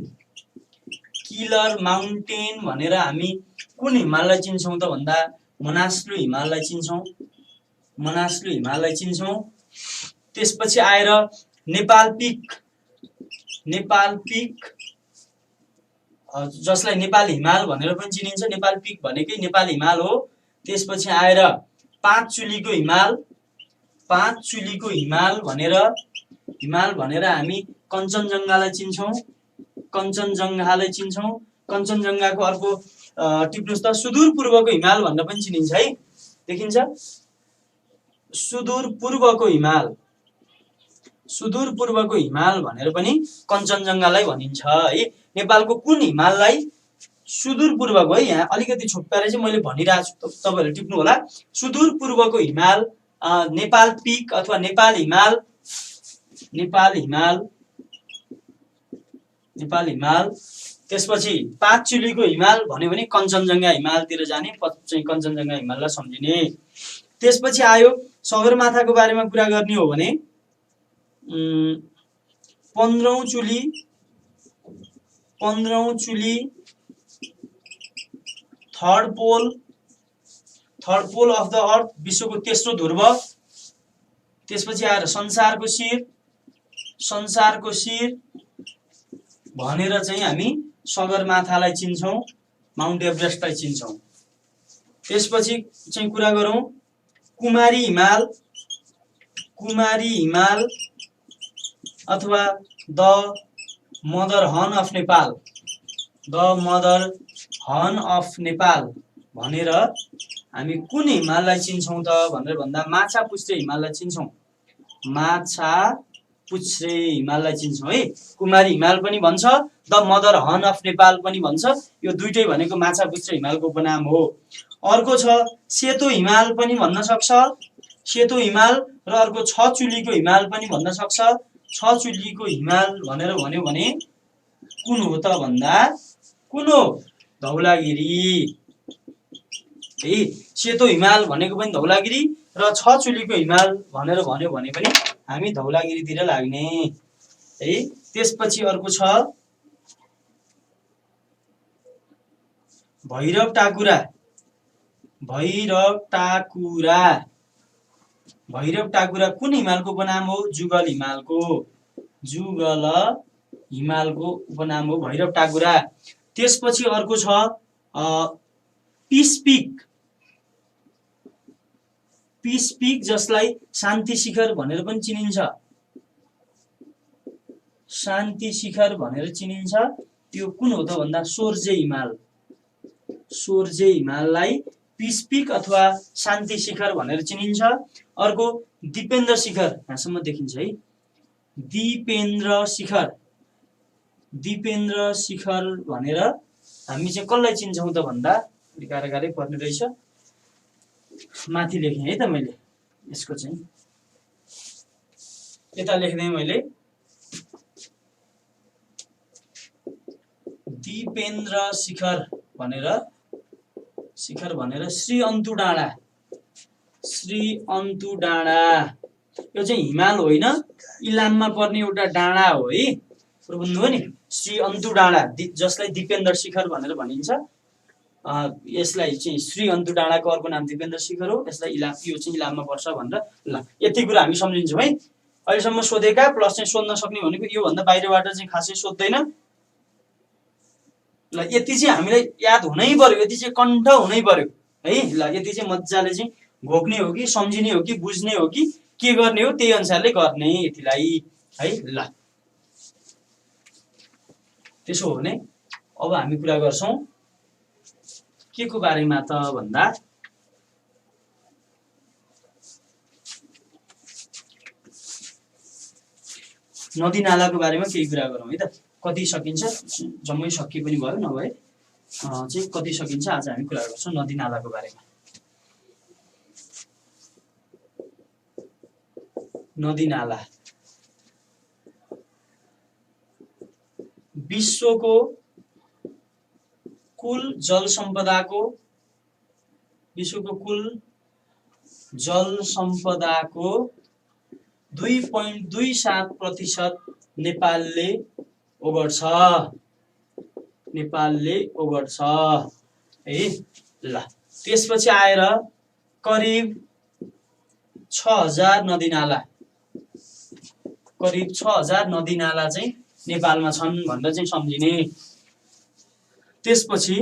भनेर हामी कुन हिमाललाई चिन्छौँ त भन्दा मनासलु हिमाललाई चिन्छौँ। त्यसपछि आएर नेपाल पिक जसलाई नेपाल हिमाल भनेर पनि चिनिन्छ, नेपाल पिक भनेकै नेपाल हिमाल हो। त्यसपछि आएर पाँच चुलीको हिमाल भनेर हामी कञ्चनजङ्घालाई चिन्छौँ। कञ्चनजङ्घाको अर्को टिप्नुस् त सुदूरपूर्वको हिमाल भनेर पनि चिनिन्छ है, देखिन्छ सुदूरपूर्वको हिमाल भनेर पनि कञ्चनजङ्घालाई भनिन्छ है। नेपालको कुन हिमाललाई सुदूरपूर्वको है, यहाँ अलिकति छोप्याएर चाहिँ मैले भनिरहेको छु, तपाईँहरूले टिप्नु होला। सुदूरपूर्वको हिमाल नेपाल पिक अथवा नेपाल हिमाल। त्यसपछि पाँच चुलीको हिमाल भन्यो भने कञ्चनजङ्घा हिमालतिर जाने, चाहिँ कञ्चनजङ्घा हिमाललाई सम्झिने। त्यसपछि आयो सगरमाथाको बारेमा कुरा गर्ने हो भने 15औं चुली third pole of the earth, विश्वको तेस्रो ध्रुव। त्यसपछि आएर संसारको शिर भनेर चाहिँ हामी सगरमाथालाई चिन्छौं, माउन्ट एभरेस्टलाई चिन्छौं। त्यसपछि चाहिँ कुरा गरौं कुमारी हिमाल अथवा the mother horn of Nepal भनेर हामी कुन हिमाललाई चिन्छौं त भनेर भन्दा माछापुच्छ्रे हिमाललाई चिन्छौं। माछापुच्छ्रे हिमाललाई चिन्छौं है। कुमारी हिमाल पनि भन्छ, the mother horn of Nepal पनि भन्छ। यो दुईटै भनेको माछापुच्छ्रे हिमालको उपनाम हो। अर्को छ सेतो हिमाल पनि भन्न सक्छ, सेतो हिमाल, र अर्को 6 चुलीको हिमाल पनि भन्न सक्छ। 6 चुलीको हिमाल भनेर भन्यो भने कुन हो त भन्दा कुन हो? धौलागिरी है। सेतो हिमाल भनेको पनि धौलागिरी, र 6 चुलीको हिमाल भनेर भन्यो भने पनि हामी धौलागिरीतिर लाग्ने है। त्यसपछि अर्को छ भैरव टाकुरा कुन हिमालको उपनाम हो? जुगल हिमालको उपनाम हो भैरव टाकुरा। त्यसपछि अर्को छ पिस पिक जसलाई शान्ति शिखर भनेर पनि चिनिन्छ। शान्ति शिखर भनेर चिनिन्छ, त्यो कुन हो त भन्दा सोर्जे हिमाललाई पिस पिक अथवा शान्ति शिखर भनेर चिनिन्छ। अर्को दिपेन्द्र शिखर, यहाँसम्म देखिन्छ है। दिपेन्द्र शिखर भनेर हामी चाहिँ कसलाई चिन्छौं त भन्दा गाह्रै पर्ने रहेछ, माथि लेखेँ है त मैले। यसको चाहिँ यता लेख्दै मैले दिपेन्द्र शिखर भनेर श्री अन्तु डाँडा, यो चाहिँ हिमाल होइन, इलाममा पर्ने एउटा डाँडा हो है, बुझ्नु हो नि। श्री अन्तु डाँडा जसलाई दिपेन्द्र शिखर भनेर भनिन्छ, यसलाई चाहिँ श्री अन्तु डाँडाको अर्को नाम दिपेन्द्र शिखर हो। यसलाई यो चाहिँ इलाममा पर्छ भनेर ल यति कुरा हामी सम्झिन्छौँ है। अहिलेसम्म सोधेका प्लस चाहिँ सोध्न सक्ने भनेको यो भन्दा बाहिरबाट चाहिँ खासै सोध्दैन। ल यति चाहिँ हामीलाई याद हुनै पर्यो, यति चाहिँ कण्ठ हुनै पर्यो है। ल यति चाहिँ मजाले चाहिँ घोक्ने हो कि सम्झिने हो कि बुझ्ने हो कि के गर्ने हो त्यही अनुसारले गर्ने यतिलाई है। ल त्यसो हो भने अब हामी कुरा गर्छौं के को बारेमा त भन्दा नदी नालाको बारेमा केही कुरा गरौँ है त। कति सकिन्छ, जम्मै सकिए पनि भयो, नभए चाहिँ कति सकिन्छ आज हामी कुरा गर्छौं नदी नालाको बारेमा। नदी नाला विश्वको कुल जल सम्पदाको 2.27% नेपालले ओगट्छ है। ल त्यसपछि आएर करिब 6000 नदी नाला चाहिँ नेपालमा छन् भनेर चाहिँ सम्झिने। त्यसपछि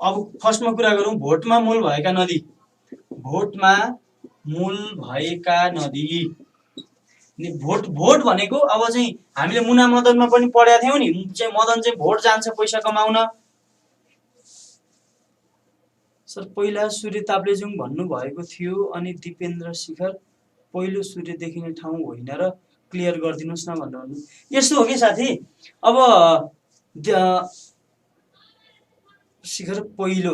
अब फर्स्टमा कुरा गरौँ भोटमा मूल भएका नदी। भोट भनेको अब चाहिँ हामीले मुना मदनमा पनि पढेका थियौं नि, चाहिँ मदन चाहिँ भोट जान्छ पैसा कमाउन। सर पहिला सूर्य ताप्लेजुङ भन्नु भएको थियो अनि दिपेन्द्र शिखर पहिलो सूर्य देखिने ठाउँ होइन र क्लियर गरिदिनुस् न भनेर भन्नु। यस्तो हो कि साथी, अब शिखर पहिलो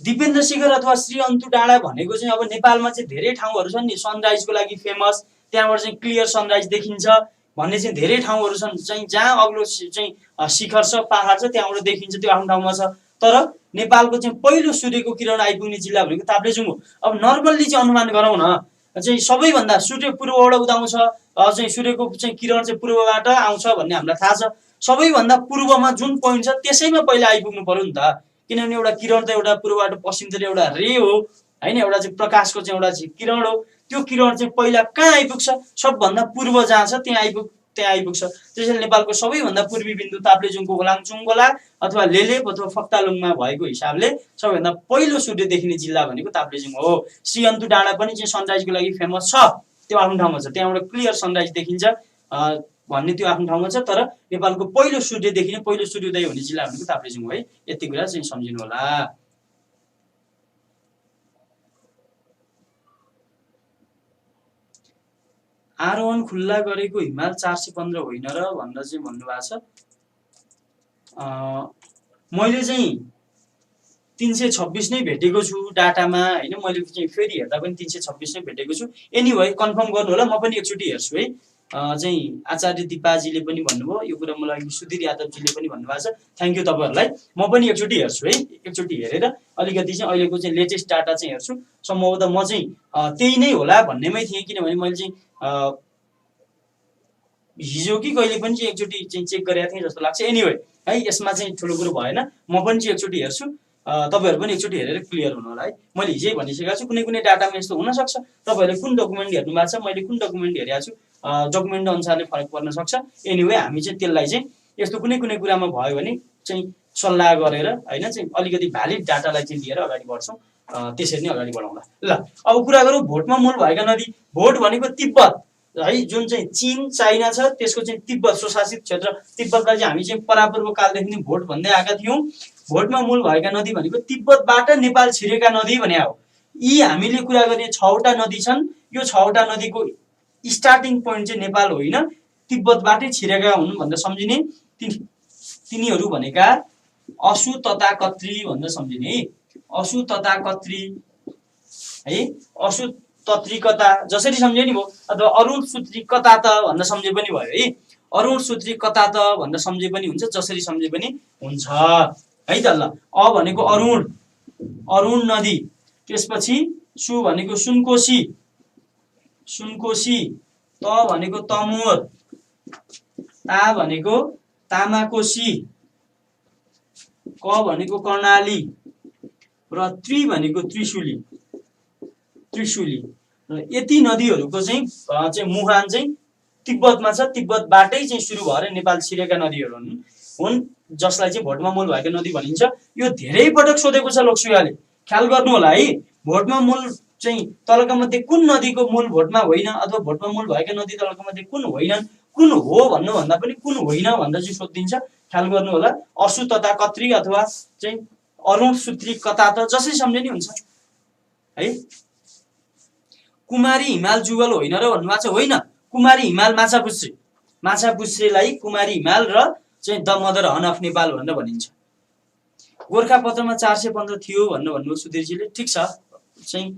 दिपेन्द्र शिखर अथवा श्री अन्तु डाँडा भनेको चाहिँ अब नेपालमा चाहिँ धेरै ठाउँहरू छन् नि सनराइजको लागि फेमस, त्यहाँबाट चाहिँ क्लियर सनराइज देखिन्छ भन्ने चाहिँ धेरै ठाउँहरू छन्, चाहिँ जहाँ अग्लो चाहिँ शिखर छ, पहाड छ, त्यहाँबाट देखिन्छ, त्यो आफ्नो ठाउँमा छ। तर नेपालको चाहिँ पहिलो सूर्यको किरण आइपुग्ने जिल्ला भनेको ताप्लेजुङ हो। अब नर्मल्ली चाहिँ अनुमान गरौँ न, चाहिँ सबैभन्दा सूर्य पूर्वबाट उदाउँछ, चाहिँ सूर्यको चाहिँ किरण चाहिँ पूर्वबाट आउँछ भन्ने हामीलाई थाहा छ। सबैभन्दा पूर्वमा जुन पोइन्ट छ त्यसैमा पहिला आइपुग्नु पर्यो नि त, किनभने एउटा किरण त एउटा पूर्वबाट पश्चिमतिर एउटा रे हो होइन, एउटा चाहिँ प्रकाशको चाहिँ एउटा चाहिँ किरण हो। त्यो किरण चाहिँ पहिला कहाँ आइपुग्छ? सबभन्दा पूर्व जहाँ छ त्यहाँ आइपुग्छ। त्यसैले नेपालको सबैभन्दा पूर्वी बिन्दु ताप्लेजुङको होलाङचुङ खोला अथवा लेलेप अथवा फक्तालुङमा भएको हिसाबले सबैभन्दा पहिलो सूर्य देखिने जिल्ला भनेको ताप्लेजुङ हो। श्रीअन्तु डाँडा पनि चाहिँ सनराइजको लागि फेमस छ, त्यो आफ्नो ठाउँमा छ, त्यहाँबाट क्लियर सनराइज देखिन्छ भन्ने त्यो आफ्नो ठाउँमा छ। तर नेपालको पहिलो सूर्य देखिने, पहिलो सूर्योदय हुने जिल्ला भनेको ताप्लेजुङ हो है, यति कुरा चाहिँ सम्झिनु होला। आरोहण खुल्ला गरेको हिमाल 415 होइन र भनेर चाहिँ भन्नुभएको छ। मैले चाहिँ 326 नै भेटेको छु डाटामा होइन, मैले चाहिँ फेरि हेर्दा पनि 326 नै भेटेको छु। एनीवे कन्फर्म गर्नु होला, म पनि एकचोटि हेर्छु है। चाहिँ आचार्य दिपाजीले पनि भन्नुभयो यो कुरा, मलाई सुधीर यादवजीले पनि भन्नुभएको छ, थ्याङ्क यू तपाईँहरूलाई। म पनि एकचोटि हेर्छु है, एकचोटि हेरेर अलिकति चाहिँ अहिलेको चाहिँ लेटेस्ट डाटा चाहिँ हेर्छु। सम्भवतः म चाहिँ त्यही नै होला भन्नेमै थिएँ, किनभने मैले चाहिँ हिजो कि कहिले पनि चाहिँ एकचोटि चाहिँ चेक गरेको थिएँ जस्तो लाग्छ। एनिवे है, यसमा चाहिँ ठुलो कुरो भएन, म पनि चाहिँ एकचोटि हेर्छु, तपाईँहरू पनि एकचोटि हेरेर क्लियर हुनु होला है। मैले हिजै भनिसकेको छु, कुनै कुनै डाटामा यस्तो हुनसक्छ, तपाईँहरूले कुन डकुमेन्ट हेर्नु भएको छ, मैले कुन डकुमेन्ट हेरेको छु, डकुमेन्ट अनुसारले फरक पर्न सक्छ। एनिवे हामी चाहिँ त्यसलाई चाहिँ यस्तो कुनै कुनै कुरामा भयो भने चाहिँ सल्लाह गरेर होइन चाहिँ अलिकति भ्यालिड डाटालाई चाहिँ लिएर अगाडि बढ्छौँ, त्यसरी नै अगाडि बढाउँला। ल अब कुरा गरौँ भोटमा मूल भएका नदी। भोट भनेको तिब्बत है, जुन चाहिँ चीन चाइना छ त्यसको चाहिँ तिब्बत स्वशासित क्षेत्र, तिब्बतलाई चाहिँ हामी चाहिँ परापूर्व कालदेखि नै भोट भन्दै आएका थियौँ। भोटमा मूल भएका नदी भनेको तिब्बतबाट नेपाल छिरेका नदी भने हो। यी हामीले कुरा गर्ने 6वटा नदी छन्, यो 6वटा नदीको स्टार्टिङ पोइन्ट चाहिँ नेपाल होइन, तिब्बतबाटै छिरेका हुन् भनेर सम्झिने। तिनीहरू भनेका असु तथा कत्री भनेर सम्झिने है, असु तथा कत्री है, असु तत्रिकता जसरी सम्झे नि भयो, अथवा अरुण सूत्रिकता त भनेर सम्झे पनि भयो है, अरुण सूत्रिकता त भनेर सम्झे पनि हुन्छ, जसरी सम्झे पनि हुन्छ है त। ल अ भनेको अरुण, अरुण नदी, त्यसपछि सु भनेको सुनकोशी, सुनकोशी, त भनेको तमोर, ता भनेको तामाकोशी, क भनेको कर्णाली र त्रि भनेको त्रिशुली, त्रिशुली। र यति नदीहरूको चाहिँ मुहान चाहिँ तिब्बतमा छ, तिब्बतबाटै चाहिँ सुरु भएर नेपाल छिरेका नदीहरू हुन् जसलाई चाहिँ भोटमा मूल भएको नदी भनिन्छ। यो धेरै पटक सोधेको छ लोकसभाले, ख्याल गर्नु होला है। भोटमा मूल चाहिँ तलका मध्ये कुन नदीको मूल भोटमा होइन, अथवा भोटमा मूल भएका नदी तलका मध्ये कुन होइनन्, कुन हो भन्नुभन्दा पनि कुन होइन भनेर चाहिँ सोधिदिन्छ, ख्याल गर्नु होला। असु तथा कत्री अथवा चाहिँ अरुण सूत्री कता त जसरी सम्झे नि हुन्छ है। कुमारी हिमाल जुगल होइन र भन्नुभएको छ, होइन, कुमारी हिमाल माछापुच्छ्रे, माछापुच्छ्रेलाई कुमारी हिमाल र चाहिँ द मदर हन अफ नेपाल भनेर भनिन्छ। गोरखापत्रमा 415 थियो भनेर भन्नुभयो सुधीरजीले, ठिक छ चाहिँ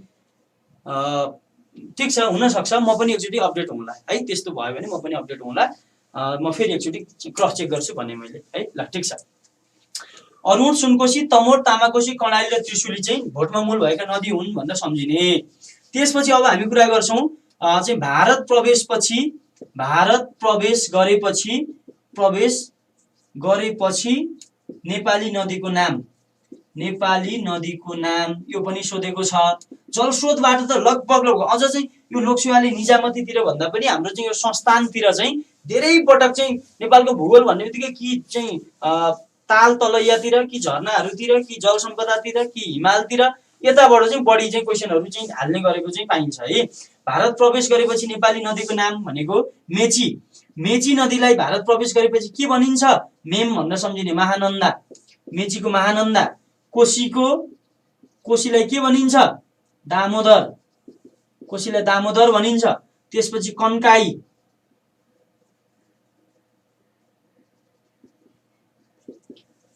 ठिक छ, हुनसक्छ, म पनि एकचोटि अपडेट हुँला है, त्यस्तो भयो भने म पनि अपडेट हुँला, म फेरि एकचोटि क्रस चेक गर्छु भने मैले है। ल ठिक छ, अरुण, सुनकोशी, तमोर, तामाकोशी, कर्णाली र त्रिशुली चाहिँ भोटमा मूल भएका नदी हुन् भनेर सम्झिने। त्यसपछि अब हामी कुरा गर्छौँ चाहिँ भारत प्रवेश गरेपछि नेपाली नदीको नाम, नेपाली नदीको नाम यो पनि सोधेको छ। जलस्रोतबाट त लगभग अझ चाहिँ यो लोकसेवाले निजामतीतिर भन्दा पनि हाम्रो चाहिँ यो संस्थानतिर चाहिँ धेरै पटक चाहिँ नेपालको भूगोल भन्ने बित्तिकै कि चाहिँ ताल तलैयातिर कि झरनाहरूतिर कि जल सम्पदातिर कि हिमालतिर यताबाट चाहिँ बढी चाहिँ क्वेसनहरू चाहिँ हाल्ने गरेको चाहिँ पाइन्छ है। भारत प्रवेश गरेपछि नेपाली नदीको नाम भनेको मेची, मेची नदीलाई भारत प्रवेश गरेपछि के भनिन्छ, मेम भनेर सम्झिने, महानन्दा, मेचीको महानन्दा। कोशीलाई के भनिन्छ, दामोदर, कोशीलाई दामोदर भनिन्छ। त्यसपछि कन्काई,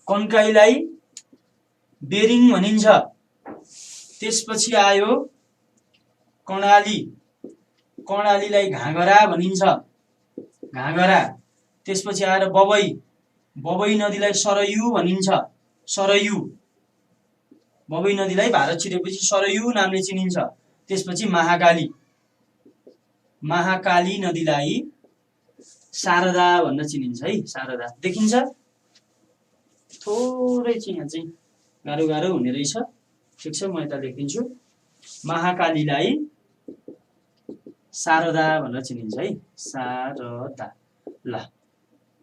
कन्काईलाई बेरिङ भनिन्छ। त्यसपछि आयो कर्णाली, कर्णालीलाई घागरा भनिन्छ, घागरा। त्यसपछि आएर बबई, बबई नदीलाई सरयू भनिन्छ, सरयू। बबई नदीलाई भारत छिरेपछि सरयू नामले चिनिन्छ। त्यसपछि महाकाली, महाकाली नदीलाई शारदा भन्न चिनिन्छ है। शारदा देखिन्छ, थोरै चाहिँ यहाँ चाहिँ गाह्रो गाह्रो हुने रहेछ। ठिक छ, म यता लेखिदिन्छु। महाकालीलाई शारदा भनेर चिनिन्छ है, शारदा। ल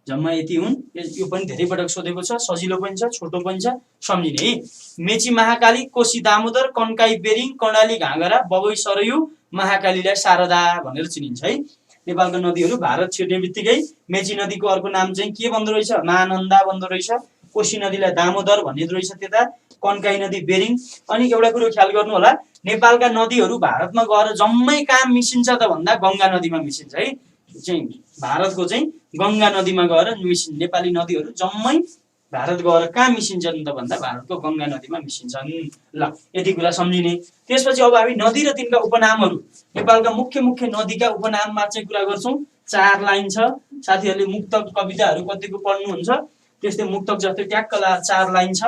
जम्मा यति हुन्। यो पनि धेरै पटक सोधेको छ, सजिलो पनि छ, छोटो पनि छ, सम्झिने है। मेची महाकाली, कोशी दामोदर, कन्काई बेरिङ, कर्णाली घागरा, बबई सरयू, महाकालीलाई शारदा भनेर चिनिन्छ है। नेपालका नदीहरू भारत छिर्ने बित्तिकै मेची नदीको अर्को नाम चाहिँ के भन्दो रहेछ? महानन्दा भन्दो रहेछ। कोशी नदीलाई दामोदर भनिदो रहेछ त्यता, कन्काई नदी बेरिङ। अनि एउटा कुरो ख्याल गर्नु होला, नेपालका नदीहरू भारतमा गएर जम्मै कहाँ मिसिन्छ त भन्दा गङ्गा नदीमा मिसिन्छ है। चाहिँ भारतको चाहिँ गङ्गा नदीमा गएर मिसिन्छ। नेपाली नदीहरू जम्मै भारत गएर कहाँ मिसिन्छन् त भन्दा भारतको गङ्गा नदीमा मिसिन्छन्। ल यति कुरा सम्झिने। त्यसपछि अब हामी नदी र तिनका उपनामहरू, नेपालका मुख्य मुख्य नदीका उपनाममा चाहिँ कुरा गर्छौँ। 4 लाइन छ। साथीहरूले मुक्तक कविताहरू कतिको पढ्नुहुन्छ, त्यस्तै मुक्तक जस्तै ट्याक्क 4 लाइन छ,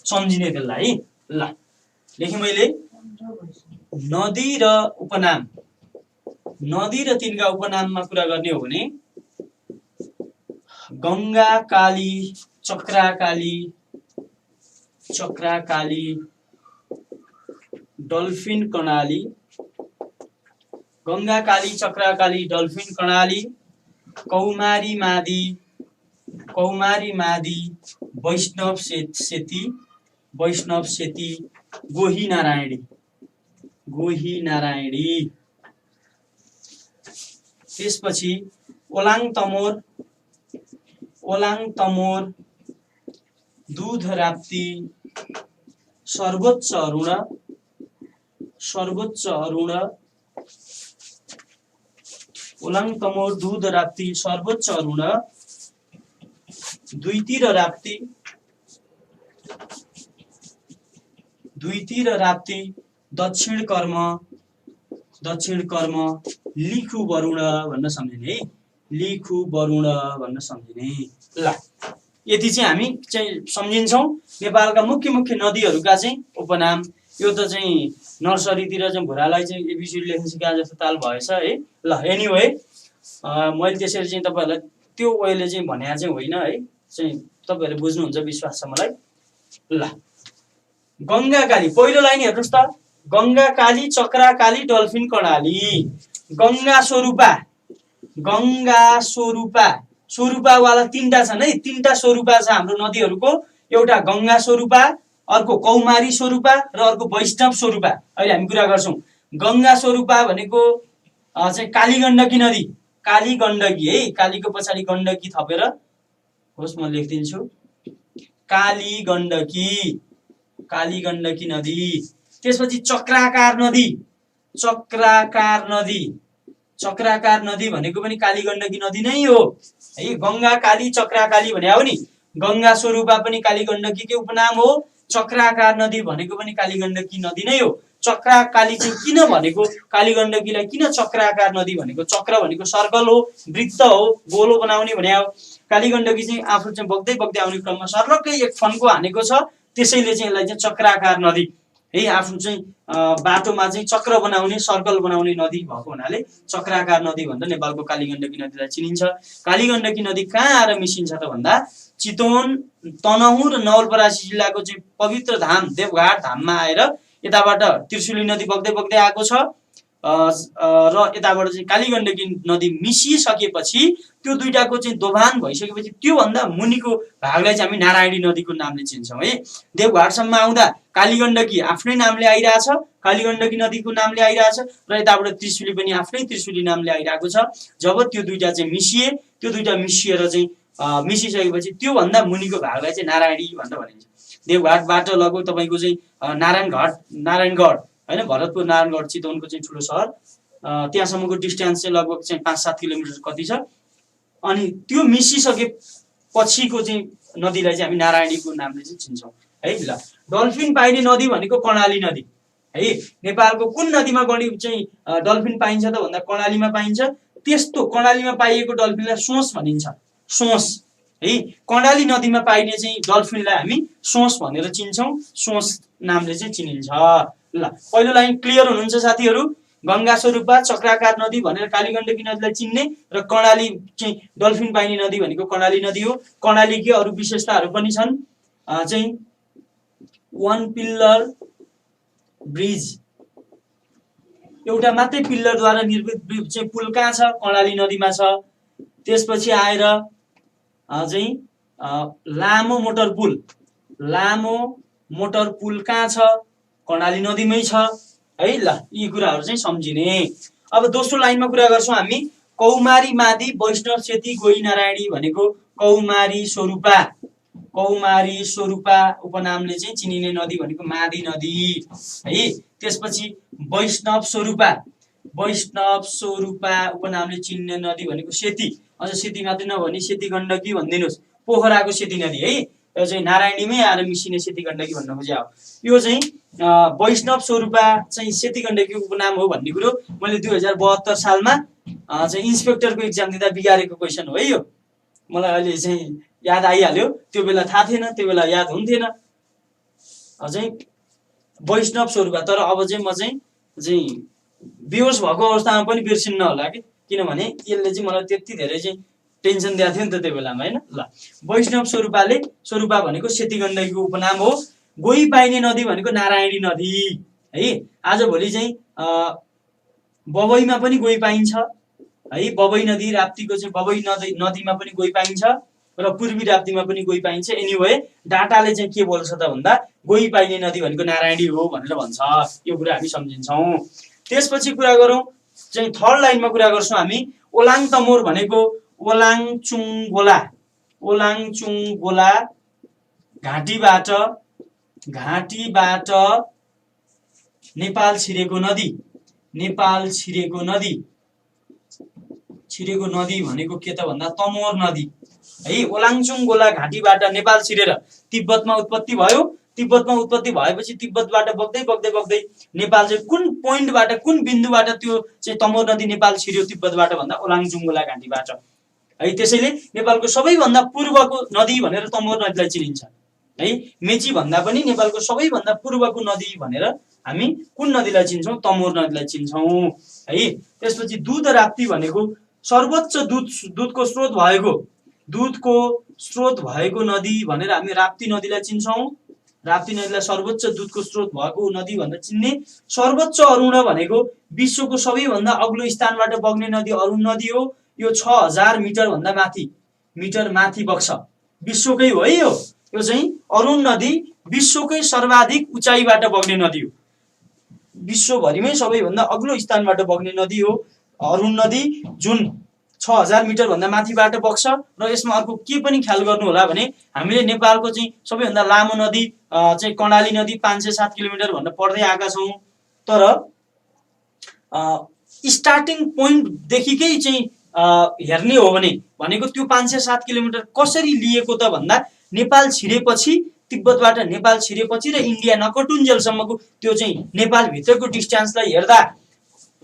सम्झिने त्यसलाई। ल लेखेँ मैले। नदी र उपनाम, नदी र तिनका उपनाममा कुरा गर्ने हो भने गङ्गा, काली, चक्राकाली, चक्राकाली, डल्फिन कर्णाली, गङ्गा, काली, चक्राकाली, डल्फिन कर्णाली, कौमारी मादी, कौमारी मादी, वैष्णव सेती, वैष्णव सेती, गोही नारायणी, गोही नारायणी। त्यसपछि ओलाङ तमोर, ओलाङ तमोर, दूध राप्ती, सर्वोच्च अरुण, सर्वोच्च अरुण, ओलाङ तमोर, दूध राप्ती, सर्वोच्च अरुण, दुईतिर राप्ती, दुईतिर राप्ती, दक्षिण कर्म, दक्षिण कर्म, लिखु वरुण भन्न सम्झिने है। लिखु वरुण भन्न सम्झिने। ल यति चाहिँ हामी चाहिँ सम्झिन्छौँ नेपालका मुख्य मुख्य नदीहरूका चाहिँ उपनाम। यो त चाहिँ नर्सरीतिर चाहिँ भुरालाई चाहिँ एबिसिडी लेख्न सिकाए जस्तो ताल भएछ है। ल एनिवे मैले त्यसरी चाहिँ तपाईँहरूलाई त्यो वेले चाहिँ भने चाहिँ होइन है, चाहिँ तपाईँहरूले बुझ्नुहुन्छ विश्वास छ मलाई। ल गङ्गा, काली, पहिलो लाइन हेर्नुहोस् त। गङ्गा, काली, चक्राकाली, डल्फिन कर्णाली। गङ्गा स्वरूपा, गङ्गा स्वरूपा, स्वरूपावाला 3टा छन् है। 3टा स्वरूपा छ हाम्रो नदीहरूको। एउटा गङ्गा स्वरूपा, अर्को कौमारी स्वरूपा र अर्को वैष्णव स्वरूपा। अहिले हामी कुरा गर्छौँ। गङ्गा स्वरूपा भनेको चाहिँ काली गण्डकी नदी, काली गण्डकी है। कालीको पछाडि गण्डकी थपेर होस्, म लेखिदिन्छु। काली गण्डकी, काली गण्डकी नदी। त्यसपछि चक्राकार नदी, चक्राकार नदी, चक्राकार नदी भनेको पनि काली गण्डकी नदी नै हो है। गङ्गा, काली, चक्राकाली भने हो नि। गङ्गा स्वरूपा पनि काली गण्डकीकै उपनाम हो। चक्राकार नदी भनेको पनि काली गण्डकी नदी नै हो। चक्राकाली चाहिँ किन भनेको, काली गण्डकीलाई किन चक्राकार नदी भनेको? चक्र भनेको सर्कल हो, वृत्त हो, गोलो बनाउने भने हो। काली गण्डकी चाहिँ आफू चाहिँ बग्दै बग्दै आउने क्रममा सर्लक्कै एक फन्को हानेको छ, त्यसैले चाहिँ यसलाई चाहिँ चक्राकार नदी है। आफू चाहिँ बाटोमा चाहिँ चक्र बनाउने, सर्कल बनाउने नदी भएको हुनाले चक्राकार नदी भनेर नेपालको काली गण्डकी नदीलाई चिनिन्छ। काली गण्डकी नदी कहाँ आएर मिसिन्छ त भन्दा चितवन, तनहुँ र नवलपरासी जिल्लाको चाहिँ पवित्र धाम देवघाट धाममा आएर यताबाट त्रिशुली नदी बग्दै बग्दै आएको छ र यताबाट चाहिँ काली गण्डकी नदी मिसिसकेपछि त्यो दुईटाको चाहिँ दोभान भइसकेपछि त्योभन्दा मुनिको भागलाई चाहिँ हामी नारायणी नदीको नामले चिन्छौँ है। देवघाटसम्म आउँदा काली गण्डकी आफ्नै नामले आइरहेछ, काली गण्डकी नदीको नामले आइरहेछ र यताबाट त्रिशुली पनि आफ्नै त्रिशुली नामले आइरहेको छ। जब त्यो दुईटा चाहिँ मिसिए, त्यो दुईटा मिसिएर चाहिँ मिसिसकेपछि त्योभन्दा मुनिको भागलाई चाहिँ नारायणी भनेर भनिन्छ। देवघाटबाट लगभग तपाईँको चाहिँ नारायणगढ होइन, भरतपुर नारायणगढ चितवनको चाहिँ ठुलो सहर, त्यहाँसम्मको डिस्टेन्स चाहिँ लगभग चाहिँ 5-7 किलोमिटर कति छ। अनि त्यो मिसिसकेपछिको चाहिँ नदीलाई चाहिँ हामी नारायणीको नामले चाहिँ चिन्छौँ है। ल डल्फिन पाइने नदी भनेको कर्णाली नदी है। नेपालको कुन नदीमा बढी चाहिँ डल्फिन पाइन्छ त भन्दा कर्णालीमा पाइन्छ। त्यस्तो कर्णालीमा पाइएको डल्फिनलाई सोस भनिन्छ, सोस है। कर्णाली नदीमा पाइने चाहिँ डल्फिनलाई हामी सोस भनेर चिन्छौँ, सोस नामले चाहिँ चिनिन्छ। ल पहिलो लाइन क्लियर हुनुहुन्छ साथीहरू? गंगा स्वरूपा चक्राकार नदी भनेर कालीगण्डकी नदीलाई चिन्ने र कर्णाली चाहिँ डल्फिन पाइने नदी भनेको कर्णाली नदी हो। कर्णालीकी अरू विशेषताहरू पनि छन्, चाहिँ वन पिल्लर ब्रिज, एउटा मात्रै पिल्लरद्वारा निर्मित चाहिँ पुल कहाँ छ? कर्णाली नदीमा छ। त्यसपछि आएर चाहिँ लामो मोटर पुल, लामो मोटर पुल कहाँ छ? कर्णाली नदीमै छ है। ल यी कुराहरू चाहिँ सम्झिने। अब दोस्रो लाइनमा कुरा गर्छौँ हामी। कौमारी मादी वैष्णव सेती गोही नारायणी भनेको कौमारी स्वरूपा, कौमारी स्वरूपा उपनामले चाहिँ चिनिने नदी भनेको मादी नदी है। त्यसपछि वैष्णव स्वरूपा, वैष्णव स्वरूपा उपनामले चिनिने नदी भनेको सेती, अझ सेती मात्रै नभनी सेती गण्डकी भनिदिनुहोस्, पोखराको सेती नदी है। यो चाहिँ नारायणीमै आएर मिसिने सेती गण्डकी भन्न खोजे हो। यो चाहिँ वैष्णव स्वरूपा चाहिँ सेती गण्डकी उपनाम हो भन्ने कुरो मैले 2072 सालमा चाहिँ इन्सपेक्टरको इक्जाम दिँदा बिगारेको क्वेसन हो है। यो मलाई अहिले चाहिँ याद आइहाल्यो, त्यो बेला थाहा थिएन, त्यो बेला याद हुन्थेन। चाहिँ वैष्णव स्वरूपा, तर अब चाहिँ म चाहिँ बेहोस भएको अवस्थामा पनि बिर्सिन्न होला कि, किनभने यसले चाहिँ मलाई त्यति धेरै चाहिँ टेन्सन दिएको थियो नि त त्यो बेलामा हैन। ल वैष्णव स्वरूपाले, स्वरूपा भनेको सेती गण्डकीको उपनाम हो। गोही पाइने नदी भनेको नारायणी नदी है। आजभोलि चाहिँ बबईमा पनि गोही पाइन्छ है। बबई नदी राप्तीको चाहिँ बबई नदीमा पनि गोही पाइन्छ र पूर्वी राप्तीमा पनि गोही पाइन्छ। एनिवे डाटाले चाहिँ के बोल्छ त भन्दा गोही पाइने नदी भनेको नारायणी हो भनेर भन्छ। यो कुरा हामी सम्झिन्छौँ। त्यसपछि कुरा गरौँ चाहिँ थर्ड लाइनमा कुरा गर्छौँ हामी। ओलाङ तमोर भनेको ओलाङचुङगोला, ओलाङचुङगोला घाटीबाट, घाटीबाट नेपाल छिरेको नदी, नेपाल छिरेको नदी, छिरेको नदी भनेको के त भन्दा तमोर नदी है। ओलाङचुङगोला घाटीबाट नेपाल छिरेर तिब्बतमा उत्पत्ति भयो। तिब्बतमा उत्पत्ति भएपछि तिब्बतबाट बग्दै बग्दै बग्दै नेपाल चाहिँ कुन पोइन्टबाट, कुन बिन्दुबाट त्यो चाहिँ तमोर नदी नेपाल छिर्यो तिब्बतबाट भन्दा ओलाङचुङगोला घाटीबाट है। त्यसैले नेपालको सबैभन्दा पूर्वको नदी भनेर तमोर नदीलाई चिनिन्छ है। मेची भन्दा पनि नेपालको सबैभन्दा पूर्वको नदी भनेर हामी कुन नदीलाई चिन्छौँ? तमोर नदीलाई चिन्छौँ है। त्यसपछि दुध राप्ती भनेको सर्वोच्च दुधको स्रोत भएको, दुधको स्रोत भएको नदी भनेर हामी राप्ती नदीलाई चिन्छौँ। राप्ती नदीलाई सर्वोच्च दुधको स्रोत भएको नदी भनेर चिन्ने। सर्वोच्च अरुण भनेको विश्वको सबैभन्दा अग्लो स्थानबाट बग्ने नदी अरुण नदी हो। यो 6000 मिटर भन्दा माथि, मिटर माथि बग्छ, विश्वकै हो है। यो चाहिँ अरुण नदी विश्वकै सर्वाधिक उचाइबाट बग्ने नदी हो, विश्वभरिमै सबैभन्दा अग्लो स्थानबाट बग्ने नदी हो अरुण नदी, जुन 6000 मिटर भन्दा माथिबाट बग्छ। र यसमा अर्को के पनि ख्याल गर्नु होला भने हामीले नेपालको चाहिँ सबैभन्दा लामो नदी चाहिँ कर्णाली नदी 507 किलोमिटर भनेर पढ्दै आएका छौँ। तर स्टार्टिङ पोइन्टदेखिकै चाहिँ हेर्ने हो भने भनेको त्यो 507 किलोमिटर कसरी लिएको त भन्दा नेपाल छिरेपछि, तिब्बतबाट नेपाल छिरेपछि र इन्डिया नकटुन्जेलसम्मको त्यो चाहिँ नेपालभित्रको डिस्टेन्सलाई हेर्दा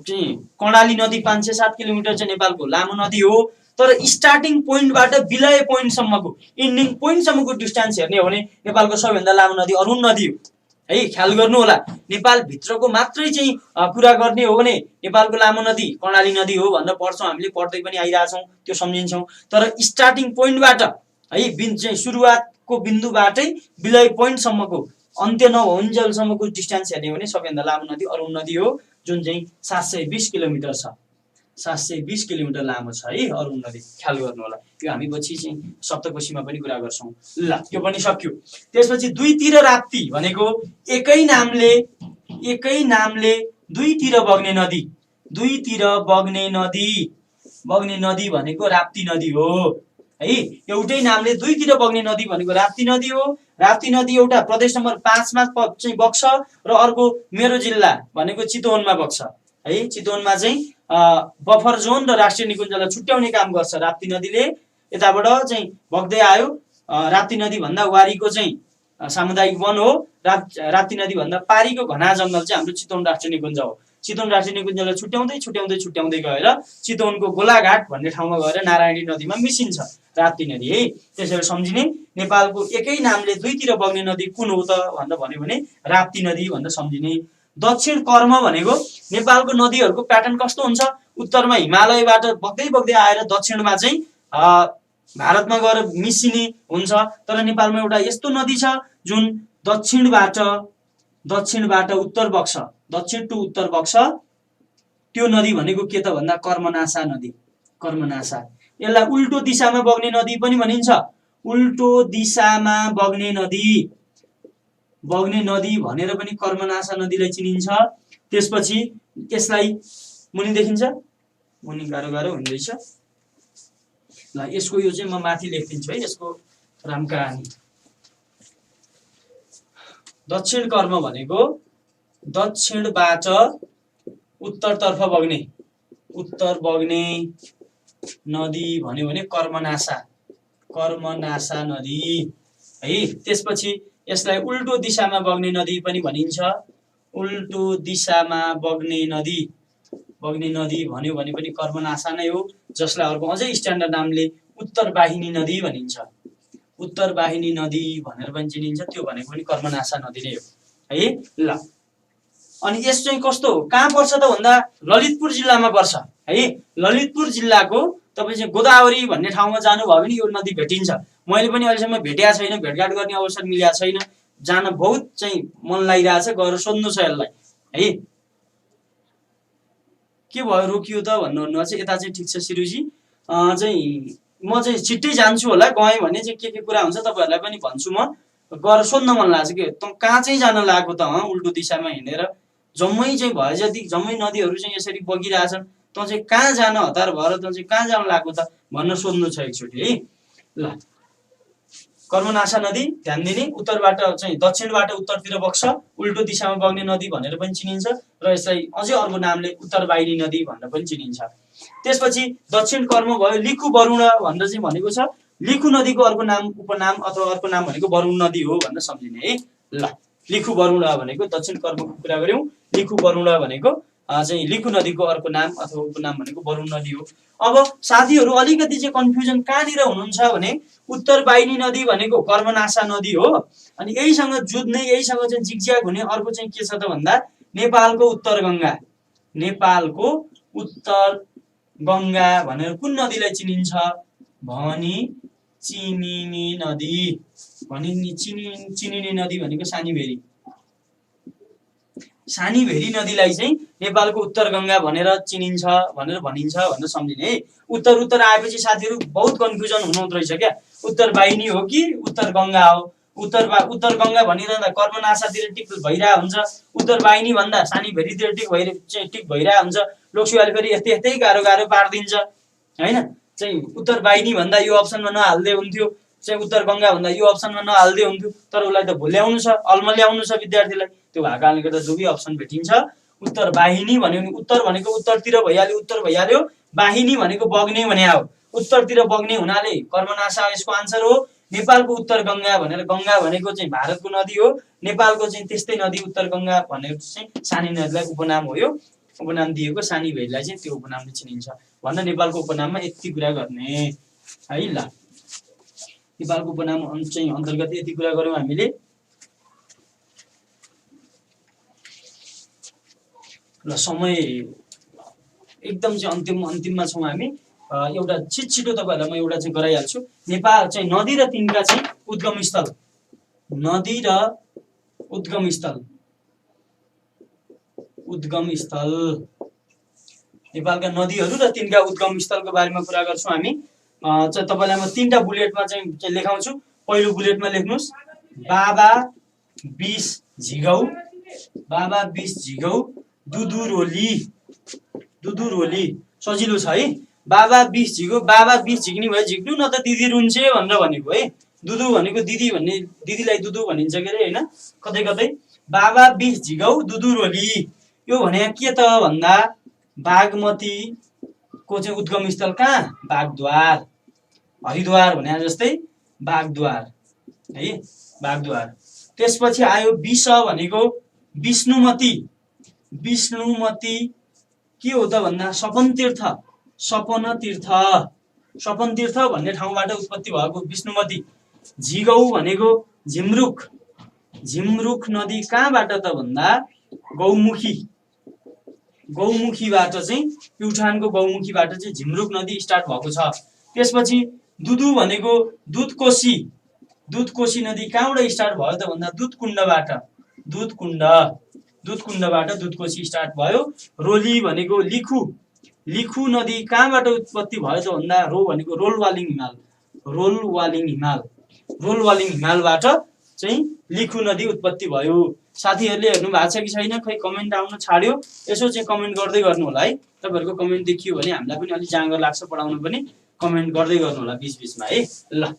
चाहिँ कर्णाली नदी 507 किलोमिटर चाहिँ नेपालको लामो नदी हो। तर स्टार्टिङ पोइन्टबाट विलय पोइन्टसम्मको, इन्डिङ पोइन्टसम्मको डिस्टेन्स हेर्ने हो भने नेपालको सबैभन्दा लामो नदी अरुण नदी हो है। ख्याल गर्नु होला, नेपालभित्रको मात्रै चाहिँ कुरा गर्ने हो भने नेपालको लामो नदी कर्णाली नदी हो भनेर पढ्छौँ, हामीले पढ्दै पनि आइरहेछौँ, त्यो सम्झिन्छौँ। तर स्टार्टिङ पोइन्टबाट है, चाहिँ सुरुवातको बिन्दुबाटै विलय पोइन्टसम्मको, अन्त्य नभउन्जेलसम्मको डिस्टेन्स हेर्ने हो भने सबैभन्दा लामो नदी अरुण नदी हो, जुन चाहिँ 720 किलोमिटर छ, 720 किलोमिटर लामो छ है अरुण नदी। ख्याल गर्नु होला, यो हामी पछि चाहिँ सप्तकोशीमा पनि कुरा गर्छौँ। ल यो पनि सक्यो। त्यसपछि दुईतिर राप्ती भनेको एकै नामले दुईतिर बग्ने नदी, दुईतिर बग्ने नदी भनेको राप्ती नदी हो है। एउटै नामले दुईतिर बग्ने नदी भनेको राप्ती नदी हो। राप्ती नदी एउटा प्रदेश नम्बर 5 मा चाहिँ बग्छ र अर्को मेरो जिल्ला भनेको चितवनमा बग्छ है। चितवनमा चाहिँ बफर जोन र राष्ट्रिय निकुञ्जलाई छुट्याउने काम गर्छ राप्ती नदीले। यताबाट चाहिँ बग्दै आयो। राप्ती नदी भन्दा वारीको चाहिँ सामुदायिक वन हो। राप्ती नदी भन्दा पारीको घना जङ्गल चाहिँ हाम्रो चितवन राष्ट्रिय निकुञ्ज हो। चितवन राष्ट्रिय निकुञ्जलाई छुट्याउँदै छुट्याउँदै छुट्याउँदै गएर चितवनको गोलाघाट भन्ने ठाउँमा गएर नारायणी नदीमा मिसिन्छ राप्ती नदी है। त्यसैले सम्झिने नेपालको एकै नामले दुईतिर बग्ने नदी कुन हो त भनेर भन्यो भने राप्ती नदी भनेर सम्झिने। दक्षिण कर्म भनेको नेपालको नदीहरूको प्याटर्न कस्तो हुन्छ, उत्तरमा हिमालयबाट बग्दै बग्दै आएर दक्षिणमा चाहिँ भारतमा गएर मिसिने हुन्छ। तर नेपालमा एउटा यस्तो नदी छ जुन दक्षिणबाट उत्तर बग्छ, दक्षिण टु उत्तर बग्छ। त्यो नदी भनेको के त भन्दा कर्मनासा नदी। कर्मनासा यसलाई उल्टो दिशामा बग्ने नदी पनि भनिन्छ। उल्टो दिशामा बग्ने नदी भनेर पनि कर्मनासा नदीलाई चिनिन्छ। त्यसपछि यसलाई मुनि देखिन्छ, मुनि गाह्रो गाह्रो हुँदैछ ल। यसको यो चाहिँ म माथि लेखिदिन्छु है, यसको रामकहानी। दक्षिण कर्म भनेको दक्षिणबाट उत्तरतर्फ बग्ने नदी भन्यो भने कर्मनासा नदी है। त्यसपछि यसलाई उल्टो दिशामा बग्ने नदी पनि भनिन्छ। उल्टो दिशामा बग्ने नदी भन्यो भने पनि कर्मनासा नै हो, जसलाई अर्को अझै स्ट्यान्डर्ड नामले उत्तरवाहिनी नदी भनिन्छ। उत्तरवाहिनी नदी भनेर पनि चिनिन्छ, त्यो भनेको पनि कर्मनासा नदी नै हो है ल। अनि यस चाहिँ कस्तो हो, कहाँ पर्छ त भन्दा ललितपुर जिल्लामा पर्छ है। ललितपुर जिल्लाको तपाईँ चाहिँ गोदावरी भन्ने ठाउँमा जानुभयो भने यो नदी भेटिन्छ। मैले पनि अहिलेसम्म भेटेको छैन, भेटघाट गर्ने अवसर मिलेको छैन, जान बहुत चाहिँ मन लागिरहेछ, गएर सोध्नु छ यसलाई है। के भयो रोकियो त भन्नुभएको छ, यता चाहिँ ठिक छ सिरुजी। चाहिँ म चाहिँ छिट्टै जान्छु होला, गएँ भने चाहिँ के कुरा हुन्छ तपाईँहरूलाई पनि भन्छु। म गएर सोध्न मन लाग्छ कि त कहाँ चाहिँ जान लागेको त उल्टो दिशामा हिँडेर, जम्मै चाहिँ भए जति जम्मै नदीहरू चाहिँ यसरी बगिरहेछन्, तँ चाहिँ कहाँ जान हतार भएर तँ चाहिँ कहाँ जान लागेको त भन्न सोध्नु छ एकचोटि है ल। कर्मनासा नदी ध्यान दिने, उत्तरबाट चाहिँ दक्षिणबाट उत्तरतिर बग्छ, उल्टो दिशामा बग्ने नदी भनेर पनि चिनिन्छ र यसलाई अझै अर्को नामले उत्तरवाहिनी नदी भनेर पनि चिनिन्छ। त्यसपछि दक्षिण कर्म भयो, लिखु वरुण भनेर चाहिँ भनेको छ। लिखु नदीको अर्को नाम उपनाम अथवा अर्को नाम भनेको वरुण नदी हो भनेर सम्झिने है ल। लिखु वरुण भनेको दक्षिण कर्मको कुरा गर्यौं, लिखु वरुण भनेको चाहिँ लिखु नदीको अर्को नाम अथवा उपनाम भनेको वरुण नदी हो। अब साथीहरू अलिकति चाहिँ कन्फ्युजन कहाँनिर हुनुहुन्छ भने उत्तरवाहिनी नदी भनेको कर्मनासा नदी हो, अनि यहीसँग जुझ्ने यहीसँग चाहिँ जिगज्याग हुने अर्को चाहिँ के छ त भन्दा नेपालको उत्तर गङ्गा भनेर कुन नदीलाई चिनिन्छ भनी चिनिने नदी। चिनिने नदी भनेको सानीभेरी नदीलाई चाहिँ नेपालको उत्तर गङ्गा भनेर चिनिन्छ भनेर भनिन्छ भनेर सम्झिने है। उत्तर आएपछि साथीहरू बहुत कन्फ्युजन हुनुहुँदो रहेछ क्या, उत्तरवाहिनी हो कि उत्तर गङ्गा हो। उत्तर गङ्गा भनिरहँदा कर्मनासातिर टिक भइरहेको हुन्छ, उत्तरवाहिनी भन्दा सानीभेरीतिर टिक भइरहेको हुन्छ। लोकसेवाले फेरि यस्तै गाह्रो पारिदिन्छ होइन। चाहिँ उत्तरवाहिनी भन्दा यो अप्सनमा नहाल्दै हुन्थ्यो, चाहिँ उत्तर गङ्गा भन्दा यो अप्सनमा नहाल्दै हुन्थ्यो, तर उसलाई त भुल्याउनु छ, अल्मल्याउनु छ विद्यार्थीलाई। त्यो भएको कारणले गर्दा दुवै अप्सन भेटिन्छ। उत्तरवाहिनी भन्यो भने उत्तर भनेको उत्तरतिर भइहाल्यो, उत्तर भइहाल्यो। वाहिनी भनेको बग्ने भने हो, उत्तरतिर बग्ने हुनाले कर्मनासा यसको आन्सर हो। नेपालको उत्तर गङ्गा भनेर, गङ्गा भनेको चाहिँ भारतको नदी हो, नेपालको चाहिँ त्यस्तै नदी उत्तर गङ्गा भनेको चाहिँ सानी नदीलाई उपनाम हो। यो उपनाम दिएको सानीभेरीलाई चाहिँ त्यो उपनामले चिनिन्छ भन्दा नेपालको उपनाममा यति कुरा गर्ने है ल। नेपालको उपनाम चाहिँ अन्तर्गत यति कुरा गर्यौं हामीले ल। समय एकदम चाहिँ अन्तिममा छौँ हामी। एउटा छिटो तपाईँहरूलाई म एउटा चाहिँ गराइहाल्छु। नेपाल चाहिँ नदी र तिनका चाहिँ उद्गम स्थल, नदी र उद्गम स्थल नेपालका नदीहरू र तिनका उद्गम स्थलको बारेमा कुरा गर्छौँ हामी। चाहिँ तपाईँलाई म तीनटा बुलेटमा चाहिँ लेखाउँछु। पहिलो बुलेटमा लेख्नुहोस् बाबा 20 झिगौ दुदुरोली। सजिलो छ है। बाबा 20 झिगौ, बाबा 20 झिक्ने भयो झिक्नु, न त दिदी रुन्छे भनेर भनेको है। दुदु भनेको दिदी भन्ने, दिदीलाई दुदु भनिन्छ के अरे होइन, कतै बाबा 20 झिगौ दुदुरोली। यो भने के त भन्दा बागमतीको चाहिँ उद्गम स्थल कहाँ, बागद्वार। हरिद्वार भने जस्तै बागद्वार है, बागद्वार। त्यसपछि आयो 20 भनेको विष्णुमती विष्णुमती के हो त भन्दा सपन तीर्थ सपन तीर्थ भन्ने ठाउँबाट उत्पत्ति भएको विष्णुमती। झिगौ भनेको झिमरुक नदी कहाँबाट त भन्दा गौमुखीबाट चाहिँ प्युठानको गौमुखीबाट चाहिँ झिमरुक नदी स्टार्ट भएको छ। त्यसपछि दुधु भनेको दुधकोशी नदी कहाँबाट स्टार्ट भयो त भन्दा दुधकुण्डबाट दुधकोशी स्टार्ट भयो। रोली भनेको लिखु नदी कहाँबाट उत्पत्ति भयो त भन्दा रो भनेको रोलवालिङ हिमालबाट चाहिँ लिखु नदी उत्पत्ति भयो। साथीहरूले हेर्नु भएको छ कि छैन, खै कमेन्ट आउन छाड्यो, यसो चाहिँ कमेन्ट गर्दै गर्नु होला है। तपाईँहरूको कमेन्ट देखियो भने हामीलाई पनि अलिक जाँगर लाग्छ पढाउनु पनि, कमेन्ट गर्दै गर्नु होला बीचमा है। ल,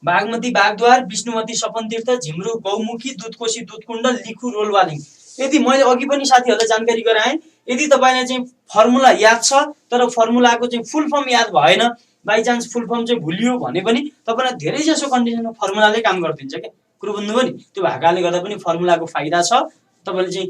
बागमती, बागद्वार, विष्णुमती, सपनतीर्थ, झिमरुक, गौमुखी, दुधकोशी, दुधकुण्ड, लिखु, रोलवालिङ। यदि मैले अघि पनि साथीहरूलाई जानकारी गराएँ, यदि तपाईँलाई चाहिँ फर्मुला याद छ तर फर्मुलाको चाहिँ फुल फर्म याद भएन, बाई चान्स फुल फर्म चाहिँ भुलियो भने पनि तपाईँलाई धेरै जसो कन्डिसनमा फर्मुलाले काम गरिदिन्छ क्या। कुरो बुझ्नुभयो नि? त्यो भएकाले गर्दा पनि फर्मुलाको फाइदा छ। तपाईँले चाहिँ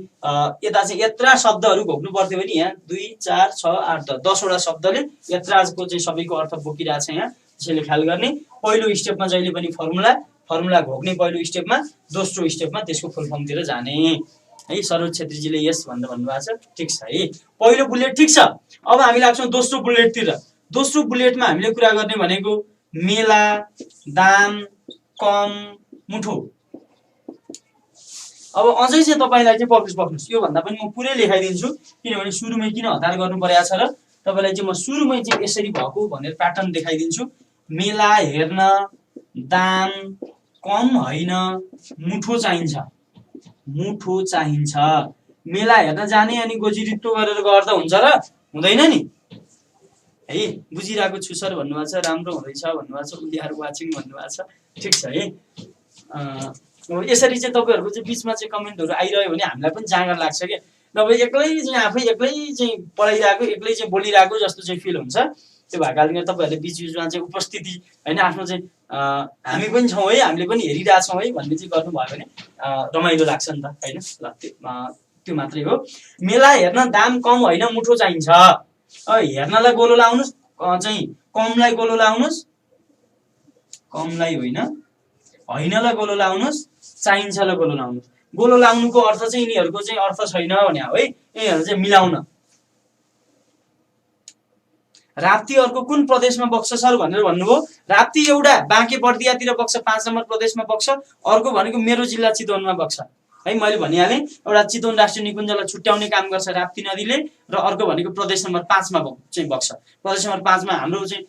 यता चाहिँ यत्रा शब्दहरू घोक्नु पर्थ्यो भने यहाँ 2 4 6 8 10 वटा शब्दले यत्राको चाहिँ सबैको अर्थ बोकिरहेको छ यहाँ। त्यसैले ख्याल गर्ने, पहिलो स्टेपमा जहिले पनि फर्मुला घोक्ने पहिलो स्टेपमा, दोस्रो स्टेपमा त्यसको फुल फर्मतिर जाने है। सरोज छेत्रीजीले यस भनेर भन्नुभएको छ, ठिक छ है। पहिलो बुलेट ठिक छ। अब हामी लाग्छौँ दोस्रो बुलेटतिर। दोस्रो बुलेटमा हामीले कुरा गर्ने भनेको मेला, दाम, कम, मुठो। अब अझै चाहिँ तपाईँलाई चाहिँ पक्नुहोस्, यो भन्दा पनि म पुरै लेखाइदिन्छु, किनभने सुरुमै किन हतार गर्नु परेको छ र तपाईँलाई चाहिँ म सुरुमै चाहिँ यसरी भएको भनेर प्याटर्न देखाइदिन्छु। मेला हेर्न दाम कम होइन, मुठो चाहिन्छ। मेला हेर्न जाने अनि गोजीरित्तो गरेर गर्दा हुन्छ र हुँदैन नि है। बुझिरहेको छु सर भन्नुभएको छ, राम्रो हुँदैछ भन्नुभएको छ, उलियार वाचिङ भन्नुभएको छ, ठिक छ है। यसरी चाहिँ तपाईँहरूको चाहिँ बिचमा चाहिँ कमेन्टहरू आइरह्यो भने हामीलाई पनि जाँगर लाग्छ क्या। नभए एक्लै चाहिँ पढाइरहेको, एक्लै चाहिँ बोलिरहेको जस्तो चाहिँ फिल हुन्छ। त्यो भएकाले गर्दा तपाईँहरूले बिचमा चाहिँ उपस्थिति होइन, आफ्नो चाहिँ हामी पनि छौँ है, हामीले पनि हेरिरहेछौँ है भन्ने चाहिँ गर्नुभयो भने रमाइलो लाग्छ नि त होइन। ल, त्यो मात्रै हो। मेला हेर्न दाम कम होइन, मुठो चाहिन्छ। हेर्नलाई गोलो लाउनुहोस्, चाहिँ कमलाई गोलो लाउनुहोस्, कमलाई होइनलाई गोलो लाउनुहोस्, चाहिन्छलाई गोलो लाउनुहोस्। गोलो लाउनुको अर्थ चाहिँ यिनीहरूको चाहिँ अर्थ छैन भने हो है, यिनीहरू चाहिँ मिलाउन। राप्ती अर्को कुन प्रदेशमा बग्छ सर भनेर भन्नुभयो। राप्ती एउटा बाँके बर्दियातिर बग्छ, 5 नम्बर प्रदेशमा बग्छ। अर्को भनेको मेरो जिल्ला चितवनमा बग्छ है। मैले भनिहालेँ, एउटा चितवन राष्ट्रिय निकुञ्जलाई छुट्याउने काम गर्छ राप्ती नदीले, र अर्को भनेको प्रदेश नम्बर 5 मा चाहिँ बग्छ। प्रदेश नम्बर 5 मा हाम्रो चाहिँ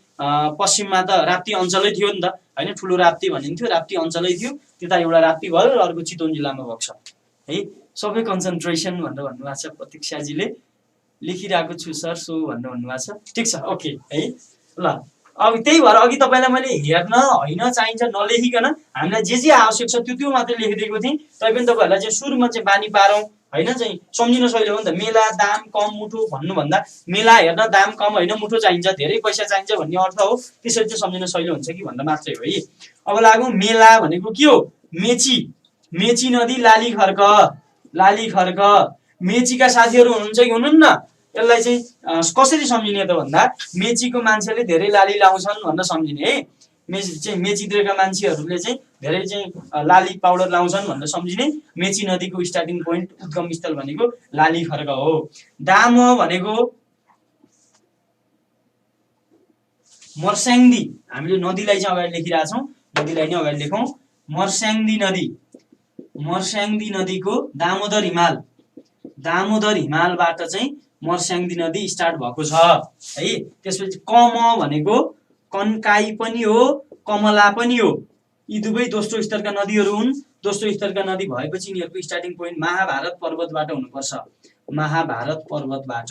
पश्चिममा त राप्ती अञ्चलै थियो नि त होइन, ठुलो राप्ती भनिन्थ्यो, राप्ती अञ्चलै थियो। त्यता एउटा राप्ती भयो र अर्को चितवन जिल्लामा बग्छ है। सबै कन्सन्ट्रेसन भनेर भन्नुभएको छ प्रतीक्षाजीले। लेखिरहेको छु सर सो भनेर भन्नुभएको छ, ठिक छ, ओके है। ल, अब त्यही भएर अघि तपाईँलाई मैले हेर्न होइन चाहिन्छ नलेखिकन हामीलाई जे आवश्यक छ त्यो मात्रै लेखिदिएको थिएँ। तैपनि तपाईँहरूलाई चाहिँ सुरुमा चाहिँ बानी पारौँ होइन, चाहिँ सम्झिन सजिलो हो नि त। मेला दाम कम मुठो भन्नुभन्दा मेला हेर्न दाम कम होइन मुठो चाहिन्छ, धेरै पैसा चाहिन्छ भन्ने अर्थ हो। त्यसरी चाहिँ सम्झिन सजिलो हुन्छ कि भन्दा मात्रै हो है। अब लागौँ, मेला भनेको के हो? मेची नदी, लाली खर्क। मेचीका साथीहरू हुनुहुन्छ कि हुनुहुन्न? यसलाई चाहिँ कसरी सम्झिने त भन्दा मेचीको मान्छेले धेरै लाली लाउँछन् भनेर सम्झिने है। मेचीतिरका मान्छेहरूले चाहिँ धेरै चाहिँ लाली पाउडर लाउँछन् भनेर सम्झिने। मेची नदीको स्टार्टिङ पोइन्ट, उद्गम स्थल भनेको लाली खर्क हो। दाम भनेको मर्स्याङ्दी, हामीले नदीलाई चाहिँ अगाडि लेखिरहेछौँ, नदीलाई नै अगाडि लेखौँ। मर्स्याङ्दी नदीको दामोदर हिमालबाट चाहिँ मर्स्याङ्दी नदी स्टार्ट भएको छ है। त्यसपछि कम भनेको कन्काई पनि हो, कमला पनि हो। यी दुवै दोस्रो स्तरका नदीहरू हुन्। दोस्रो स्तरका नदी भएपछि यिनीहरूको स्टार्टिङ पोइन्ट महाभारत पर्वतबाट हुनुपर्छ, महाभारत पर्वतबाट।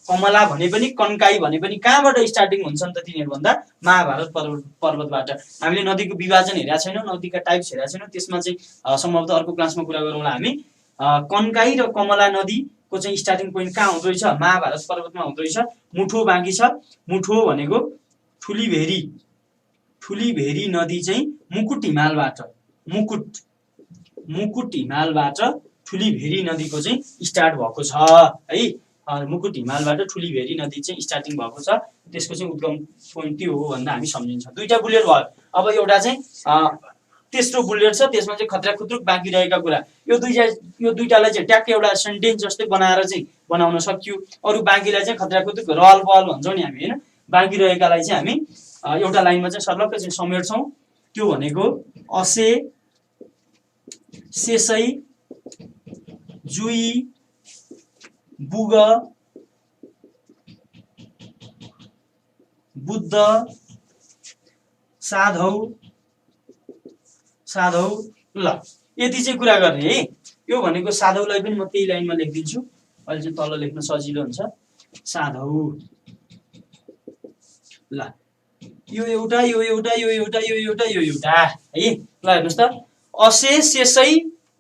कमला भने पनि कन्काई भने पनि कहाँबाट स्टार्टिङ हुन्छन् त तिनीहरू भन्दा महाभारत पर्वतबाट। हामीले नदीको विभाजन हेरेका छैनौँ, नदीका टाइप्स हेरेका छैनौँ, त्यसमा चाहिँ सम्भवतः अर्को क्लासमा कुरा गरौँला हामी। कन्काई र कमला नदीको चाहिँ स्टार्टिङ पोइन्ट कहाँ हुँदो रहेछ? महाभारत पर्वतमा हुँदो रहेछ। मुठो बाँकी छ। मुठो भनेको ठुलीभेरी नदी चाहिँ मुकुट हिमालबाट ठुलीभेरी नदीको चाहिँ स्टार्ट भएको छ है। मुकुट हिमालबाट ठुलीभेरी नदी चाहिँ स्टार्टिङ भएको छ, त्यसको चाहिँ उद्गम पोइन्ट त्यो हो भन्दा हामी सम्झिन्छ। दुईटा बुलेट भयो। अब एउटा चाहिँ तेस्रो बुलेट छ, त्यसमा चाहिँ खतरा खुत्रुक बाँकी रहेका कुरा यो दुईटालाई चाहिँ ट्याक्कै एउटा सेन्टेन्स जस्तै बनाएर चाहिँ बनाउन सकियो। अरू बाँकीलाई चाहिँ खतरा खुत्रुक रहल पहल भन्छौँ नि हामी होइन। बाँकी रहेकालाई चाहिँ हामी एउटा लाइनमा चाहिँ सर्लक्कै चाहिँ समेट्छौँ। त्यो भनेको असे सेसै जुई बुग बुद्ध साधौ साधौ ल यति चाहिँ कुरा गर्ने है। यो भनेको साधौलाई पनि म त्यही लाइनमा लेखिदिन्छु, अहिले चाहिँ तल लेख्न सजिलो हुन्छ। साधौ ल यो एउटा यो एउटा यो एउटा यो एउटा यो एउटा है। ल हेर्नुहोस् त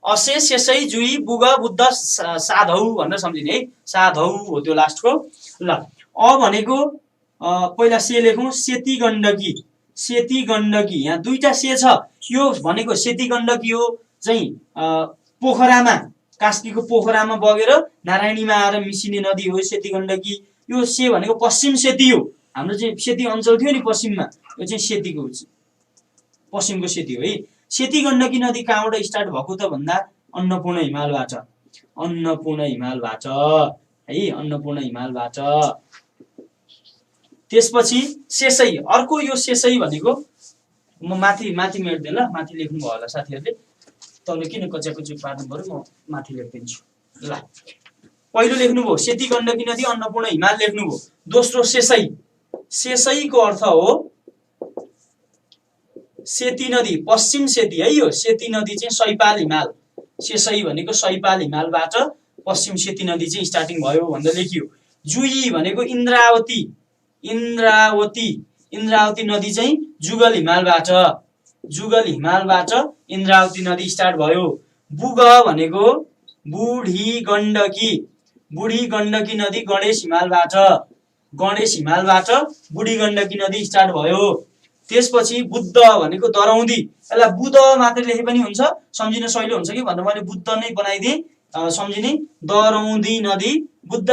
असे सेसै जुई बुग बुद्ध साधौ भनेर सम्झिने है। साधौ हो त्यो लास्टको। ल भनेको पहिला से लेखौँ, सेती गण्डकी यहाँ दुईटा से छ। यो भनेको सेती गण्डकी हो चाहिँ पोखरामा, कास्कीको पोखरामा बगेर नारायणीमा आएर मिसिने नदी हो सेती गण्डकी। यो से भनेको पश्चिम सेती हो, हाम्रो चाहिँ सेती अञ्चल थियो नि पश्चिममा, यो चाहिँ सेतीको पश्चिमको सेती हो है। सेती गण्डकी नदी कहाँबाट स्टार्ट भएको त भन्दा अन्नपूर्ण हिमालबाट है, अन्नपूर्ण हिमालबाट। त्यसपछि सेसै, अर्को यो सेसै भनेको म माथि मेट्दैन ल, माथि लेख्नु भयो होला साथीहरूले, तल किन कच्याकुची पार्नु पर्यो, म माथि लेखिदिन्छु ल। पहिलो लेख्नुभयो सेती गण्डकी नदी अन्नपूर्ण हिमाल लेख्नुभयो। दोस्रो सेसैको अर्थ हो सेती नदी, पश्चिम सेती है। यो सेती नदी चाहिँ सैपाल हिमाल, सेसै भनेको सैपाल हिमालबाट पश्चिम सेती नदी चाहिँ स्टार्टिङ भयो भनेर लेखियो। जुई भनेको इन्द्रावती नदी चाहिँ जुगल हिमालबाट इन्द्रावती नदी स्टार्ट भयो। बुग भनेको बुढी गण्डकी नदी गणेश हिमालबाट बुढी गण्डकी नदी स्टार्ट भयो। त्यसपछि बुद्ध भनेको दरौदी, यसलाई बुद्ध मात्र लेखे पनि हुन्छ, सम्झिन सजिलो हुन्छ कि भनेर मैले बुद्ध नै बनाइदिएँ सम्झिने। दरौदी नदी बुद्ध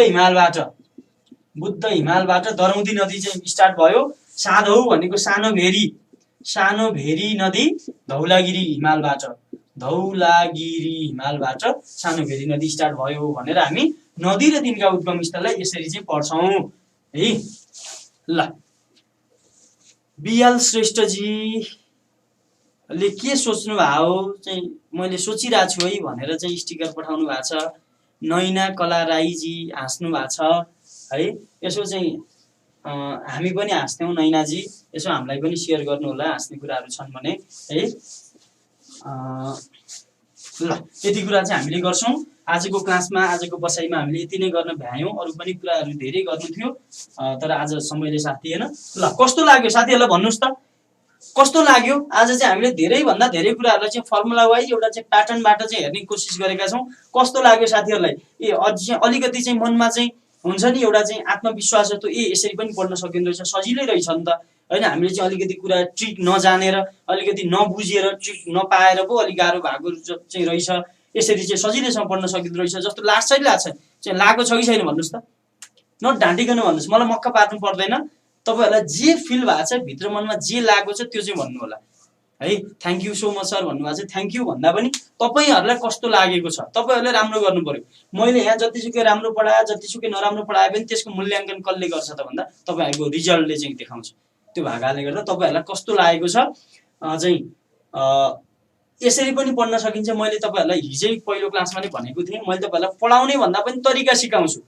हिमालबाट दरौदी नदी चाहिँ स्टार्ट भयो। साधौ भनेको सानो भेरी नदी धौलागिरी हिमालबाट सानो भेरी नदी स्टार्ट भयो भनेर हामी नदी र तिनका उद्गम स्थललाई यसरी चाहिँ पढ्छौँ है। ल बिएल श्रेष्ठजीले के सोच्नु भएको चाहिँ मैले सोचिरहेको छु है भनेर चाहिँ स्टिकर पठाउनु भएको छ। नैना कला राईजी हाँस्नु भएको छ है। यसो चाहिँ हामी पनि हाँस्थ्यौँ नैनाजी, यसो हामीलाई पनि सेयर गर्नु होला हाँस्ने कुराहरू छन् भने है। ल यति कुरा चाहिँ हामीले गर्छौँ आजको क्लासमा, आजको बसाइमा हामीले यति नै गर्न भ्यायौँ। अरू पनि कुराहरू धेरै गर्नु थियो तर आज समयले साथ दिएन। ल कस्तो लाग्यो साथीहरूलाई भन्नुहोस् त, कस्तो लाग्यो? आज चाहिँ हामीले धेरैभन्दा धेरै कुराहरूलाई चाहिँ फर्मुला वाइज एउटा चाहिँ प्याटर्नबाट चाहिँ हेर्ने कोसिस गरेका छौँ। कस्तो लाग्यो साथीहरूलाई? अझै अलिकति चाहिँ मनमा चाहिँ हुन्छ नि एउटा चाहिँ आत्मविश्वास जस्तो, यसरी पनि पढ्न सकिँदो रहेछ, सजिलै रहेछ नि त होइन। हामीले चाहिँ अलिकति कुरा ट्रिक नजानेर, अलिकति नबुझेर, ट्रिक नपाएर पो अलिक गाह्रो भएको चाहिँ रहेछ। यसरी चाहिँ सजिलैसँग पढ्न सकिँदो रहेछ जस्तो लाग्छ चाहिँ लागेको छ कि छैन भन्नुहोस् त। नढाँटिकन भन्नुहोस्, मलाई मक्का पार्नु पर्दैन। तपाईँहरूलाई जे फिल भएको छ, भित्र मनमा जे लागेको छ त्यो चाहिँ भन्नु होला है। Thank you so much sir भन्नुभएको छ। थ्याङ्क यू भन्दा पनि तपाईँहरूलाई कस्तो लागेको छ, तपाईँहरूले राम्रो गर्नु पर्यो। मैले यहाँ जतिसुकै राम्रो पढाए, जतिसुकै नराम्रो पढाए पनि त्यसको मूल्याङ्कन कसले गर्छ त भन्दा तपाईँहरूको रिजल्टले चाहिँ देखाउँछ। त्यो भएकाले गर्दा तपाईँहरूलाई कस्तो लागेको छ चाहिँ यसरी पनि पढ्न सकिन्छ। मैले तपाईँहरूलाई हिजै पहिलो क्लासमा नै भनेको थिएँ, मैले तपाईँहरूलाई पढाउने भन्दा पनि तरिका सिकाउँछु।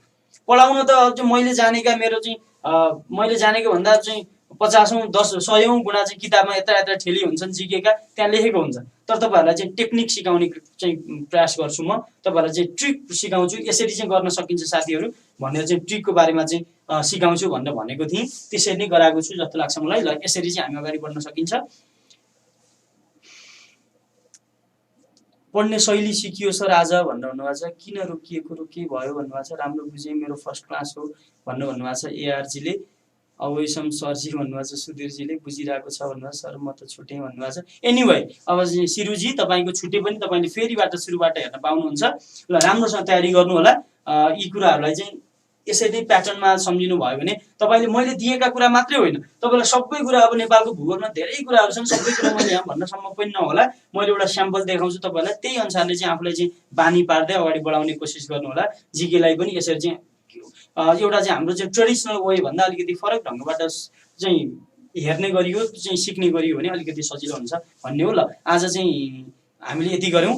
पढाउन त मैले जानेका मेरो चाहिँ मैले जानेको भन्दा चाहिँ 50औं 100औं गुणा चाहिँ किताबमा यत्र ठेली हुन्छन् जिकेका, त्यहाँ लेखेको हुन्छ। तर तपाईँहरूलाई चाहिँ टेक्निक सिकाउने चाहिँ प्रयास गर्छु म। तपाईँहरूलाई चाहिँ ट्रिक सिकाउँछु, यसरी चाहिँ गर्न सकिन्छ साथीहरू भनेर चाहिँ ट्रिकको बारेमा चाहिँ सिकाउँछु भनेर भनेको थिएँ। त्यसरी नै गराएको छु जस्तो लाग्छ मलाई। ल यसरी चाहिँ हामी अगाडि बढ्न सकिन्छ। पढ्ने शैली सिकियो सर आज भनेर भन्नुभएको छ। किन रोकिएको, के भयो भन्नुभएको छ। राम्रो बुझेँ, मेरो फर्स्ट क्लास हो भन्नुभएको छ एआरजीले। अवैसम सरजी भन्नुभएको छ, सुधीरजीले बुझिरहेको छ भन्नुभएको सर म त छुटेँ भन्नुभएको छ। एनिवे अब सिरुजी तपाईँको छुट्टे पनि तपाईँले फेरिबाट सुरुबाट हेर्न पाउनुहुन्छ। ल राम्रोसँग तयारी गर्नु होला। यी कुराहरूलाई चाहिँ यसरी प्याटर्नमा सम्झिनु भयो भने तपाईँले मैले दिएका कुरा मात्रै होइन, तपाईँलाई सबै कुरा अब नेपालको भूगोलमा धेरै कुराहरू छन्, सबै कुरा मैले यहाँ भन्नसम्म पनि नहोला। मैले एउटा स्याम्पल देखाउँछु तपाईँलाई, त्यही अनुसारले चाहिँ आफूलाई चाहिँ बानी पार्दै अगाडि बढाउने कोसिस गर्नु होला। जिकेलाई पनि यसरी चाहिँ एउटा चाहिँ हाम्रो चाहिँ ट्रेडिसनल वे भन्दा अलिकति फरक ढङ्गबाट चाहिँ हेर्ने गरियो, चाहिँ सिक्ने गरियो भने अलिकति सजिलो हुन्छ भन्ने हो। ल आज चाहिँ हामीले यति गऱ्यौँ।